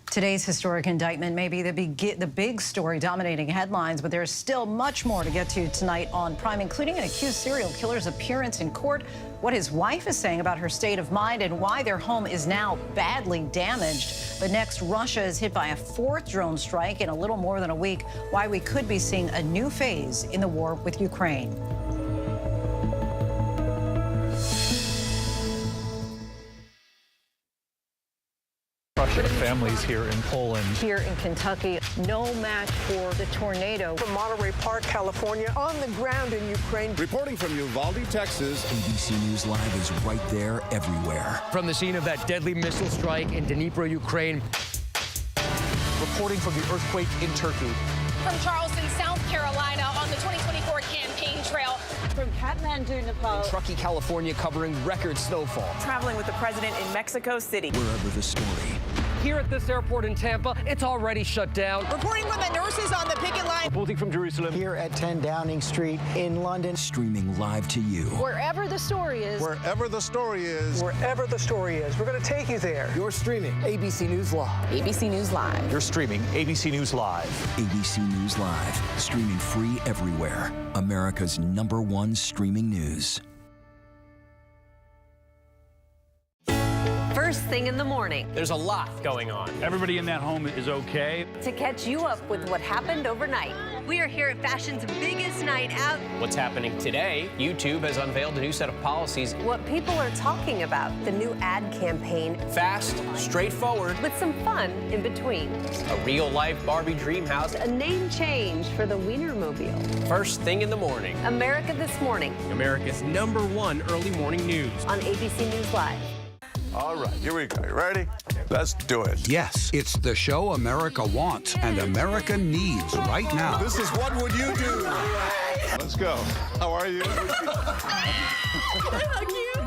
Today's historic indictment may be the big story dominating headlines, but there's still much more to get to tonight on Prime, including an accused serial killer's appearance in court, what his wife is saying about her state of mind, and why their home is now badly damaged. But next, Russia is hit by a 4th drone strike in a little more than a week, why we could be seeing a new phase in the war with Ukraine. Families here in Poland. Here in Kentucky, no match for the tornado. From Monterey Park, California, on the ground in Ukraine. Reporting from Uvalde, Texas. ABC News Live is right there everywhere. From the scene of that deadly missile strike in Dnipro, Ukraine. Reporting from the earthquake in Turkey. From Charleston, South Carolina, on the 2024 campaign trail. From Kathmandu, Nepal. In Truckee, California, covering record snowfall. Traveling with the president in Mexico City. Wherever the story. Here at this airport in Tampa, it's already shut down. Reporting from the nurses on the picket line. Reporting from Jerusalem. Here at 10 Downing Street in London. Streaming live to you. Wherever the story is. Wherever the story is. Wherever the story is. We're going to take you there. You're streaming ABC News Live. ABC News Live. You're streaming ABC News Live. ABC News Live. Streaming free everywhere. America's #1 streaming news. First thing in the morning. There's a lot going on. Everybody in that home is okay. To catch you up with what happened overnight. We are here at fashion's biggest night out. What's happening today? YouTube has unveiled a new set of policies. What people are talking about. The new ad campaign. Fast, straightforward. With some fun in between. A real-life Barbie dream house. A name change for the Wienermobile. First thing in the morning. America This Morning. America's #1 early morning news. On ABC News Live. All right, here we go. You ready? Let's do it. Yes, it's the show America wants and America needs right now. This is What Would You Do? Let's go. How are you?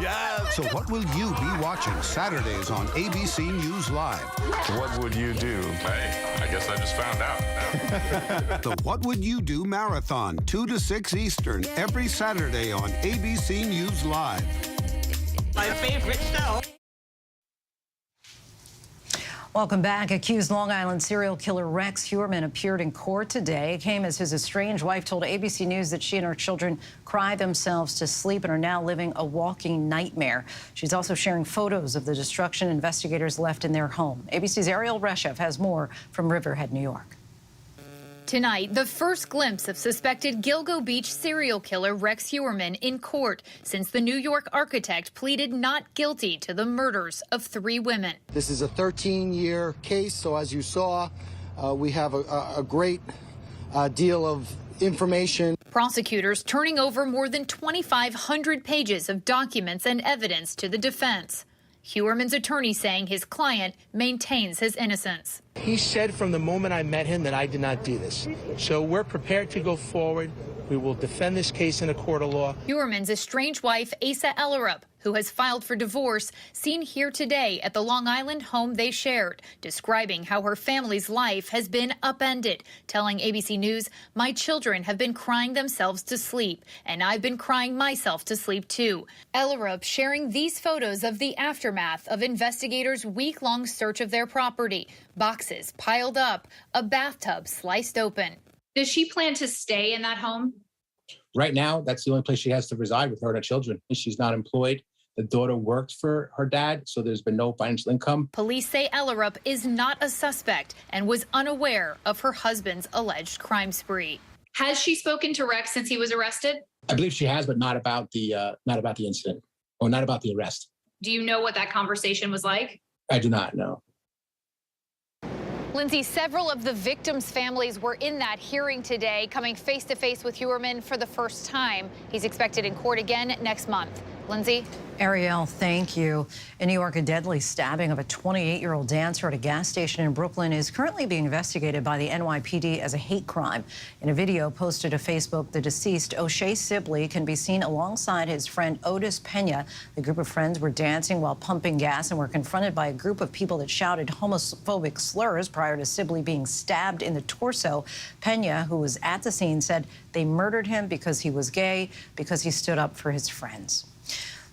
Yes. So what will you be watching Saturdays on ABC News Live? What would you do? Hey, I guess I just found out. The What Would You Do Marathon, 2 to 6 Eastern, every Saturday on ABC News Live. My favorite show. Welcome back. Accused Long Island serial killer Rex Heuermann appeared in court today. It came as his estranged wife told ABC News that she and her children cry themselves to sleep and are now living a walking nightmare. She's also sharing photos of the destruction investigators left in their home. ABC's Ariel Reshev has more from Riverhead, New York. Tonight, the first glimpse of suspected Gilgo Beach serial killer Rex Heuermann in court since the New York architect pleaded not guilty to the murders of 3 women. This is a 13-year case, so as you saw, we have a great deal of information. Prosecutors turning over more than 2,500 pages of documents and evidence to the defense. Hewerman's attorney saying his client maintains his innocence. He said from the moment I met him that I did not do this. So we're prepared to go forward. We will defend this case in a court of law. Hewerman's estranged wife, Asa Ellerup, who has filed for divorce, seen here today at the Long Island home they shared, describing how her family's life has been upended, telling ABC News, "My children have been crying themselves to sleep, and I've been crying myself to sleep too." Ellerup sharing these photos of the aftermath of investigators' week-long search of their property. Boxes piled up, a bathtub sliced open. Does she plan to stay in that home? Right now, that's the only place she has to reside with her and her children. She's not employed. The daughter works for her dad, so there's been no financial income. Police say Ellerup is not a suspect and was unaware of her husband's alleged crime spree. Has she spoken to Rex since he was arrested? I believe she has, but not about the incident or not about the arrest. Do you know what that conversation was like? I do not know. Lindsay, several of the victims' families were in that hearing today, coming face to face with Hewerman for the first time. He's expected in court again next month. Lindsay? Ariel, thank you. In New York, a deadly stabbing of a 28-year-old dancer at a gas station in Brooklyn is currently being investigated by the NYPD as a hate crime. In a video posted to Facebook, the deceased, O'Shea Sibley, can be seen alongside his friend Otis Pena. The group of friends were dancing while pumping gas and were confronted by a group of people that shouted homophobic slurs prior to Sibley being stabbed in the torso. Pena, who was at the scene, said they murdered him because he was gay, because he stood up for his friends.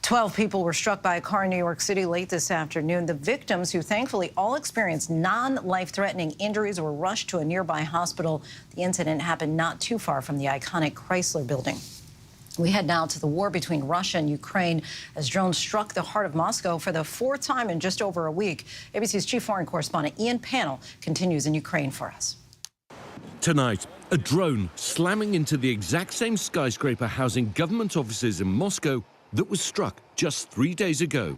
12 people were struck by a car in New York City late this afternoon. The victims, who thankfully all experienced non-life-threatening injuries, were rushed to a nearby hospital. The incident happened not too far from the iconic Chrysler Building. We head now to the war between Russia and Ukraine as drones struck the heart of Moscow for the fourth time in just over a week. ABC's chief foreign correspondent Ian Pannell continues in Ukraine for us. Tonight, a drone slamming into the exact same skyscraper housing government offices in Moscow that was struck just 3 days ago.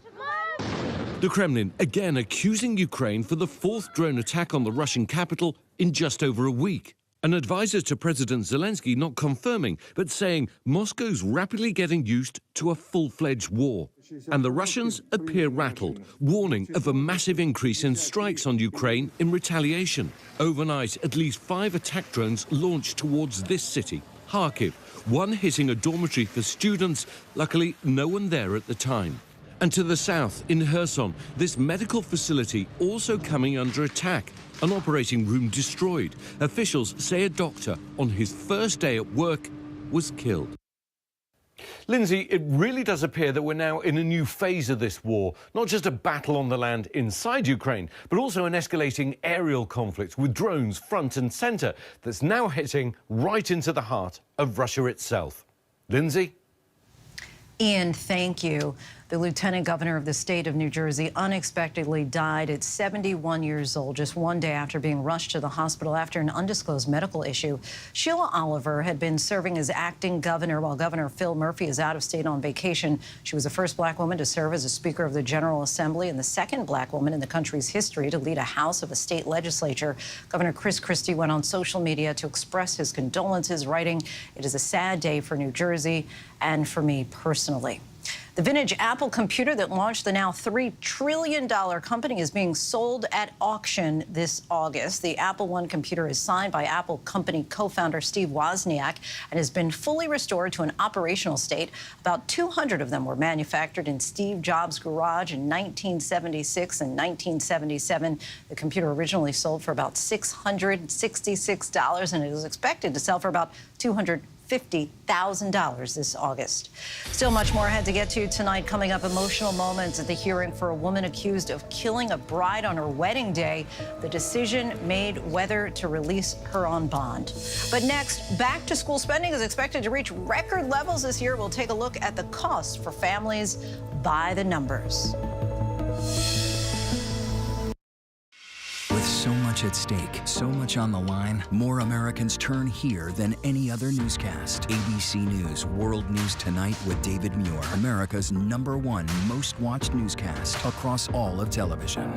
The Kremlin again accusing Ukraine for the fourth drone attack on the Russian capital in just over a week. An advisor to President Zelensky not confirming, but saying Moscow's rapidly getting used to a full-fledged war. And the Russians appear rattled, warning of a massive increase in strikes on Ukraine in retaliation. Overnight, at least 5 attack drones launched towards this city, Kharkiv, one hitting a dormitory for students. Luckily, no one there at the time. And to the south, in Kherson, this medical facility also coming under attack. An operating room destroyed. Officials say a doctor on his first day at work was killed. Lindsay, it really does appear that we're now in a new phase of this war. Not just a battle on the land inside Ukraine, but also an escalating aerial conflict with drones front and centre that's now hitting right into the heart of Russia itself. Lindsay? Ian, thank you. The lieutenant governor of the state of New Jersey unexpectedly died at 71 years old, just one day after being rushed to the hospital after an undisclosed medical issue. Sheila Oliver had been serving as acting governor while Governor Phil Murphy is out of state on vacation. She was the first black woman to serve as a Speaker of the General Assembly and the second black woman in the country's history to lead a house of a state legislature. Governor Chris Christie went on social media to express his condolences, writing, "It is a sad day for New Jersey and for me personally." The vintage Apple computer that launched the now $3 trillion company is being sold at auction this August. The Apple One computer is signed by Apple company co-founder Steve Wozniak and has been fully restored to an operational state. About 200 of them were manufactured in Steve Jobs' garage in 1976 and 1977. The computer originally sold for about $666, and it is expected to sell for about $250,000 this August. Still much more ahead to get to tonight. Coming up, emotional moments at the hearing for a woman accused of killing a bride on her wedding day. The decision made whether to release her on bond. But next, back to school spending is expected to reach record levels this year. We'll take a look at the cost for families by the numbers. With so much at stake, so much on the line, more Americans turn here than any other newscast. ABC News World News Tonight with David Muir, America's #1 most watched newscast across all of television.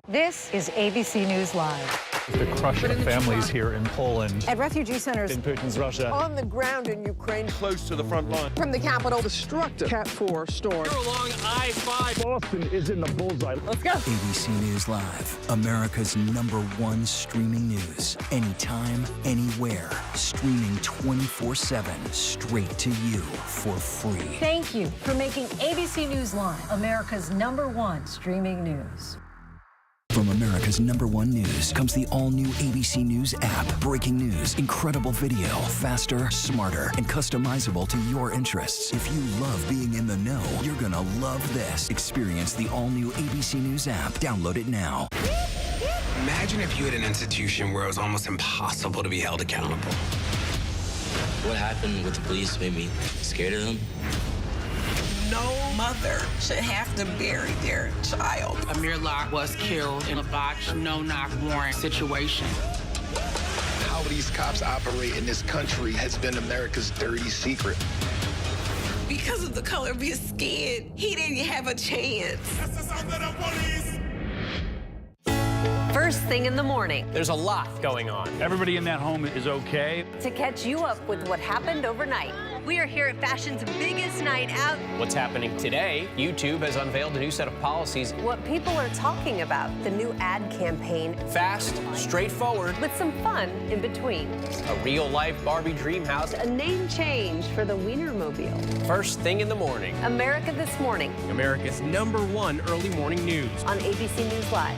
This is ABC News Live. The crush of families here in Poland. At refugee centers In Putin's Russia. on the ground in Ukraine. Close to the front line. From the capital, destructive Cat 4 storm. You're along I-5. Boston is in the bullseye. Let's go. ABC News Live, America's #1 streaming news. Anytime, anywhere. Streaming 24/7, straight to you for free. Thank you for making ABC News Live America's #1 streaming news. From America's #1 news comes the all-new ABC News app. Breaking news, incredible video, faster, smarter, and customizable to your interests. If you love being in the know, you're gonna love this. Experience the all-new ABC News app. Download it now. Imagine if you had an institution where it was almost impossible to be held accountable. What happened with the police made me scared of them. No mother should have to bury their child. Amir Locke was killed in a botched, no-knock warrant situation. How these cops operate in this country has been America's dirty secret. Because of the color of his skin, he didn't have a chance. First thing in the morning. There's a lot going on. Everybody in that home is okay. To catch you up with what happened overnight. We are here at fashion's biggest night out. What's happening today? YouTube has unveiled a new set of policies. What people are talking about, the new ad campaign. Fast, straightforward. With some fun in between. A real-life Barbie dream house. A name change for the Wienermobile. First thing in the morning. America This Morning. America's #1 early morning news. On ABC News Live.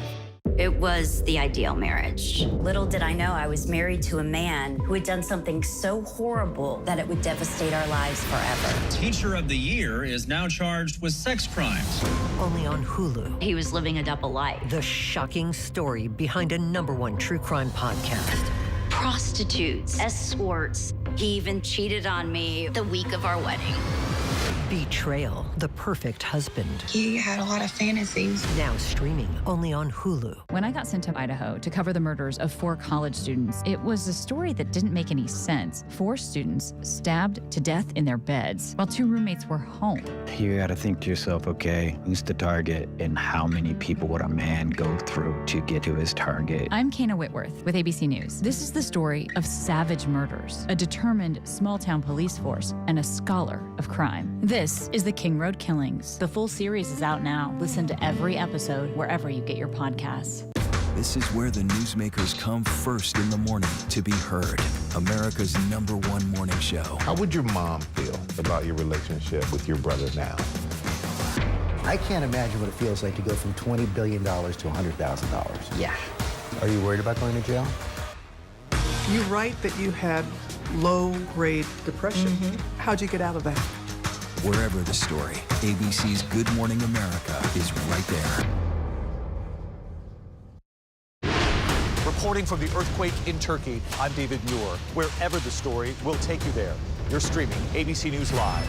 It was the ideal marriage. Little did I know I was married to a man who had done something so horrible that it would devastate our lives forever. Teacher of the Year is now charged with sex crimes. Only on Hulu. He was living a double life. The shocking story behind a #1 true crime podcast. Prostitutes, escorts. He even cheated on me the week of our wedding. Betrayal, the perfect husband. He had a lot of fantasies. Now streaming only on Hulu. When I got sent to Idaho to cover the murders of 4 college students, it was a story that didn't make any sense. 4 students stabbed to death in their beds while 2 roommates were home. You gotta think to yourself, okay, who's the target and how many people would a man go through to get to his target? I'm Kana Whitworth with ABC News. This is the story of savage murders, a determined small-town police force, and a scholar of crime. This is The King Road Killings. The full series is out now. Listen to every episode wherever you get your podcasts. This is where the newsmakers come first in the morning to be heard. America's #1 morning show. How would your mom feel about your relationship with your brother now? I can't imagine what it feels like to go from $20 billion to $100,000. Yeah. Are you worried about going to jail? You write that you had low-grade depression. How'd you get out of that? Wherever the story, ABC's Good Morning America is right there. Reporting from the earthquake in Turkey, I'm David Muir. Wherever the story, we'll take you there. You're streaming ABC News Live.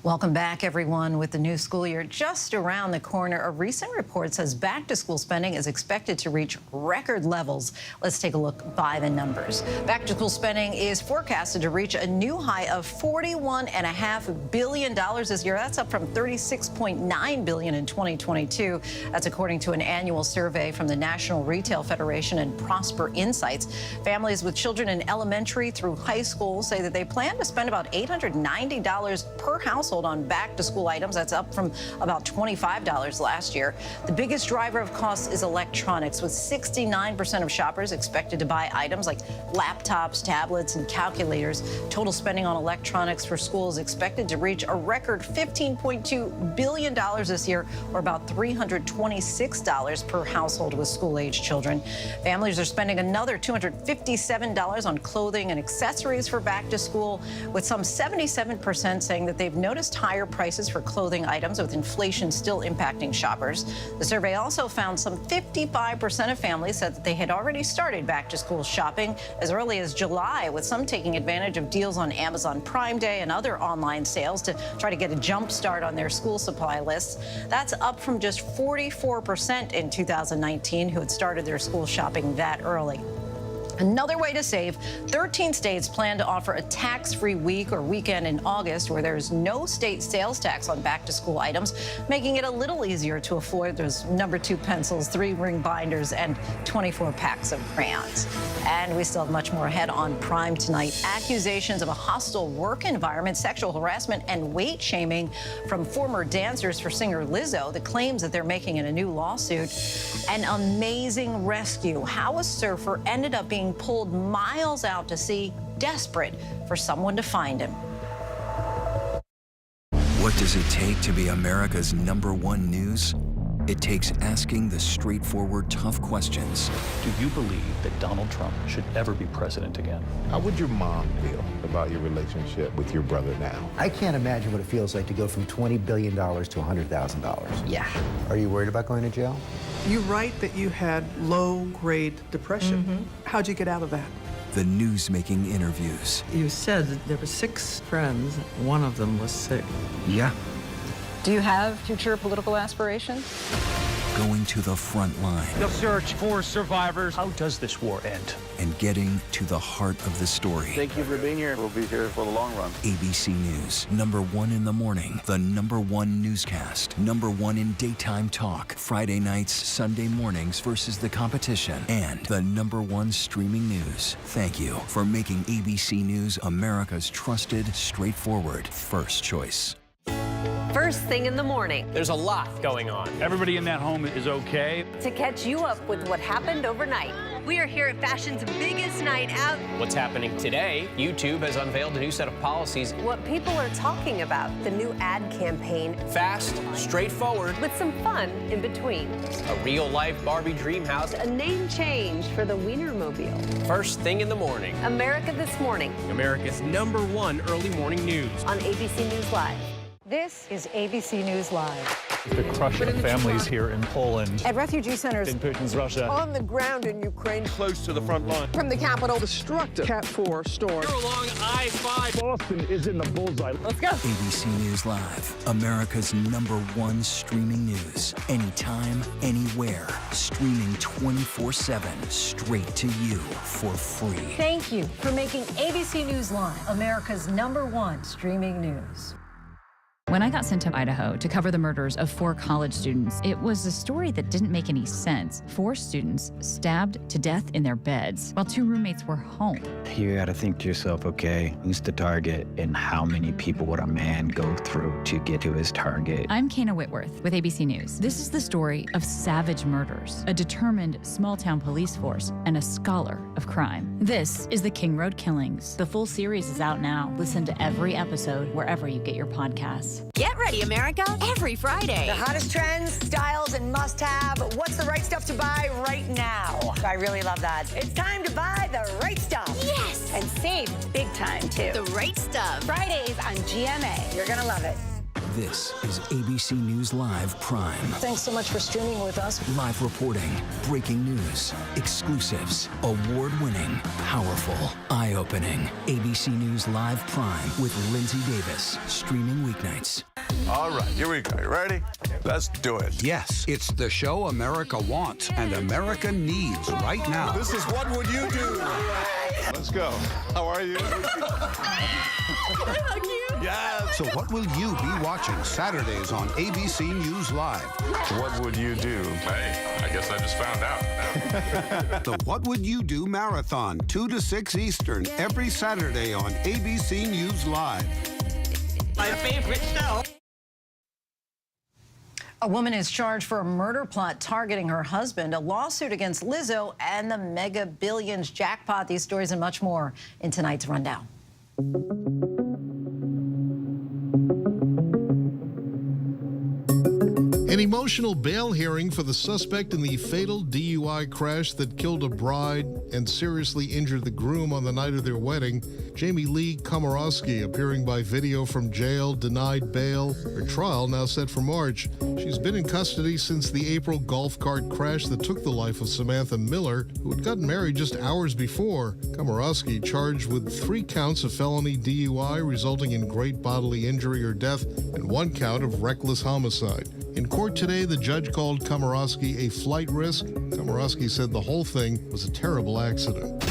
Welcome back, everyone. With the new school year just around the corner, a recent report says back-to-school spending is expected to reach record levels. Let's take a look by the numbers. Back-to-school spending is forecasted to reach a new high of $41.5 billion this year. That's up from $36.9 billion in 2022. That's according to an annual survey from the National Retail Federation and Prosper Insights. Families with children in elementary through high school say that they plan to spend about $890 per household on back-to-school items. That's up from about $25 last year. The biggest driver of costs is electronics, with 69% of shoppers expected to buy items like laptops, tablets, and calculators. Total spending on electronics for school is expected to reach a record $15.2 billion this year, or about $326 per household with school-age children. Families are spending another $257 on clothing and accessories for back-to-school, with some 77% saying that they've noticed higher prices for clothing items, with inflation still impacting shoppers. The survey also found some 55% of families said that they had already started back-to-school shopping as early as July, with some taking advantage of deals on Amazon Prime Day and other online sales to try to get a jump start on their school supply lists. That's up from just 44% in 2019 who had started their school shopping that early. Another way to save. 13 states plan to offer a tax-free week or weekend in August where there's no state sales tax on back-to-school items, making it a little easier to afford those number 2 pencils, 3-ring binders, and 24 packs of crayons. And we still have much more ahead on Prime tonight. Accusations of a hostile work environment, sexual harassment, and weight shaming from former dancers for singer Lizzo. The claims that they're making in a new lawsuit. An amazing rescue. How a surfer ended up being pulled miles out to sea, desperate for someone to find him. What does it take to be America's #1 news? It takes asking the straightforward, tough questions. Do you believe that Donald Trump should ever be president again? How would your mom feel about your relationship with your brother now? I can't imagine what it feels like to go from $20 billion to $100,000. Yeah. Are you worried about going to jail? You write that you had low-grade depression. How'd you get out of that? The news-making interviews. You said that there were 6 friends. One of them was sick. Yeah. Do you have future political aspirations? Going to the front line. The search for survivors. How does this war end? And getting to the heart of the story. Thank you for being here. We'll be here for the long run. ABC News, #1 in the morning, the #1 newscast, #1 in daytime talk, Friday nights, Sunday mornings versus the competition, and the #1 streaming news. Thank you for making ABC News America's trusted, straightforward first choice. First thing in the morning. There's a lot going on. Everybody in that home is okay. To catch you up with what happened overnight. We are here at fashion's biggest night out. What's happening today? YouTube has unveiled a new set of policies. What people are talking about. The new ad campaign. Fast, straightforward. With some fun in between. A real-life Barbie dream house. A name change for the Wienermobile. First thing in the morning. America This Morning. America's #1 early morning news. On ABC News Live. This is ABC News Live. The crush of families here in Poland. At refugee centers. In Putin's Russia. On the ground in Ukraine. Close to the front line. From the capital. Destructive Cat 4 storm. You're along I-5. Boston is in the bullseye. Let's go. ABC News Live, America's #1 streaming news. Anytime, anywhere. Streaming 24/7, straight to you for free. Thank you for making ABC News Live America's #1 streaming news. When I got sent to Idaho to cover the murders of 4 college students, it was a story that didn't make any sense. 4 students stabbed to death in their beds while 2 roommates were home. You gotta think to yourself, okay, who's the target and how many people would a man go through to get to his target? I'm Kana Whitworth with ABC News. This is the story of savage murders, a determined small-town police force, and a scholar of crime. This is the King Road Killings. The full series is out now. Listen to every episode wherever you get your podcasts. Get ready, America, every Friday. The hottest trends, styles, and must-have. What's the right stuff to buy right now? I really love that. It's time to buy the right stuff. Yes! And save big time, too. The right stuff. Fridays on GMA. You're gonna love it. This is ABC News Live Prime. Thanks so much for streaming with us. Live reporting, breaking news, exclusives, award-winning, powerful, eye-opening. ABC News Live Prime with Lindsay Davis, streaming weeknights. All right, here we go. You ready? Let's do it. Yes, it's the show America wants and America needs right now. This is What Would You Do? Let's go. How are you? Yes. So what will you be watching Saturdays on ABC News Live? What would you do? Hey, I guess I just found out. The What Would You Do Marathon, 2 to 6 Eastern, every Saturday on ABC News Live. My favorite show. A woman is charged for a murder plot targeting her husband, a lawsuit against Lizzo, and the Mega Billions jackpot. These stories and much more in tonight's Rundown. An emotional bail hearing for the suspect in the fatal DUI crash that killed a bride and seriously injured the groom on the night of their wedding. Jamie Lee Komorowski, appearing by video from jail, denied bail. Her trial now set for March. She's been in custody since the April golf cart crash that took the life of Samantha Miller, who had gotten married just hours before. Komorowski charged with 3 counts of felony DUI resulting in great bodily injury or death and 1 count of reckless homicide. In court today, the judge called Komorowski a flight risk. Komorowski said the whole thing was a terrible accident.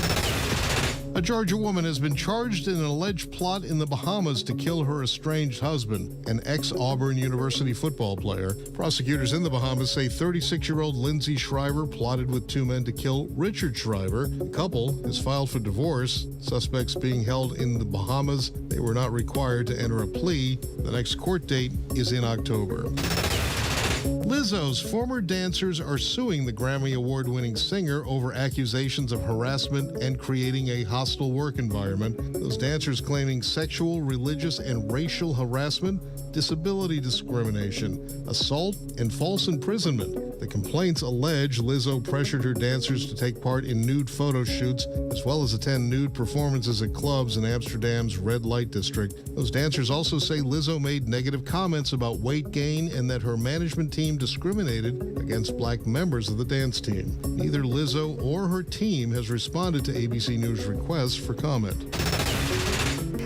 A Georgia woman has been charged in an alleged plot in the Bahamas to kill her estranged husband, an ex-Auburn University football player. Prosecutors in the Bahamas say 36-year-old Lindsay Shriver plotted with two men to kill Richard Shriver. The couple has filed for divorce. Suspects being held in the Bahamas. They were not required to enter a plea. The next court date is in October. Lizzo's former dancers are suing the Grammy Award-winning singer over accusations of harassment and creating a hostile work environment. Those dancers claiming sexual, religious, and racial harassment, disability discrimination, assault, and false imprisonment. The complaints allege Lizzo pressured her dancers to take part in nude photo shoots as well as attend nude performances at clubs in Amsterdam's red light district. Those dancers also say Lizzo made negative comments about weight gain and that her management team discriminated against black members of the dance team. Neither Lizzo or her team has responded to ABC News requests for comment.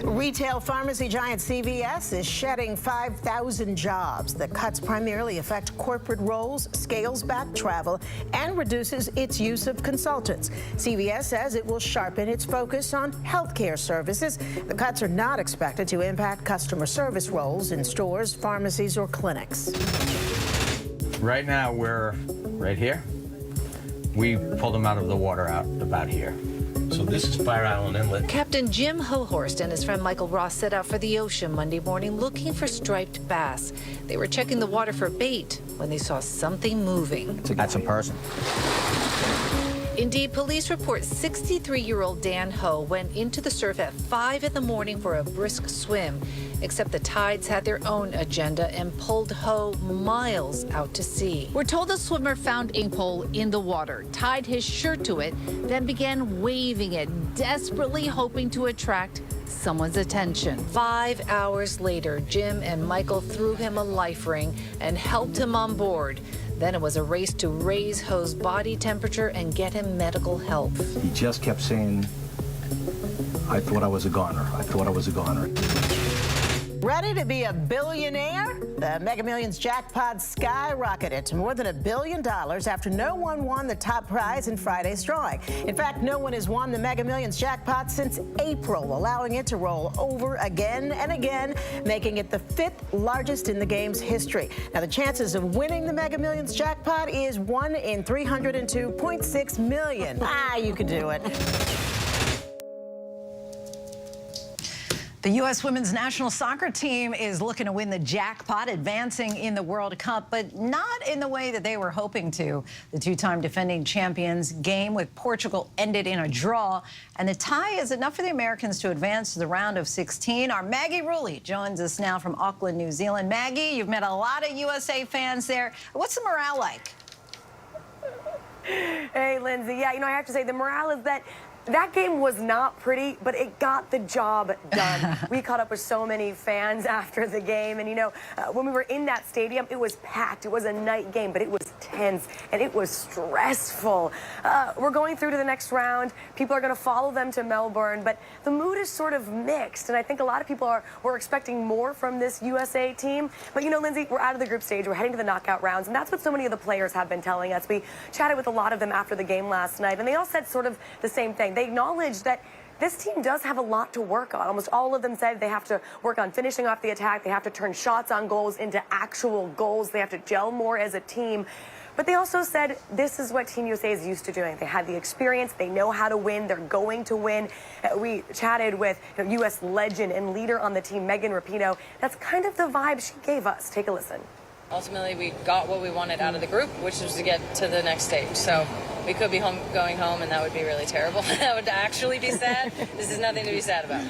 Retail pharmacy giant CVS is shedding 5,000 jobs. The cuts primarily affect corporate roles, scales back travel, and reduces its use of consultants. CVS says it will sharpen its focus on healthcare services. The cuts are not expected to impact customer service roles in stores, pharmacies, or clinics. Right now, we're right here. We pulled them out of the water out about here. So this is Fire Island Inlet. Captain Jim Hohorst and his friend Michael Ross set out for the ocean Monday morning looking for striped bass. They were checking the water for bait when they saw something moving. That's a person. Indeed, police report 63-year-old Dan Ho went into the surf at 5 in the morning for a brisk swim, except the tides had their own agenda and pulled Ho miles out to sea. We're told the swimmer found a pole in the water, tied his shirt to it, then began waving it, desperately hoping to attract someone's attention. 5 hours later, Jim and Michael threw him a life ring and helped him on board. Then it was a race to raise Ho's body temperature and get him medical help. He just kept saying, I thought I was a goner. I thought I was a goner. Ready to be a billionaire? The Mega Millions jackpot skyrocketed to more than $1 billion after no one won the top prize in Friday's drawing. In fact, no one has won the Mega Millions jackpot since April, allowing it to roll over again and again, making it the 5th largest in the game's history. Now, the chances of winning the Mega Millions jackpot is 1 in 302.6 million. You could do it. The U.S. women's national soccer team is looking to win the jackpot, advancing in the World Cup, but not in the way that they were hoping to. The two-time defending champions game with Portugal ended in a draw, and the tie is enough for the Americans to advance to the round of 16. Our Maggie Rulli joins us now from Auckland, New Zealand. Maggie, you've met a lot of USA fans there. What's the morale like? Hey, Lindsay. Yeah, I have to say the morale is that game was not pretty, but it got the job done. We caught up with so many fans after the game, and when we were in that stadium, it was packed. It was a night game, but it was tense, and it was stressful. We're going through to the next round. People are going to follow them to Melbourne, but the mood is sort of mixed, and I think a lot of people were expecting more from this USA team. But, Lindsay, we're out of the group stage. We're heading to the knockout rounds, and that's what so many of the players have been telling us. We chatted with a lot of them after the game last night, and they all said sort of the same thing. They acknowledge that this team does have a lot to work on. Almost all of them said they have to work on finishing off the attack. They have to turn shots on goals into actual goals. They have to gel more as a team. But they also said this is what Team USA is used to doing. They have the experience. They know how to win. They're going to win. We chatted with U.S. legend and leader on the team, Megan Rapinoe. That's kind of the vibe she gave us. Take a listen. Ultimately, we got what we wanted out of the group, which was to get to the next stage. So we could be going home, and that would be really terrible. That would actually be sad. This is nothing to be sad about.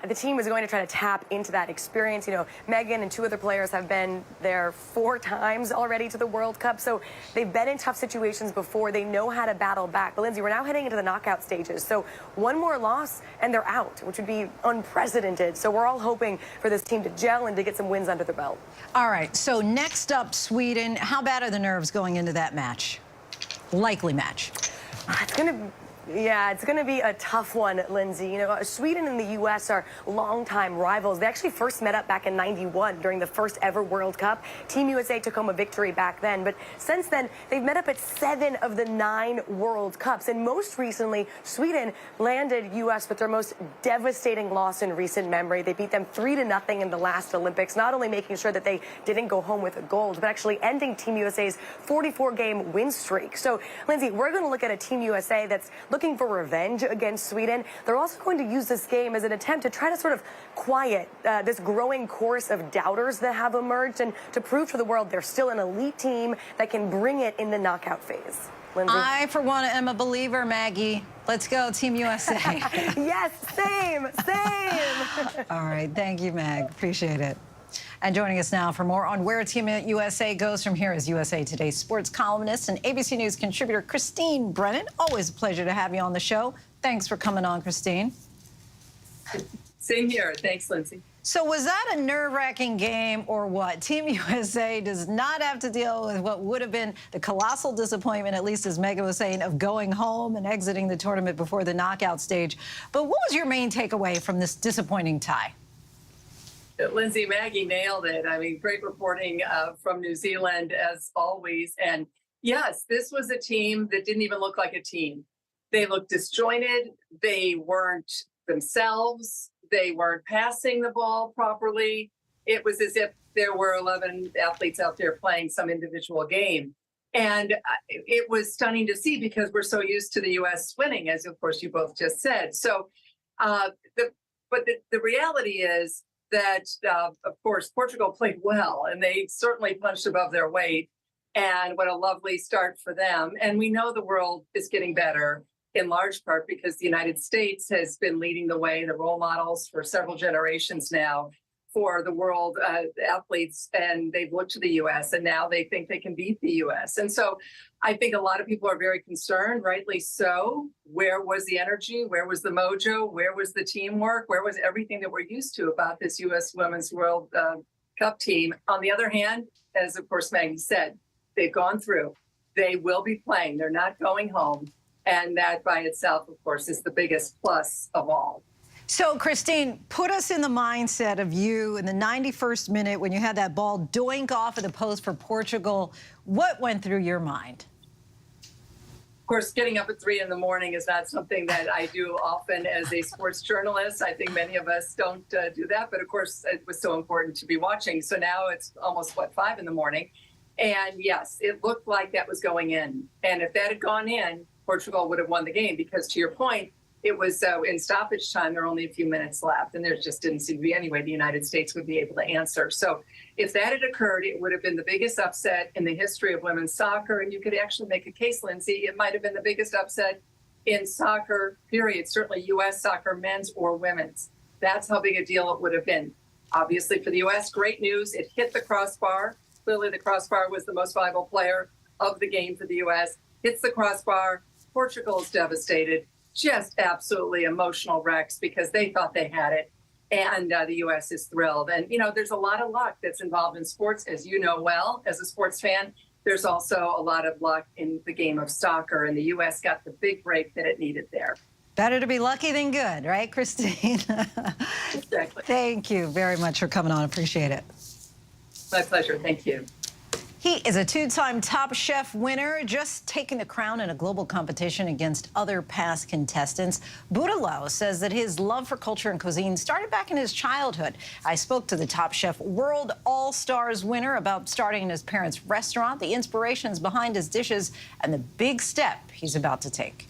The team was going to try to tap into that experience. Megan and 2 other players have been there 4 times already to the World Cup, so they've been in tough situations before. They know how to battle back. But, Lindsay, we're now heading into the knockout stages, so one more loss and they're out, which would be unprecedented. So we're all hoping for this team to gel and to get some wins under their belt. All right, so next up, Sweden. How bad are the nerves going into that match? Likely match. It's going to Yeah, it's going to be a tough one, Lindsay. You know, Sweden and the U.S. are longtime rivals. They actually first met up back in '91 during the first ever World Cup. Team USA took home a victory back then, but since then, they've met up at 7 of the 9 World Cups. And most recently, Sweden landed U.S. with their most devastating loss in recent memory. They beat them 3-0 in the last Olympics, not only making sure that they didn't go home with gold, but actually ending Team USA's 44-game win streak. So, Lindsay, we're going to look at a Team USA that's looking for revenge against Sweden. They're also going to use this game as an attempt to try to sort of quiet this growing chorus of doubters that have emerged and to prove to the world they're still an elite team that can bring it in the knockout phase. Lindsay? I, for one, am a believer, Maggie. Let's go, Team USA. Yes, same. All right, thank you, Mag. Appreciate it. And joining us now for more on where Team USA goes from here is USA Today's sports columnist and ABC News contributor Christine Brennan. Always a pleasure to have you on the show. Thanks for coming on, Christine. Same here. Thanks, Lindsay. So was that a nerve-wracking game or what? Team USA does not have to deal with what would have been the colossal disappointment, at least as Megan was saying, of going home and exiting the tournament before the knockout stage. But what was your main takeaway from this disappointing tie? Lindsay, Maggie nailed it. I mean, great reporting from New Zealand, as always. And yes, this was a team that didn't even look like a team. They looked disjointed. They weren't themselves. They weren't passing the ball properly. It was as if there were 11 athletes out there playing some individual game. And it was stunning to see because we're so used to the U.S. winning, as of course you both just said. So, the reality is that, of course, Portugal played well, and they certainly punched above their weight. And what a lovely start for them. And we know the world is getting better, in large part because the United States has been leading the way, the role models for several generations now for the world athletes, and they've looked to the U.S. and now they think they can beat the U.S. And so I think a lot of people are very concerned, rightly so. Where was the energy? Where was the mojo? Where was the teamwork? Where was everything that we're used to about this U.S. Women's World Cup team? On the other hand, as of course Maggie said, they've gone through. They will be playing. They're not going home. And that by itself, of course, is the biggest plus of all. So, Christine, put us in the mindset of you in the 91st minute when you had that ball doink off of the post for Portugal. What went through your mind? Of course, getting up at 3 in the morning is not something that I do often as a sports journalist. I think many of us don't do that. But, of course, it was so important to be watching. So now it's almost, 5 in the morning. And, yes, it looked like that was going in. And if that had gone in, Portugal would have won the game because, to your point, it was in stoppage time. There were only a few minutes left, and there just didn't seem to be any way the United States would be able to answer. So if that had occurred, it would have been the biggest upset in the history of women's soccer. And you could actually make a case, Lindsay, it might have been the biggest upset in soccer, period, certainly U.S. soccer, men's or women's. That's how big a deal it would have been. Obviously, for the U.S., great news. It hit the crossbar. Clearly, the crossbar was the most valuable player of the game for the U.S. Hits the crossbar. Portugal is devastated. Just absolutely emotional wrecks because they thought they had it. And the U.S. is thrilled. And, there's a lot of luck that's involved in sports, as you know well, as a sports fan. There's also a lot of luck in the game of soccer, and the U.S. got the big break that it needed there. Better to be lucky than good, right, Christine? Exactly. Thank you very much for coming on. Appreciate it. My pleasure. Thank you. He is a two-time Top Chef winner, just taking the crown in a global competition against other past contestants. Budalo says that his love for culture and cuisine started back in his childhood. I spoke to the Top Chef World All-Stars winner about starting in his parents' restaurant, the inspirations behind his dishes, and the big step he's about to take.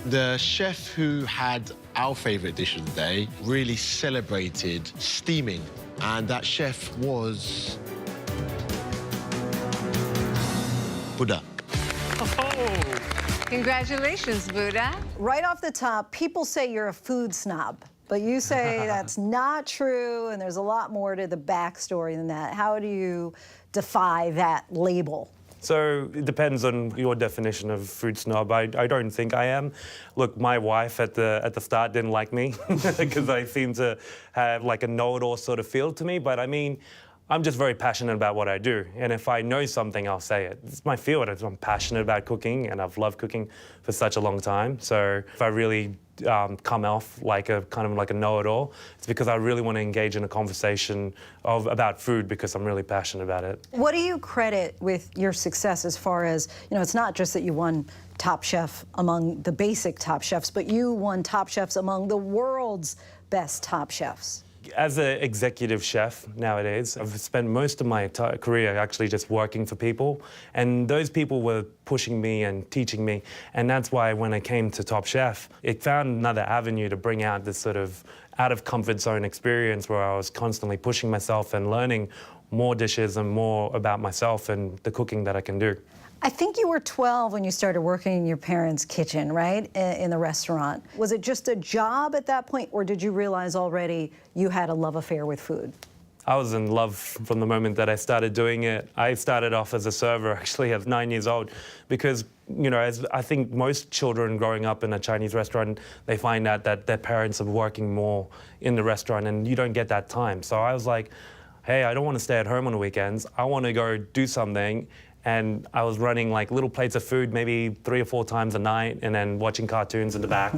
The chef who had our favorite dish of the day really celebrated steaming, and that chef was Buddha. Oh. Congratulations, Buddha. Right off the top, people say you're a food snob, but you say that's not true, and there's a lot more to the backstory than that. How do you defy that label? So it depends on your definition of food snob. I don't think I am. Look, my wife at the start didn't like me because I seem to have like a know-it-all sort of feel to me. But I mean, I'm just very passionate about what I do. And if I know something, I'll say it. It's my field. I'm passionate about cooking, and I've loved cooking for such a long time. So if I really come off like a kind of like a know-it-all, it's because I really want to engage in a conversation about food because I'm really passionate about it. What do you credit with your success as far as, you know, it's not just that you won Top Chef among the basic top chefs, but you won Top Chefs among the world's best top chefs. As an executive chef nowadays, I've spent most of my career actually just working for people, and those people were pushing me and teaching me, and that's why when I came to Top Chef, it found another avenue to bring out this sort of out of comfort zone experience where I was constantly pushing myself and learning more dishes and more about myself and the cooking that I can do. I think you were 12 when you started working in your parents' kitchen, right, in the restaurant. Was it just a job at that point, or did you realize already you had a love affair with food? I was in love from the moment that I started doing it. I started off as a server, actually, at 9 years old, because, you know, as I think most children growing up in a Chinese restaurant, they find out that their parents are working more in the restaurant, and you don't get that time. So I was like, hey, I don't want to stay at home on the weekends. I want to go do something. And I was running like little plates of food maybe 3 or 4 times a night and then watching cartoons in the back.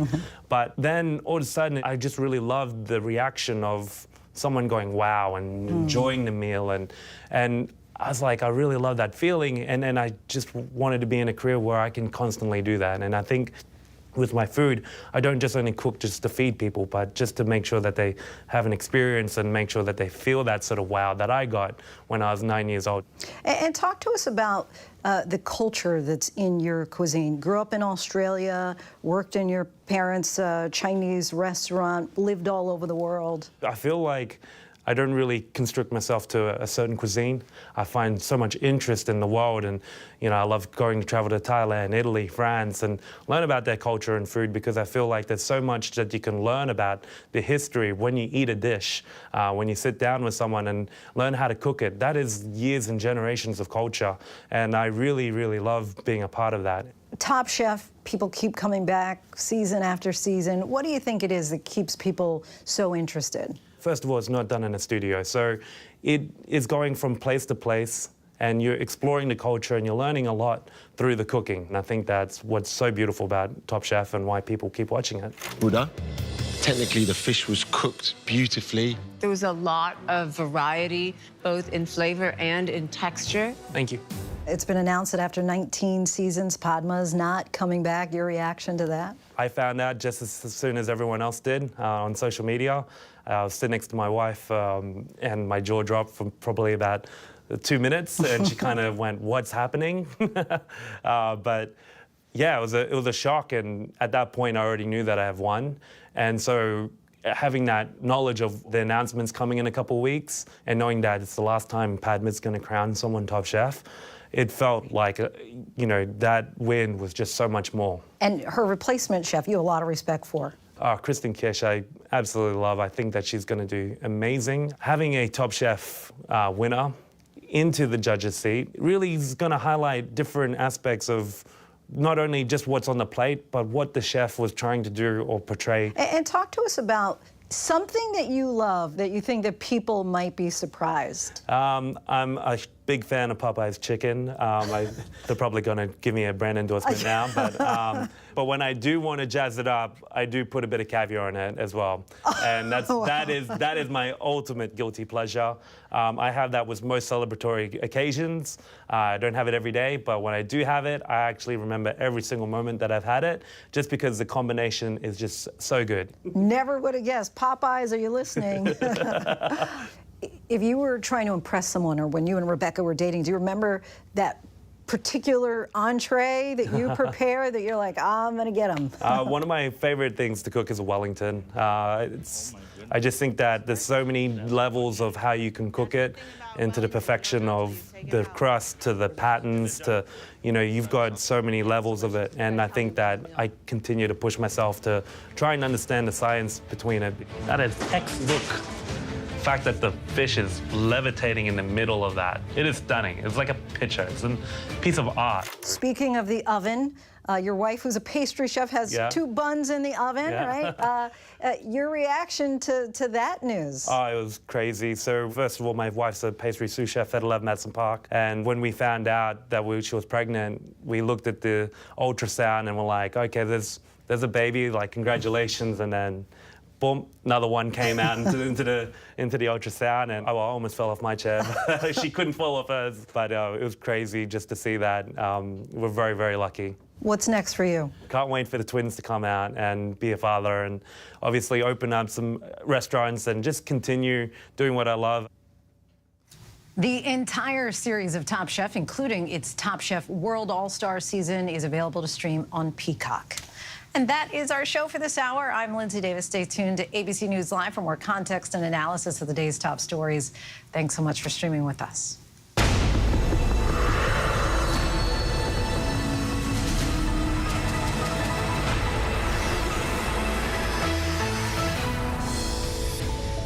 But then all of a sudden, I just really loved the reaction of someone going, wow, and enjoying the meal. And I was like, I really love that feeling. And then I just wanted to be in a career where I can constantly do that. And I think with my food, I don't just only cook just to feed people, but just to make sure that they have an experience and make sure that they feel that sort of wow that I got when I was 9 years old. And talk to us about the culture that's in your cuisine. Grew up in Australia, worked in your parents' Chinese restaurant, lived all over the world. I feel like I don't really constrict myself to a certain cuisine. I find so much interest in the world, and you know, I love going to travel to Thailand, Italy, France, and learn about their culture and food, because I feel like there's so much that you can learn about the history when you eat a dish, when you sit down with someone and learn how to cook it. That is years and generations of culture, and I really, really love being a part of that. Top Chef, people keep coming back season after season. What do you think it is that keeps people so interested? First of all, it's not done in a studio, so it is going from place to place, and you're exploring the culture and you're learning a lot through the cooking. And I think that's what's so beautiful about Top Chef and why people keep watching it. Buddha, technically the fish was cooked beautifully. There was a lot of variety, both in flavor and in texture. Thank you. It's been announced that after 19 seasons, Padma's not coming back. Your reaction to that? I found out just as soon as everyone else did on social media. I was sitting next to my wife, and my jaw dropped for probably about 2 minutes, and she kind of went, "What's happening?" But yeah, it was a shock, and at that point, I already knew that I have won, and so having that knowledge of the announcements coming in a couple of weeks, and knowing that it's the last time Padma's going to crown someone Top Chef, it felt like, you know, that win was just so much more. And her replacement chef, you have a lot of respect for. Kristen Kish, I absolutely love. I think that she's going to do amazing. Having a Top Chef winner into the judges' seat really is going to highlight different aspects of not only just what's on the plate, but what the chef was trying to do or portray. And talk to us about something that you love that you think that people might be surprised. I'm a big fan of Popeye's chicken. They're probably going to give me a brand endorsement now, but when I do want to jazz it up, I do put a bit of caviar in it as well, and that is my ultimate guilty pleasure. I have that with most celebratory occasions. I don't have it every day, but when I do have it, I actually remember every single moment that I've had it, just because the combination is just so good. Never would have guessed. Popeyes, are you listening? If you were trying to impress someone, or when you and Rebecca were dating, do you remember that particular entree that you prepare that you're like, I'm going to get them? One of my favorite things to cook is a Wellington. I just think that there's so many levels of how you can cook it, and to the perfection of the crust, to the patterns, to, you know, you've got so many levels of it. And I think that I continue to push myself to try and understand the science between it. That is textbook fact that the fish is levitating in the middle of that, it is stunning. It's like a picture. It's a piece of art. Speaking of the oven, your wife, who's a pastry chef, has 2 buns in the oven, right? Your reaction to that news? Oh, it was crazy. So first of all, my wife's a pastry sous chef at 11 Madison Park. And when we found out that she was pregnant, we looked at the ultrasound and we're like, okay, there's a baby, like, congratulations. And then boom, another one came out into the ultrasound, and I almost fell off my chair. She couldn't fall off hers, but it was crazy just to see that. We're very, very lucky. What's next for you? Can't wait for the twins to come out and be a father, and obviously open up some restaurants and just continue doing what I love. The entire series of Top Chef, including its Top Chef World All-Star season, is available to stream on Peacock. And that is our show for this hour. I'm Lindsay Davis. Stay tuned to ABC News Live for more context and analysis of the day's top stories. Thanks so much for streaming with us.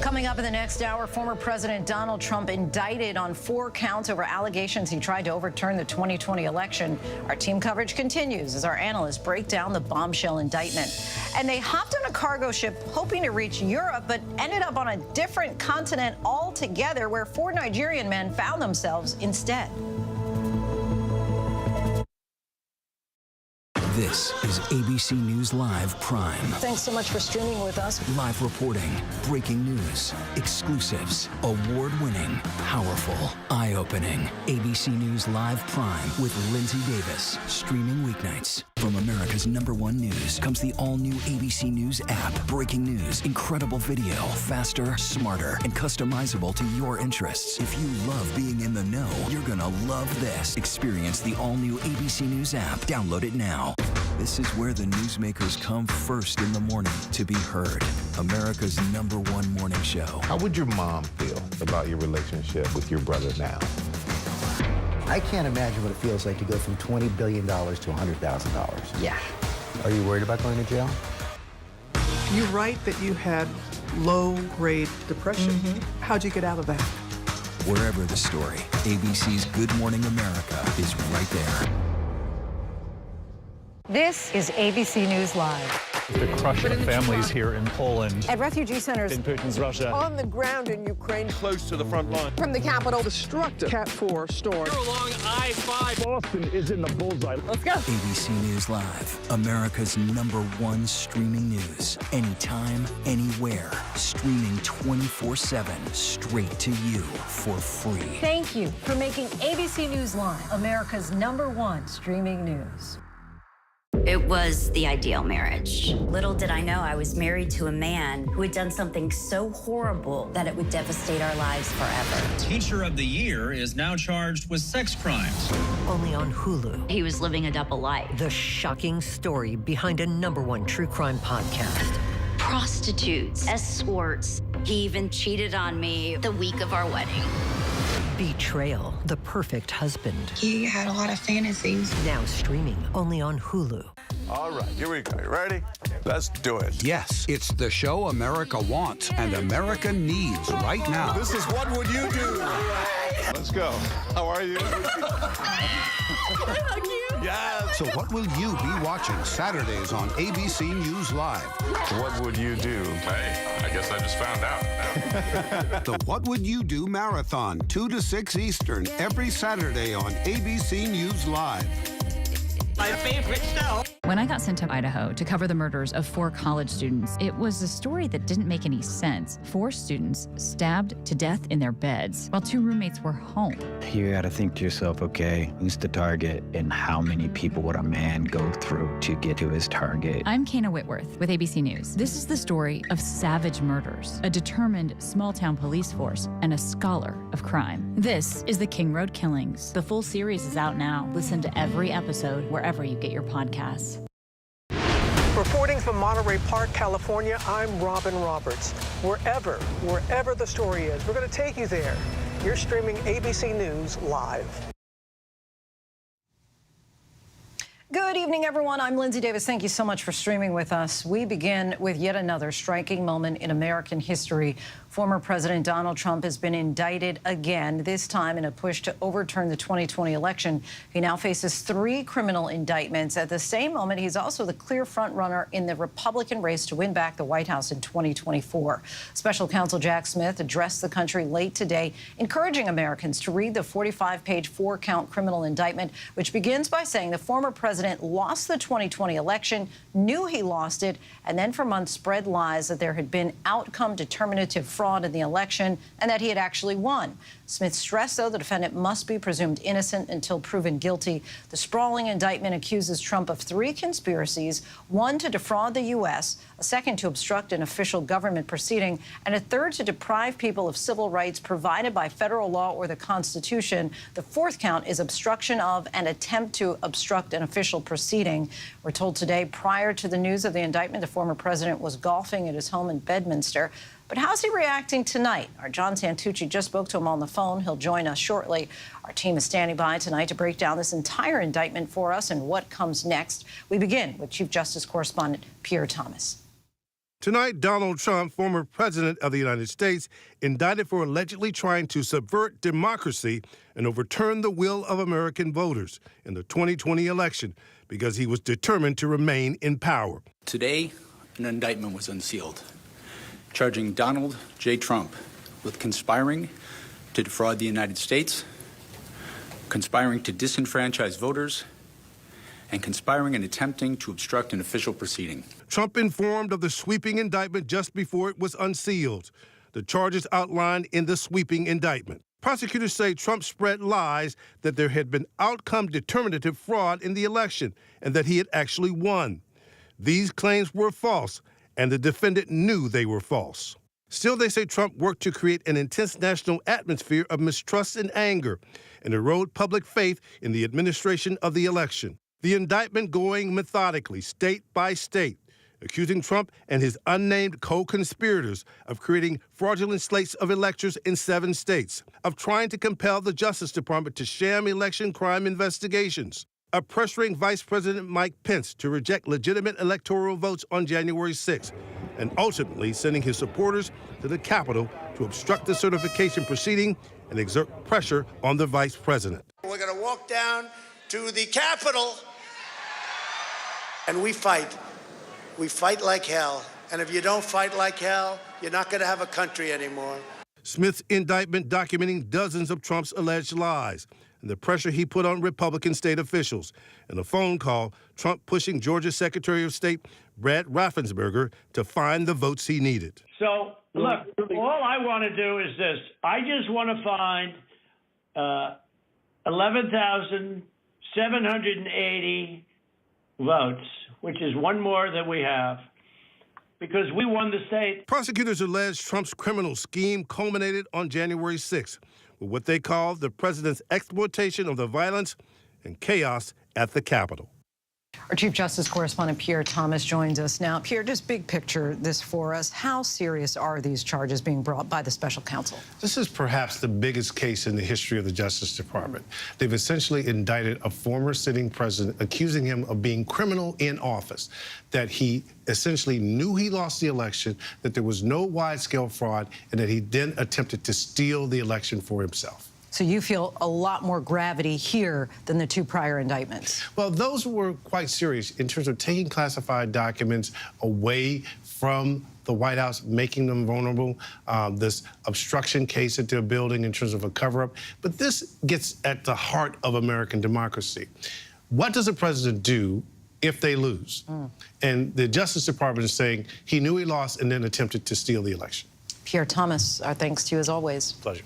Coming up in the next hour, former President Donald Trump indicted on 4 counts over allegations he tried to overturn the 2020 election. Our team coverage continues as our analysts break down the bombshell indictment. And they hopped on a cargo ship hoping to reach Europe, but ended up on a different continent altogether, where 4 Nigerian men found themselves instead. This is ABC News Live Prime. Thanks so much for streaming with us. Live reporting, breaking news, exclusives, award-winning, powerful, eye-opening. ABC News Live Prime with Lindsay Davis. Streaming weeknights. From America's #1 news comes the all-new ABC News app. Breaking news, incredible video, faster, smarter, and customizable to your interests. If you love being in the know, you're gonna love this. Experience the all-new ABC News app. Download it now. This is where the newsmakers come first in the morning to be heard. America's #1 morning show. How would your mom feel about your relationship with your brother now? I can't imagine what it feels like to go from $20 billion to $100,000. Yeah. Are you worried about going to jail? You write that you had low-grade depression. How'd you get out of that? Wherever the story, ABC's Good Morning America is right there. This is ABC News Live. The crush of families here in Poland. At refugee centers. In Putin's Russia. On the ground in Ukraine. Close to the front line. From the capital, destructive Cat 4 storm. We're along I-5. Boston is in the bullseye. Let's go. ABC News Live, America's #1 streaming news. Anytime, anywhere. Streaming 24/7, straight to you for free. Thank you for making ABC News Live America's #1 streaming news. It was the ideal marriage. Little did I know I was married to a man who had done something so horrible that it would devastate our lives forever. Teacher of the Year is now charged with sex crimes. Only on Hulu. He was living a double life. The shocking story behind a #1 true crime podcast. Prostitutes, escorts. He even cheated on me the week of our wedding. Betrayal, the perfect husband. He had a lot of fantasies. Now streaming only on Hulu. All right, here we go. You ready? Let's do it. Yes, it's the show America wants and America needs right now. This is What Would You Do? Let's go. How are you? Yeah. So what will you be watching Saturdays on ABC News Live? What would you do? Hey, I guess I just found out. The What Would You Do Marathon, 2 to 6 Eastern, every Saturday on ABC News Live. My favorite show. When I got sent to Idaho to cover the murders of 4 college students, it was a story that didn't make any sense. 4 students stabbed to death in their beds while 2 roommates were home. You gotta think to yourself, okay, who's the target and how many people would a man go through to get to his target? I'm Kana Whitworth with ABC News. This is the story of savage murders, a determined small-town police force, and a scholar of crime. This is the King Road Killings. The full series is out now. Listen to every episode wherever you get your podcasts. Reporting from Monterey Park, California, I'm Robin Roberts. Wherever the story is, we're going to take you there. You're streaming ABC News Live. Good evening, everyone. I'm Lindsay Davis. Thank you so much for streaming with us. We begin with yet another striking moment in American history. Former President Donald Trump has been indicted again, this time in a push to overturn the 2020 election. He now faces 3 criminal indictments. At the same moment, he's also the clear frontrunner in the Republican race to win back the White House in 2024. Special counsel Jack Smith addressed the country late today, encouraging Americans to read the 45-page 4-count criminal indictment, which begins by saying the former president lost the 2020 election, knew he lost it, and then for months spread lies that there had been outcome determinative fraud in the election and that he had actually won. Smith stressed, though, the defendant must be presumed innocent until proven guilty. The sprawling indictment accuses Trump of 3 conspiracies, 1 to defraud the U.S., a 2nd to obstruct an official government proceeding, and a 3rd to deprive people of civil rights provided by federal law or the Constitution. The 4th count is obstruction of and attempt to obstruct an official proceeding. We're told today, prior to the news of the indictment, the former president was golfing at his home in Bedminster. But how's he reacting tonight? Our John Santucci just spoke to him on the phone. He'll join us shortly. Our team is standing by tonight to break down this entire indictment for us and what comes next. We begin with Chief Justice correspondent Pierre Thomas. Tonight, Donald Trump, former president of the United States, indicted for allegedly trying to subvert democracy and overturn the will of American voters in the 2020 election because he was determined to remain in power. Today, an indictment was unsealed, charging Donald J. Trump with conspiring to defraud the United States, conspiring to disenfranchise voters, and conspiring and attempting to obstruct an official proceeding. Trump informed of the sweeping indictment just before it was unsealed. The charges outlined in the sweeping indictment. Prosecutors say Trump spread lies that there had been outcome determinative fraud in the election and that he had actually won. These claims were false, and the defendant knew they were false. Still, they say Trump worked to create an intense national atmosphere of mistrust and anger and erode public faith in the administration of the election. The indictment going methodically, state by state, accusing Trump and his unnamed co-conspirators of creating fraudulent slates of electors in 7 states, of trying to compel the Justice Department to sham election crime investigations, of pressuring Vice President Mike Pence to reject legitimate electoral votes on January 6th, and ultimately sending his supporters to the Capitol to obstruct the certification proceeding and exert pressure on the vice president. We're going to walk down to the Capitol, and we fight. We fight like hell. And if you don't fight like hell, you're not going to have a country anymore. Smith's indictment documenting dozens of Trump's alleged lies and the pressure he put on Republican state officials. In a phone call, Trump pushing Georgia Secretary of State Brad Raffensperger to find the votes he needed. So, look, all I want to do is this. I just want to find 11,780 votes, which is 1 more than we have, because we won the state. Prosecutors allege Trump's criminal scheme culminated on January 6th with what they call the president's exploitation of the violence and chaos at the Capitol. Our Chief Justice correspondent Pierre Thomas joins us now. Pierre, just big picture this for us. How serious are these charges being brought by the special counsel? This is perhaps the biggest case in the history of the Justice Department. They've essentially indicted a former sitting president, accusing him of being criminal in office, that he essentially knew he lost the election, that there was no wide-scale fraud, and that he then attempted to steal the election for himself. So you feel a lot more gravity here than the 2 prior indictments? Well, those were quite serious in terms of taking classified documents away from the White House, making them vulnerable, this obstruction case that they're building in terms of a cover-up. But this gets at the heart of American democracy. What does a president do if they lose? And the Justice Department is saying he knew he lost and then attempted to steal the election. Pierre Thomas, our thanks to you as always. Pleasure.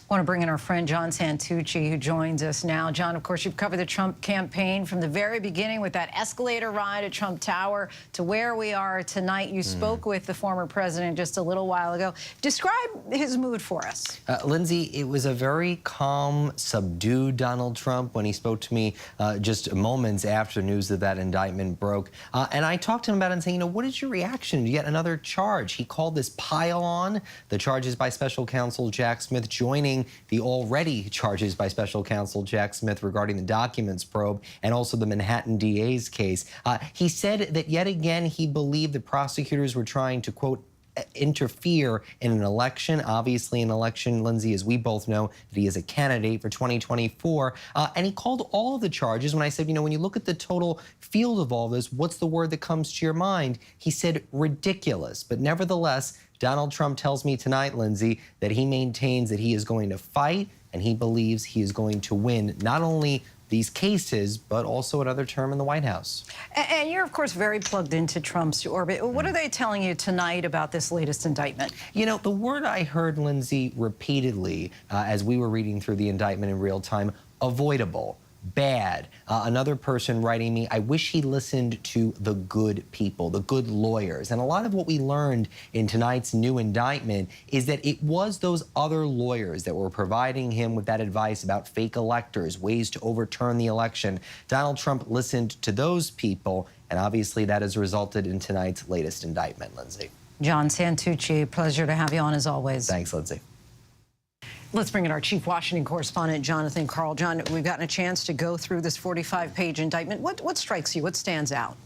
I want to bring in our friend John Santucci, who joins us now. John, of course, you've covered the Trump campaign from the very beginning with that escalator ride at Trump Tower to where we are tonight. You spoke with the former president just a little while ago. Describe his mood for us. Lindsay, it was a very calm, subdued Donald Trump when he spoke to me just moments after news of that indictment broke. And I talked to him about it and saying, you know, what is your reaction to yet another charge? He called this pile-on, the charges by special counsel Jack Smith joining the already charges by special counsel Jack Smith regarding the documents probe and also the Manhattan DA's case. He said that yet again he believed the prosecutors were trying to, quote, interfere in an election. Obviously, an election, Lindsay, as we both know, that he is a candidate for 2024. And he called all of the charges. When I said, when you look at the total field of all this, what's the word that comes to your mind? He said ridiculous. But nevertheless, Donald Trump tells me tonight, Lindsay, that he maintains that he is going to fight and he believes he is going to win not only these cases, but also another term in the White House. And you're, of course, very plugged into Trump's orbit. What are they telling you tonight about this latest indictment? The word I heard, Lindsay, repeatedly as we were reading through the indictment in real time, avoidable. Bad. Another person writing me, I wish he listened to the good people, the good lawyers. And a lot of what we learned in tonight's new indictment is that it was those other lawyers that were providing him with that advice about fake electors, ways to overturn the election. Donald Trump listened to those people, and obviously that has resulted in tonight's latest indictment, Lindsay. John Santucci, pleasure to have you on as always. Thanks, Lindsay. Let's bring in our chief Washington correspondent, Jonathan Karl. John, we've gotten a chance to go through this 45-page indictment. What strikes you? What stands out?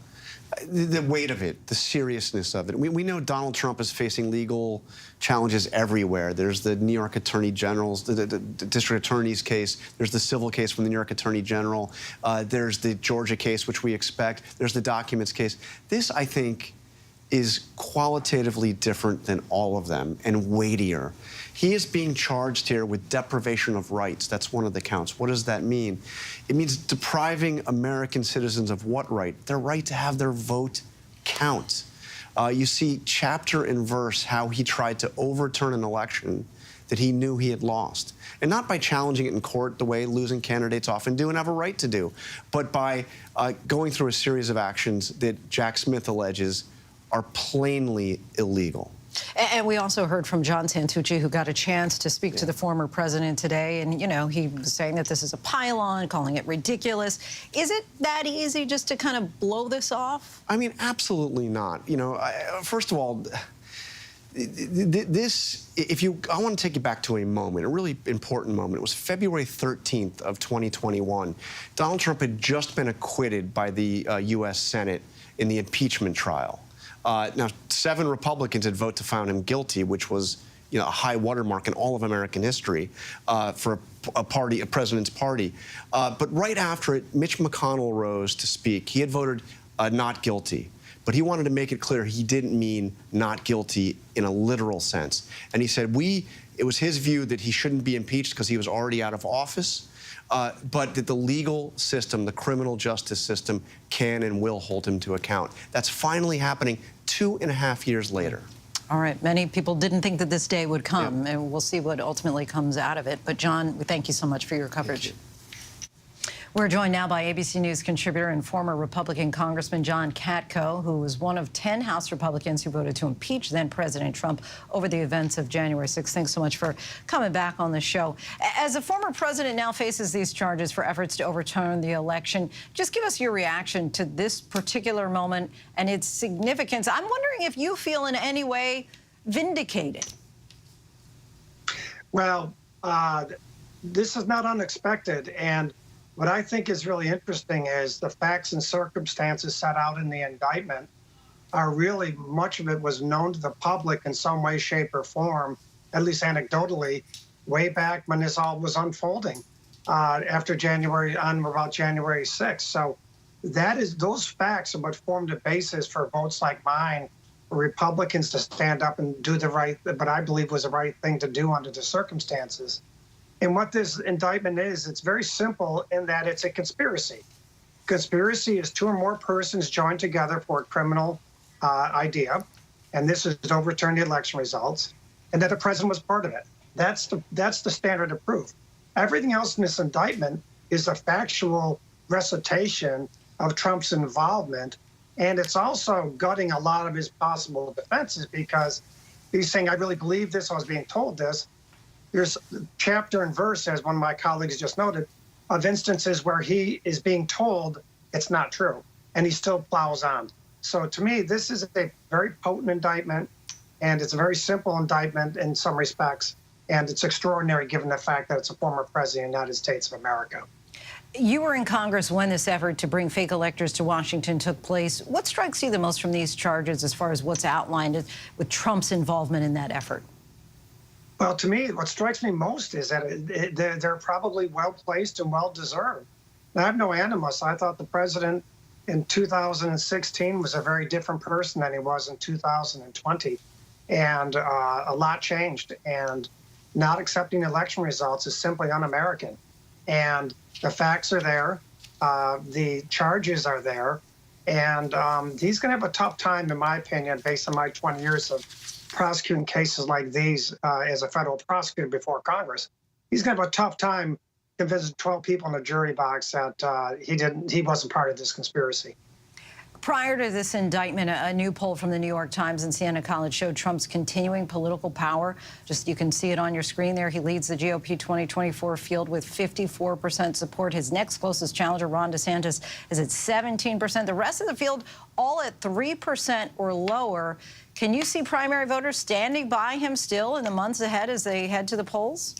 The weight of it, the seriousness of it. We know Donald Trump is facing legal challenges everywhere. There's the New York Attorney General's, the District Attorney's case. There's the civil case from the New York Attorney General. There's the Georgia case, which we expect. There's the documents case. This, I think, is qualitatively different than all of them and weightier. He is being charged here with deprivation of rights. That's one of the counts. What does that mean? It means depriving American citizens of what right? Their right to have their vote count. You see chapter and verse how he tried to overturn an election that he knew he had lost. And not by challenging it in court the way losing candidates often do and have a right to do, but by going through a series of actions that Jack Smith alleges are plainly illegal. And we also heard from John Santucci, who got a chance to speak to the former president today. And, he was saying that this is a pile-on, calling it ridiculous. Is it that easy just to kind of blow this off? I mean, absolutely not. First of all, this, I want to take you back to a moment, a really important moment. It was February 13th of 2021. Donald Trump had just been acquitted by the U.S. Senate in the impeachment trial. Now, 7 Republicans had voted to find him guilty, which was, a high watermark in all of American history for a president's party. But right after it, Mitch McConnell rose to speak. He had voted not guilty, but he wanted to make it clear he didn't mean not guilty in a literal sense. And he said it was his view that he shouldn't be impeached because he was already out of office. But that the legal system, the criminal justice system, can and will hold him to account. That's finally happening 2.5 years later. All right. Many people didn't think that this day would come, and we'll see what ultimately comes out of it. But, John, we thank you so much for your coverage. We're joined now by ABC News contributor and former Republican Congressman John Katko, who was one of 10 House Republicans who voted to impeach then-President Trump over the events of January 6th. Thanks so much for coming back on the show. As the former president now faces these charges for efforts to overturn the election, just give us your reaction to this particular moment and its significance. I'm wondering if you feel in any way vindicated. Well, this is not unexpected, and what I think is really interesting is the facts and circumstances set out in the indictment are really, much of it was known to the public in some way, shape, or form, at least anecdotally, way back when this all was unfolding after about January 6th. So those facts are what formed the basis for votes like mine, for Republicans to stand up and do what I believe was the right thing to do under the circumstances. And what this indictment is, it's very simple in that it's a conspiracy. Conspiracy is 2 or more persons joined together for a criminal idea, and this is to overturn the election results, and that the president was part of it. That's the standard of proof. Everything else in this indictment is a factual recitation of Trump's involvement, and it's also gutting a lot of his possible defenses because he's saying, I really believe this, I was being told this. There's chapter and verse, as one of my colleagues just noted, of instances where he is being told it's not true, and he still plows on. So to me, this is a very potent indictment, and it's a very simple indictment in some respects, and it's extraordinary given the fact that it's a former president of the United States of America. You were in Congress when this effort to bring fake electors to Washington took place. What strikes you the most from these charges as far as what's outlined with Trump's involvement in that effort? Well, to me, what strikes me most is that they're probably well-placed and well-deserved. I have no animus. I thought the president in 2016 was a very different person than he was in 2020. And a lot changed. And not accepting election results is simply un-American. And the facts are there. The charges are there. And he's going to have a tough time, in my opinion, based on my 20 years of prosecuting cases like these as a federal prosecutor before Congress. He's going to have a tough time convincing 12 people in the jury box that he wasn't part of this conspiracy. Prior to this indictment, a new poll from the New York Times and Siena College showed Trump's continuing political power. Just you can see it on your screen there. He leads the GOP 2024 field with 54% support. His next closest challenger, Ron DeSantis, is at 17%. The rest of the field all at 3% or lower. Can you see primary voters standing by him still in the months ahead as they head to the polls?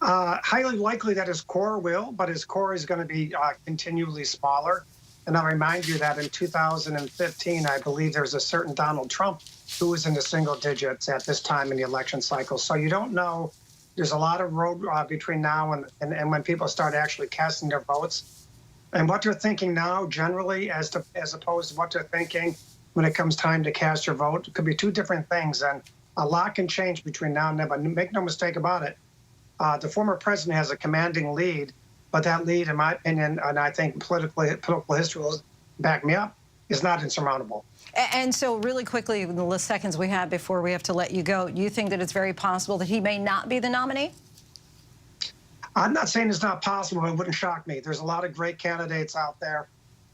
Highly likely that his core will, but his core is going to be continually smaller. And I'll remind you that in 2015, I believe there's a certain Donald Trump who was in the single digits at this time in the election cycle. So you don't know. There's a lot of road between now and when people start actually casting their votes. And what they're thinking now generally as opposed to what they're thinking when it comes time to cast your vote, it could be two different things. And a lot can change between now and then, but make no mistake about it. The former president has a commanding lead. But that lead, in my opinion, and I think political history will back me up, is not insurmountable. And so really quickly, in the last seconds we have before we have to let you go, you think that it's very possible that he may not be the nominee? I'm not saying it's not possible. It wouldn't shock me. There's a lot of great candidates out there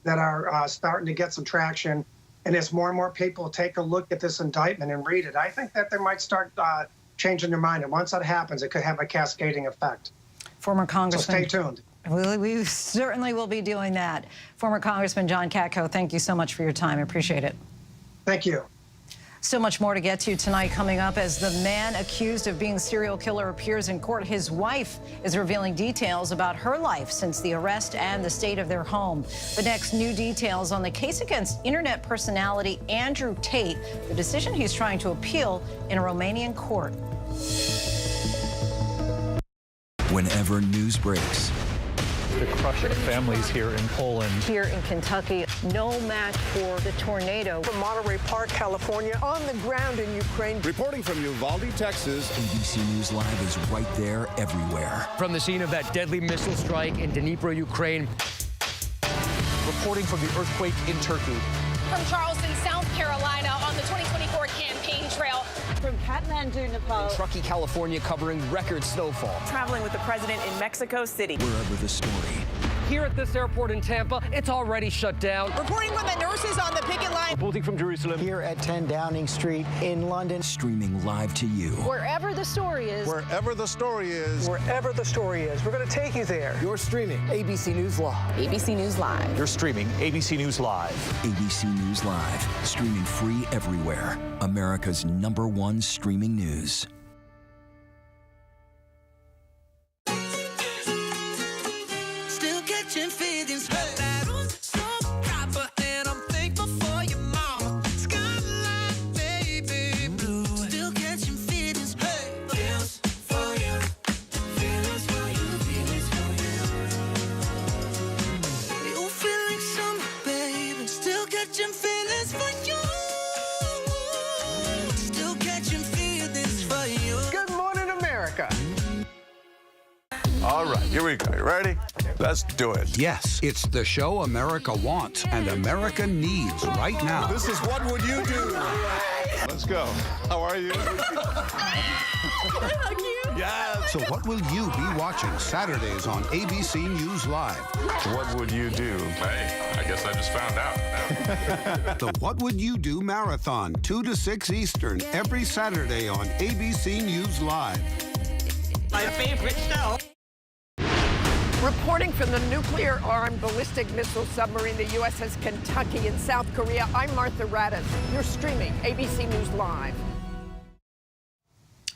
that are starting to get some traction. And as more and more people take a look at this indictment and read it, I think that they might start changing their mind. And once that happens, it could have a cascading effect. Former Congressman. So stay tuned. We certainly will be doing that. Former Congressman John Katko, thank you so much for your time. I appreciate it. Thank you. So much more to get to tonight coming up as the man accused of being a serial killer appears in court. His wife is revealing details about her life since the arrest and the state of their home. But next, new details on the case against internet personality Andrew Tate, the decision he's trying to appeal in a Romanian court. Whenever news breaks. The crushing families here in Poland. Here in Kentucky, no match for the tornado. From Monterey Park, California, on the ground in Ukraine. Reporting from Uvalde, Texas. ABC News Live is right there everywhere. From the scene of that deadly missile strike in Dnipro, Ukraine. Reporting from the earthquake in Turkey. From Charleston, South Carolina, on the 2024 campaign trail. From Kathmandu, Nepal. In Truckee, California, covering record snowfall. Traveling with the president in Mexico City. Wherever the story. Here at this airport in Tampa, it's already shut down. Reporting from the nurses on the picket line. Reporting from Jerusalem. Here at 10 Downing Street in London. Streaming live to you. Wherever the story is. Wherever the story is. Wherever the story is. We're going to take you there. You're streaming ABC News Live. ABC News Live. You're streaming ABC News Live. ABC News Live. Streaming free everywhere. America's #1 streaming news. All right, here we go. You ready? Let's do it. Yes, it's the show America wants and America needs right now. This is What Would You Do? Let's go. How are you? Yes. So what will you be watching Saturdays on ABC News Live? What would you do? Hey, I guess I just found out. The What Would You Do Marathon, 2 to 6 Eastern, every Saturday on ABC News Live. My favorite show. Reporting from the nuclear-armed ballistic missile submarine the USS Kentucky in South Korea, I'm Martha Raddatz. You're streaming ABC News Live.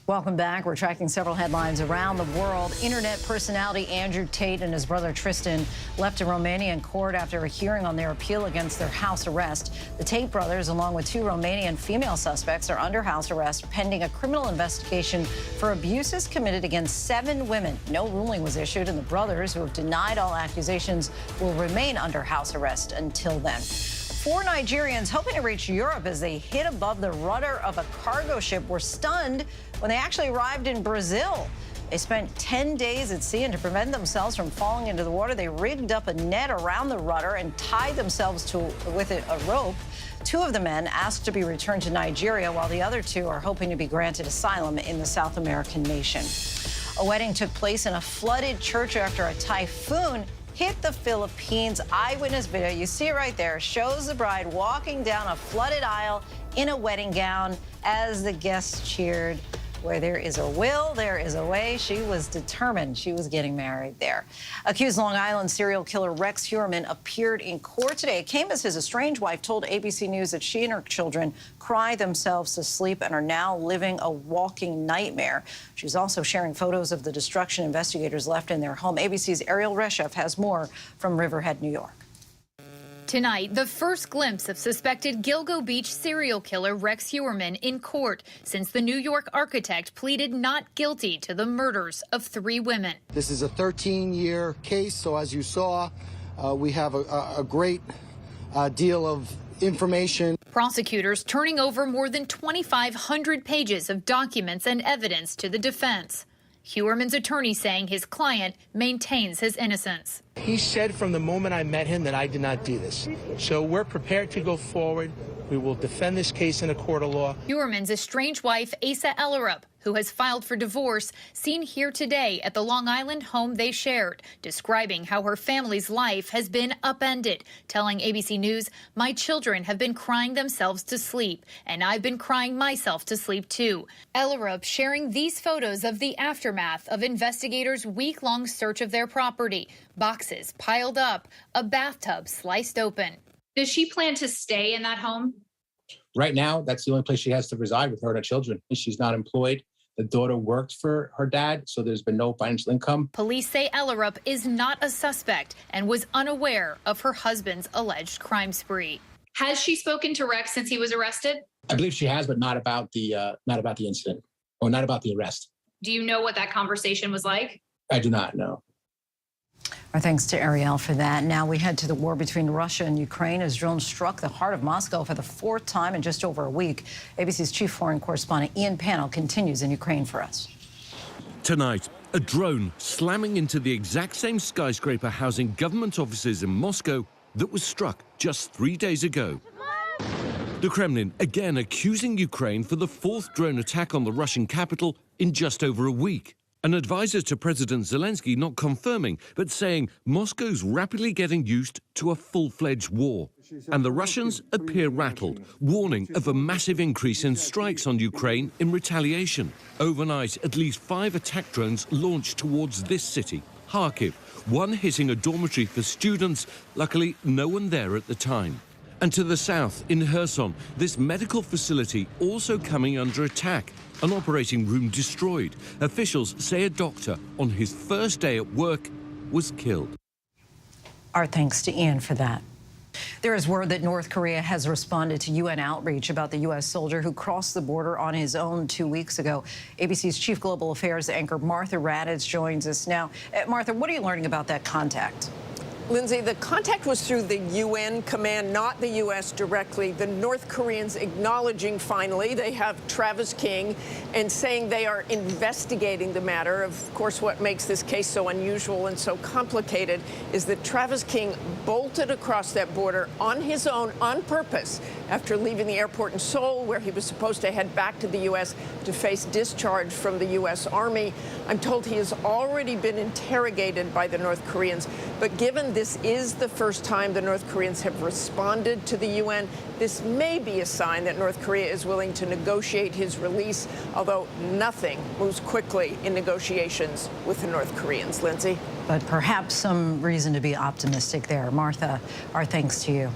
Welcome back. We're tracking several headlines around the world. Internet personality Andrew Tate and his brother Tristan left a Romanian court after a hearing on their appeal against their house arrest. The Tate brothers, along with 2 Romanian female suspects, are under house arrest pending a criminal investigation for abuses committed against 7 women. No ruling was issued, and the brothers, who have denied all accusations, will remain under house arrest until then. 4 Nigerians hoping to reach Europe as they hit above the rudder of a cargo ship were stunned when they actually arrived in Brazil. They spent 10 days at sea, and to prevent themselves from falling into the water, they rigged up a net around the rudder and tied themselves with a rope. 2 of the men asked to be returned to Nigeria, while the other 2 are hoping to be granted asylum in the South American nation. A wedding took place in a flooded church after a typhoon hit the Philippines. Eyewitness video, you see it right there, shows the bride walking down a flooded aisle in a wedding gown as the guests cheered. Where there is a will, there is a way. She was determined she was getting married there. Accused Long Island serial killer Rex Heuermann appeared in court today. It came as his estranged wife told ABC News that she and her children cry themselves to sleep and are now living a walking nightmare. She's also sharing photos of the destruction investigators left in their home. ABC's Ariel Reshef has more from Riverhead, New York. Tonight, the first glimpse of suspected Gilgo Beach serial killer Rex Heuermann in court since the New York architect pleaded not guilty to the murders of 3 women. This is a 13-year case, so as you saw, we have a great deal of information. Prosecutors turning over more than 2,500 pages of documents and evidence to the defense. Heuermann's attorney saying his client maintains his innocence. He said from the moment I met him that I did not do this. So we're prepared to go forward. We will defend this case in a court of law. Heuermann's estranged wife, Asa Ellerup, who has filed for divorce, seen here today at the Long Island home they shared, describing how her family's life has been upended, telling ABC News, "My children have been crying themselves to sleep, and I've been crying myself to sleep too." Ellerup sharing these photos of the aftermath of investigators' week-long search of their property. Boxes piled up, a bathtub sliced open. Does she plan to stay in that home? Right now, that's the only place she has to reside with her and her children. She's not employed. The daughter worked for her dad, so there's been no financial income. Police say Ellerup is not a suspect and was unaware of her husband's alleged crime spree. Has she spoken to Rex since he was arrested? I believe she has, but not about the incident or not about the arrest. Do you know what that conversation was like? I do not know. Our thanks to Ariel for that. Now we head to the war between Russia and Ukraine as drones struck the heart of Moscow for the 4th time in just over a week. ABC's chief foreign correspondent Ian Pannell continues in Ukraine for us. Tonight, a drone slamming into the exact same skyscraper housing government offices in Moscow that was struck just 3 days ago. The Kremlin again accusing Ukraine for the 4th drone attack on the Russian capital in just over a week. An advisor to President Zelensky not confirming, but saying Moscow's rapidly getting used to a full-fledged war. And the Russians appear rattled, warning of a massive increase in strikes on Ukraine in retaliation. Overnight, at least 5 attack drones launched towards this city, Kharkiv, one hitting a dormitory for students, luckily no one there at the time. And to the south, in Kherson, this medical facility also coming under attack. An operating room destroyed. Officials say a doctor on his first day at work was killed. Our thanks to Ian for that. There is word that North Korea has responded to UN outreach about the U.S. soldier who crossed the border on his own 2 weeks ago. ABC's chief global affairs anchor Martha Raddatz joins us now. Martha, what are you learning about that contact? Lindsay, the contact was through the UN command, not the U.S. directly. The North Koreans acknowledging finally they have Travis King and saying they are investigating the matter. Of course, what makes this case so unusual and so complicated is that Travis King bolted across that border on his own on purpose after leaving the airport in Seoul, where he was supposed to head back to the U.S. to face discharge from the U.S. Army. I'm told he has already been interrogated by the North Koreans, but given this is the first time the North Koreans have responded to the UN, this may be a sign that North Korea is willing to negotiate his release, although nothing moves quickly in negotiations with the North Koreans. Lindsay? But perhaps some reason to be optimistic there. Martha, our thanks to you.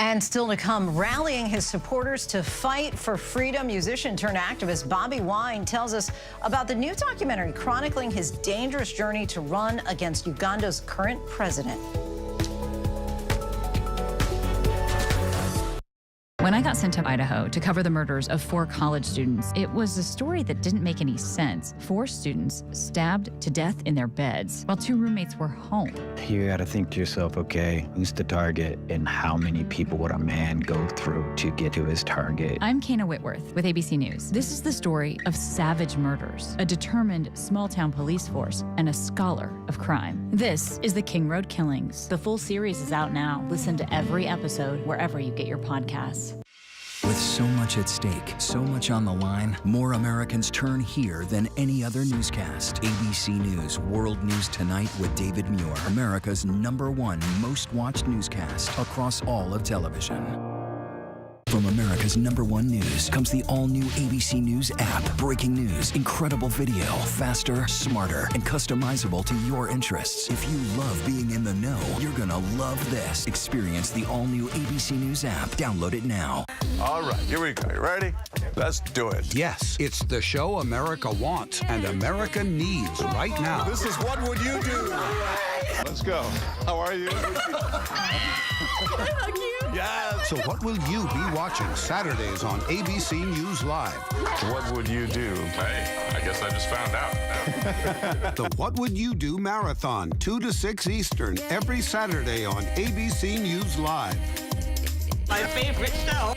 And still to come, rallying his supporters to fight for freedom, musician turned activist Bobby Wine tells us about the new documentary chronicling his dangerous journey to run against Uganda's current president. When I got sent to Idaho to cover the murders of 4 college students, it was a story that didn't make any sense. 4 students stabbed to death in their beds while 2 roommates were home. You gotta think to yourself, okay, who's the target and how many people would a man go through to get to his target? I'm Kana Whitworth with ABC News. This is the story of savage murders, a determined small-town police force, and a scholar of crime. This is the King Road Killings. The full series is out now. Listen to every episode wherever you get your podcasts. With so much at stake, so much on the line, more Americans turn here than any other newscast. ABC News World News Tonight with David Muir, America's #1 most watched newscast across all of television. From America's #1 news comes the all-new ABC News app. Breaking news, incredible video, faster, smarter, and customizable to your interests. If you love being in the know, you're gonna love this. Experience the all-new ABC News app. Download it now. All right, here we go. You ready? Let's do it. Yes, it's the show America wants and America needs right now. This is What Would You Do? Let's go. How are you? Yes. So what will you be watching Saturdays on ABC News Live? What would you do? Hey, I guess I just found out. The What Would You Do Marathon, 2 to 6 Eastern, every Saturday on ABC News Live. My favorite show.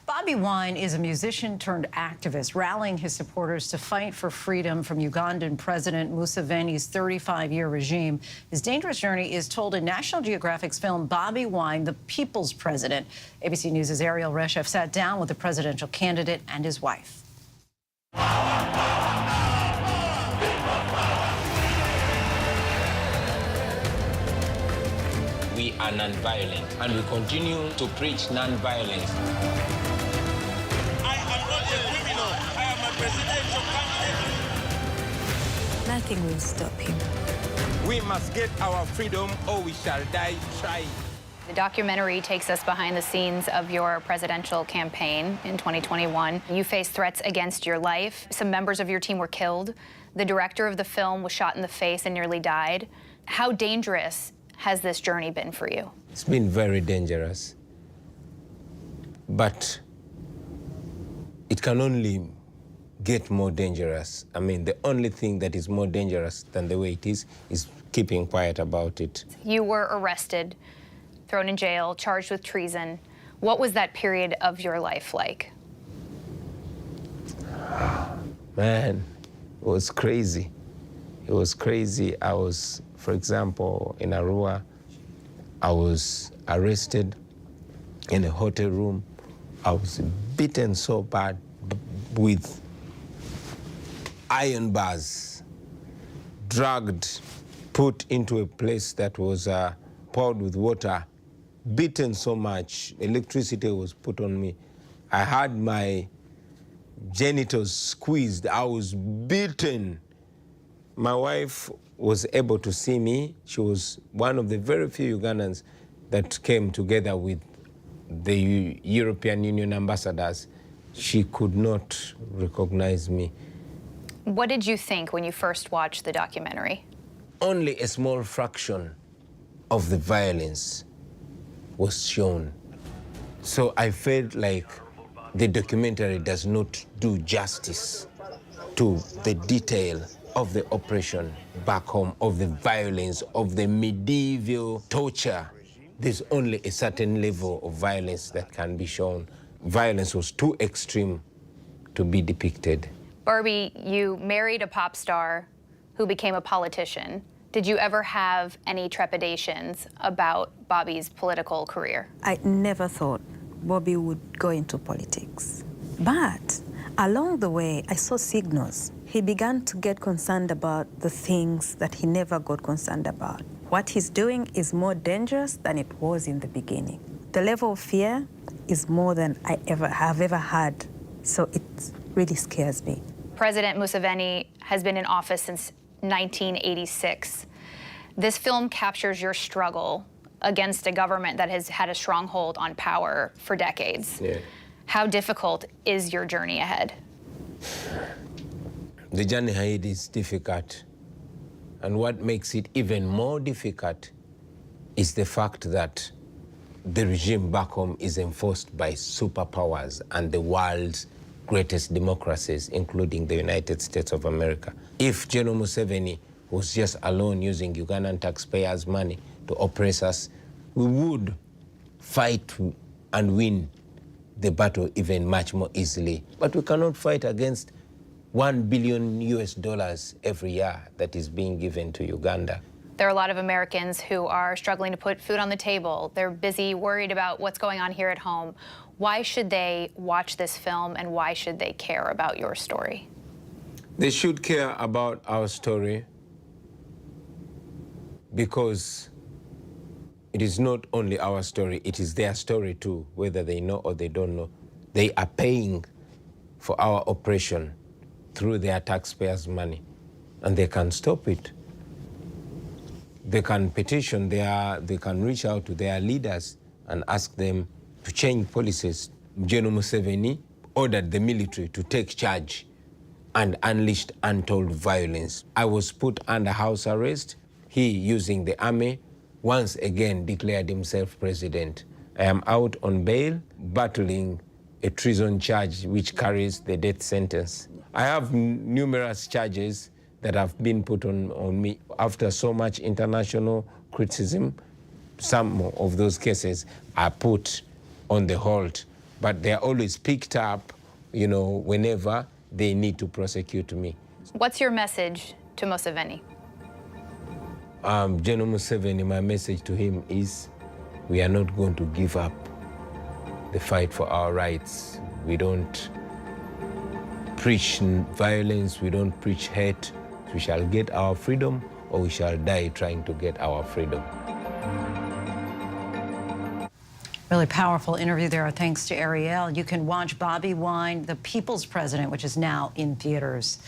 Bobby Wine is a musician turned activist, rallying his supporters to fight for freedom from Ugandan President Museveni's 35-year regime. His dangerous journey is told in National Geographic's film Bobby Wine, The People's President. ABC News' Ariel Reshef sat down with the presidential candidate and his wife. We are non-violent, and we continue to preach non-violence. Nothing will stop him. We must get our freedom or we shall die trying. The documentary takes us behind the scenes of your presidential campaign in 2021. You faced threats against your life. Some members of your team were killed. The director of the film was shot in the face and nearly died. How dangerous has this journey been for you? It's been very dangerous. But it can only get more dangerous. I mean, the only thing that is more dangerous than the way it is keeping quiet about it. You were arrested, thrown in jail, charged with treason. What was that period of your life like? Man, it was crazy. It was crazy. I was, for example, in Arua, I was arrested in a hotel room. I was beaten so bad with iron bars, dragged, put into a place that was poured with water, beaten so much, electricity was put on me. I had my genitals squeezed, I was beaten. My wife was able to see me. She was one of the very few Ugandans that came together with the European Union ambassadors. She could not recognize me. What did you think when you first watched the documentary? Only a small fraction of the violence was shown. So I felt like the documentary does not do justice to the detail of the oppression back home, of the violence, of the medieval torture. There's only a certain level of violence that can be shown. Violence was too extreme to be depicted. Barbie, you married a pop star who became a politician. Did you ever have any trepidations about Bobby's political career? I never thought Bobby would go into politics. But along the way, I saw signals. He began to get concerned about the things that he never got concerned about. What he's doing is more dangerous than it was in the beginning. The level of fear is more than I have ever had, so it really scares me. President Museveni has been in office since 1986. This film captures your struggle against a government that has had a stronghold on power for decades. Yeah. How difficult is your journey ahead? The journey ahead is difficult. And what makes it even more difficult is the fact that the regime back home is enforced by superpowers and the world's greatest democracies, including the United States of America. If General Museveni was just alone using Ugandan taxpayers' money to oppress us, we would fight and win the battle even much more easily. But we cannot fight against $1 billion every year that is being given to Uganda. There are a lot of Americans who are struggling to put food on the table. They're busy, worried about what's going on here at home. Why should they watch this film, and why should they care about your story? They should care about our story because it is not only our story, it is their story too, whether they know or they don't know. They are paying for our oppression through their taxpayers' money, and they can stop it. They can petition, they can reach out to their leaders and ask them to change policies. General Museveni ordered the military to take charge and unleashed untold violence. I was put under house arrest. He, using the army, once again declared himself president. I am out on bail, battling a treason charge which carries the death sentence. I have numerous charges that have been put on me. After so much international criticism, some of those cases are put on the hold, but they're always picked up, whenever they need to prosecute me. What's your message to Museveni? General Museveni, my message to him is, we are not going to give up the fight for our rights. We don't preach violence, we don't preach hate. We shall get our freedom, or we shall die trying to get our freedom. Really powerful interview there. Thanks to Ariel. You can watch Bobby Wine, The People's President, which is now in theaters.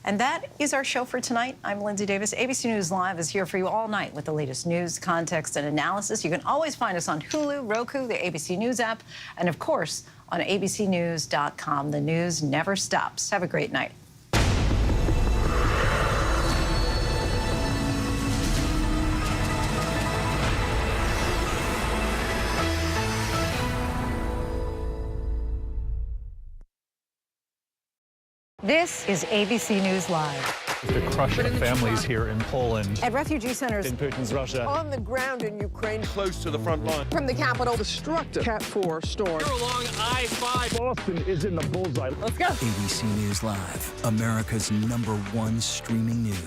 And that is our show for tonight. I'm Lindsay Davis. ABC News Live is here for you all night with the latest news, context, and analysis. You can always find us on Hulu, Roku, the ABC News app, and of course, on abcnews.com. The news never stops. Have a great night. This is ABC News Live. The crush of families here in Poland. At refugee centers In Putin's Russia. On the ground in Ukraine. Close to the front line. From the capital. Destructive Cat 4 storm. You're along I-5. Boston is in the bullseye. Let's go. ABC News Live, America's #1 streaming news.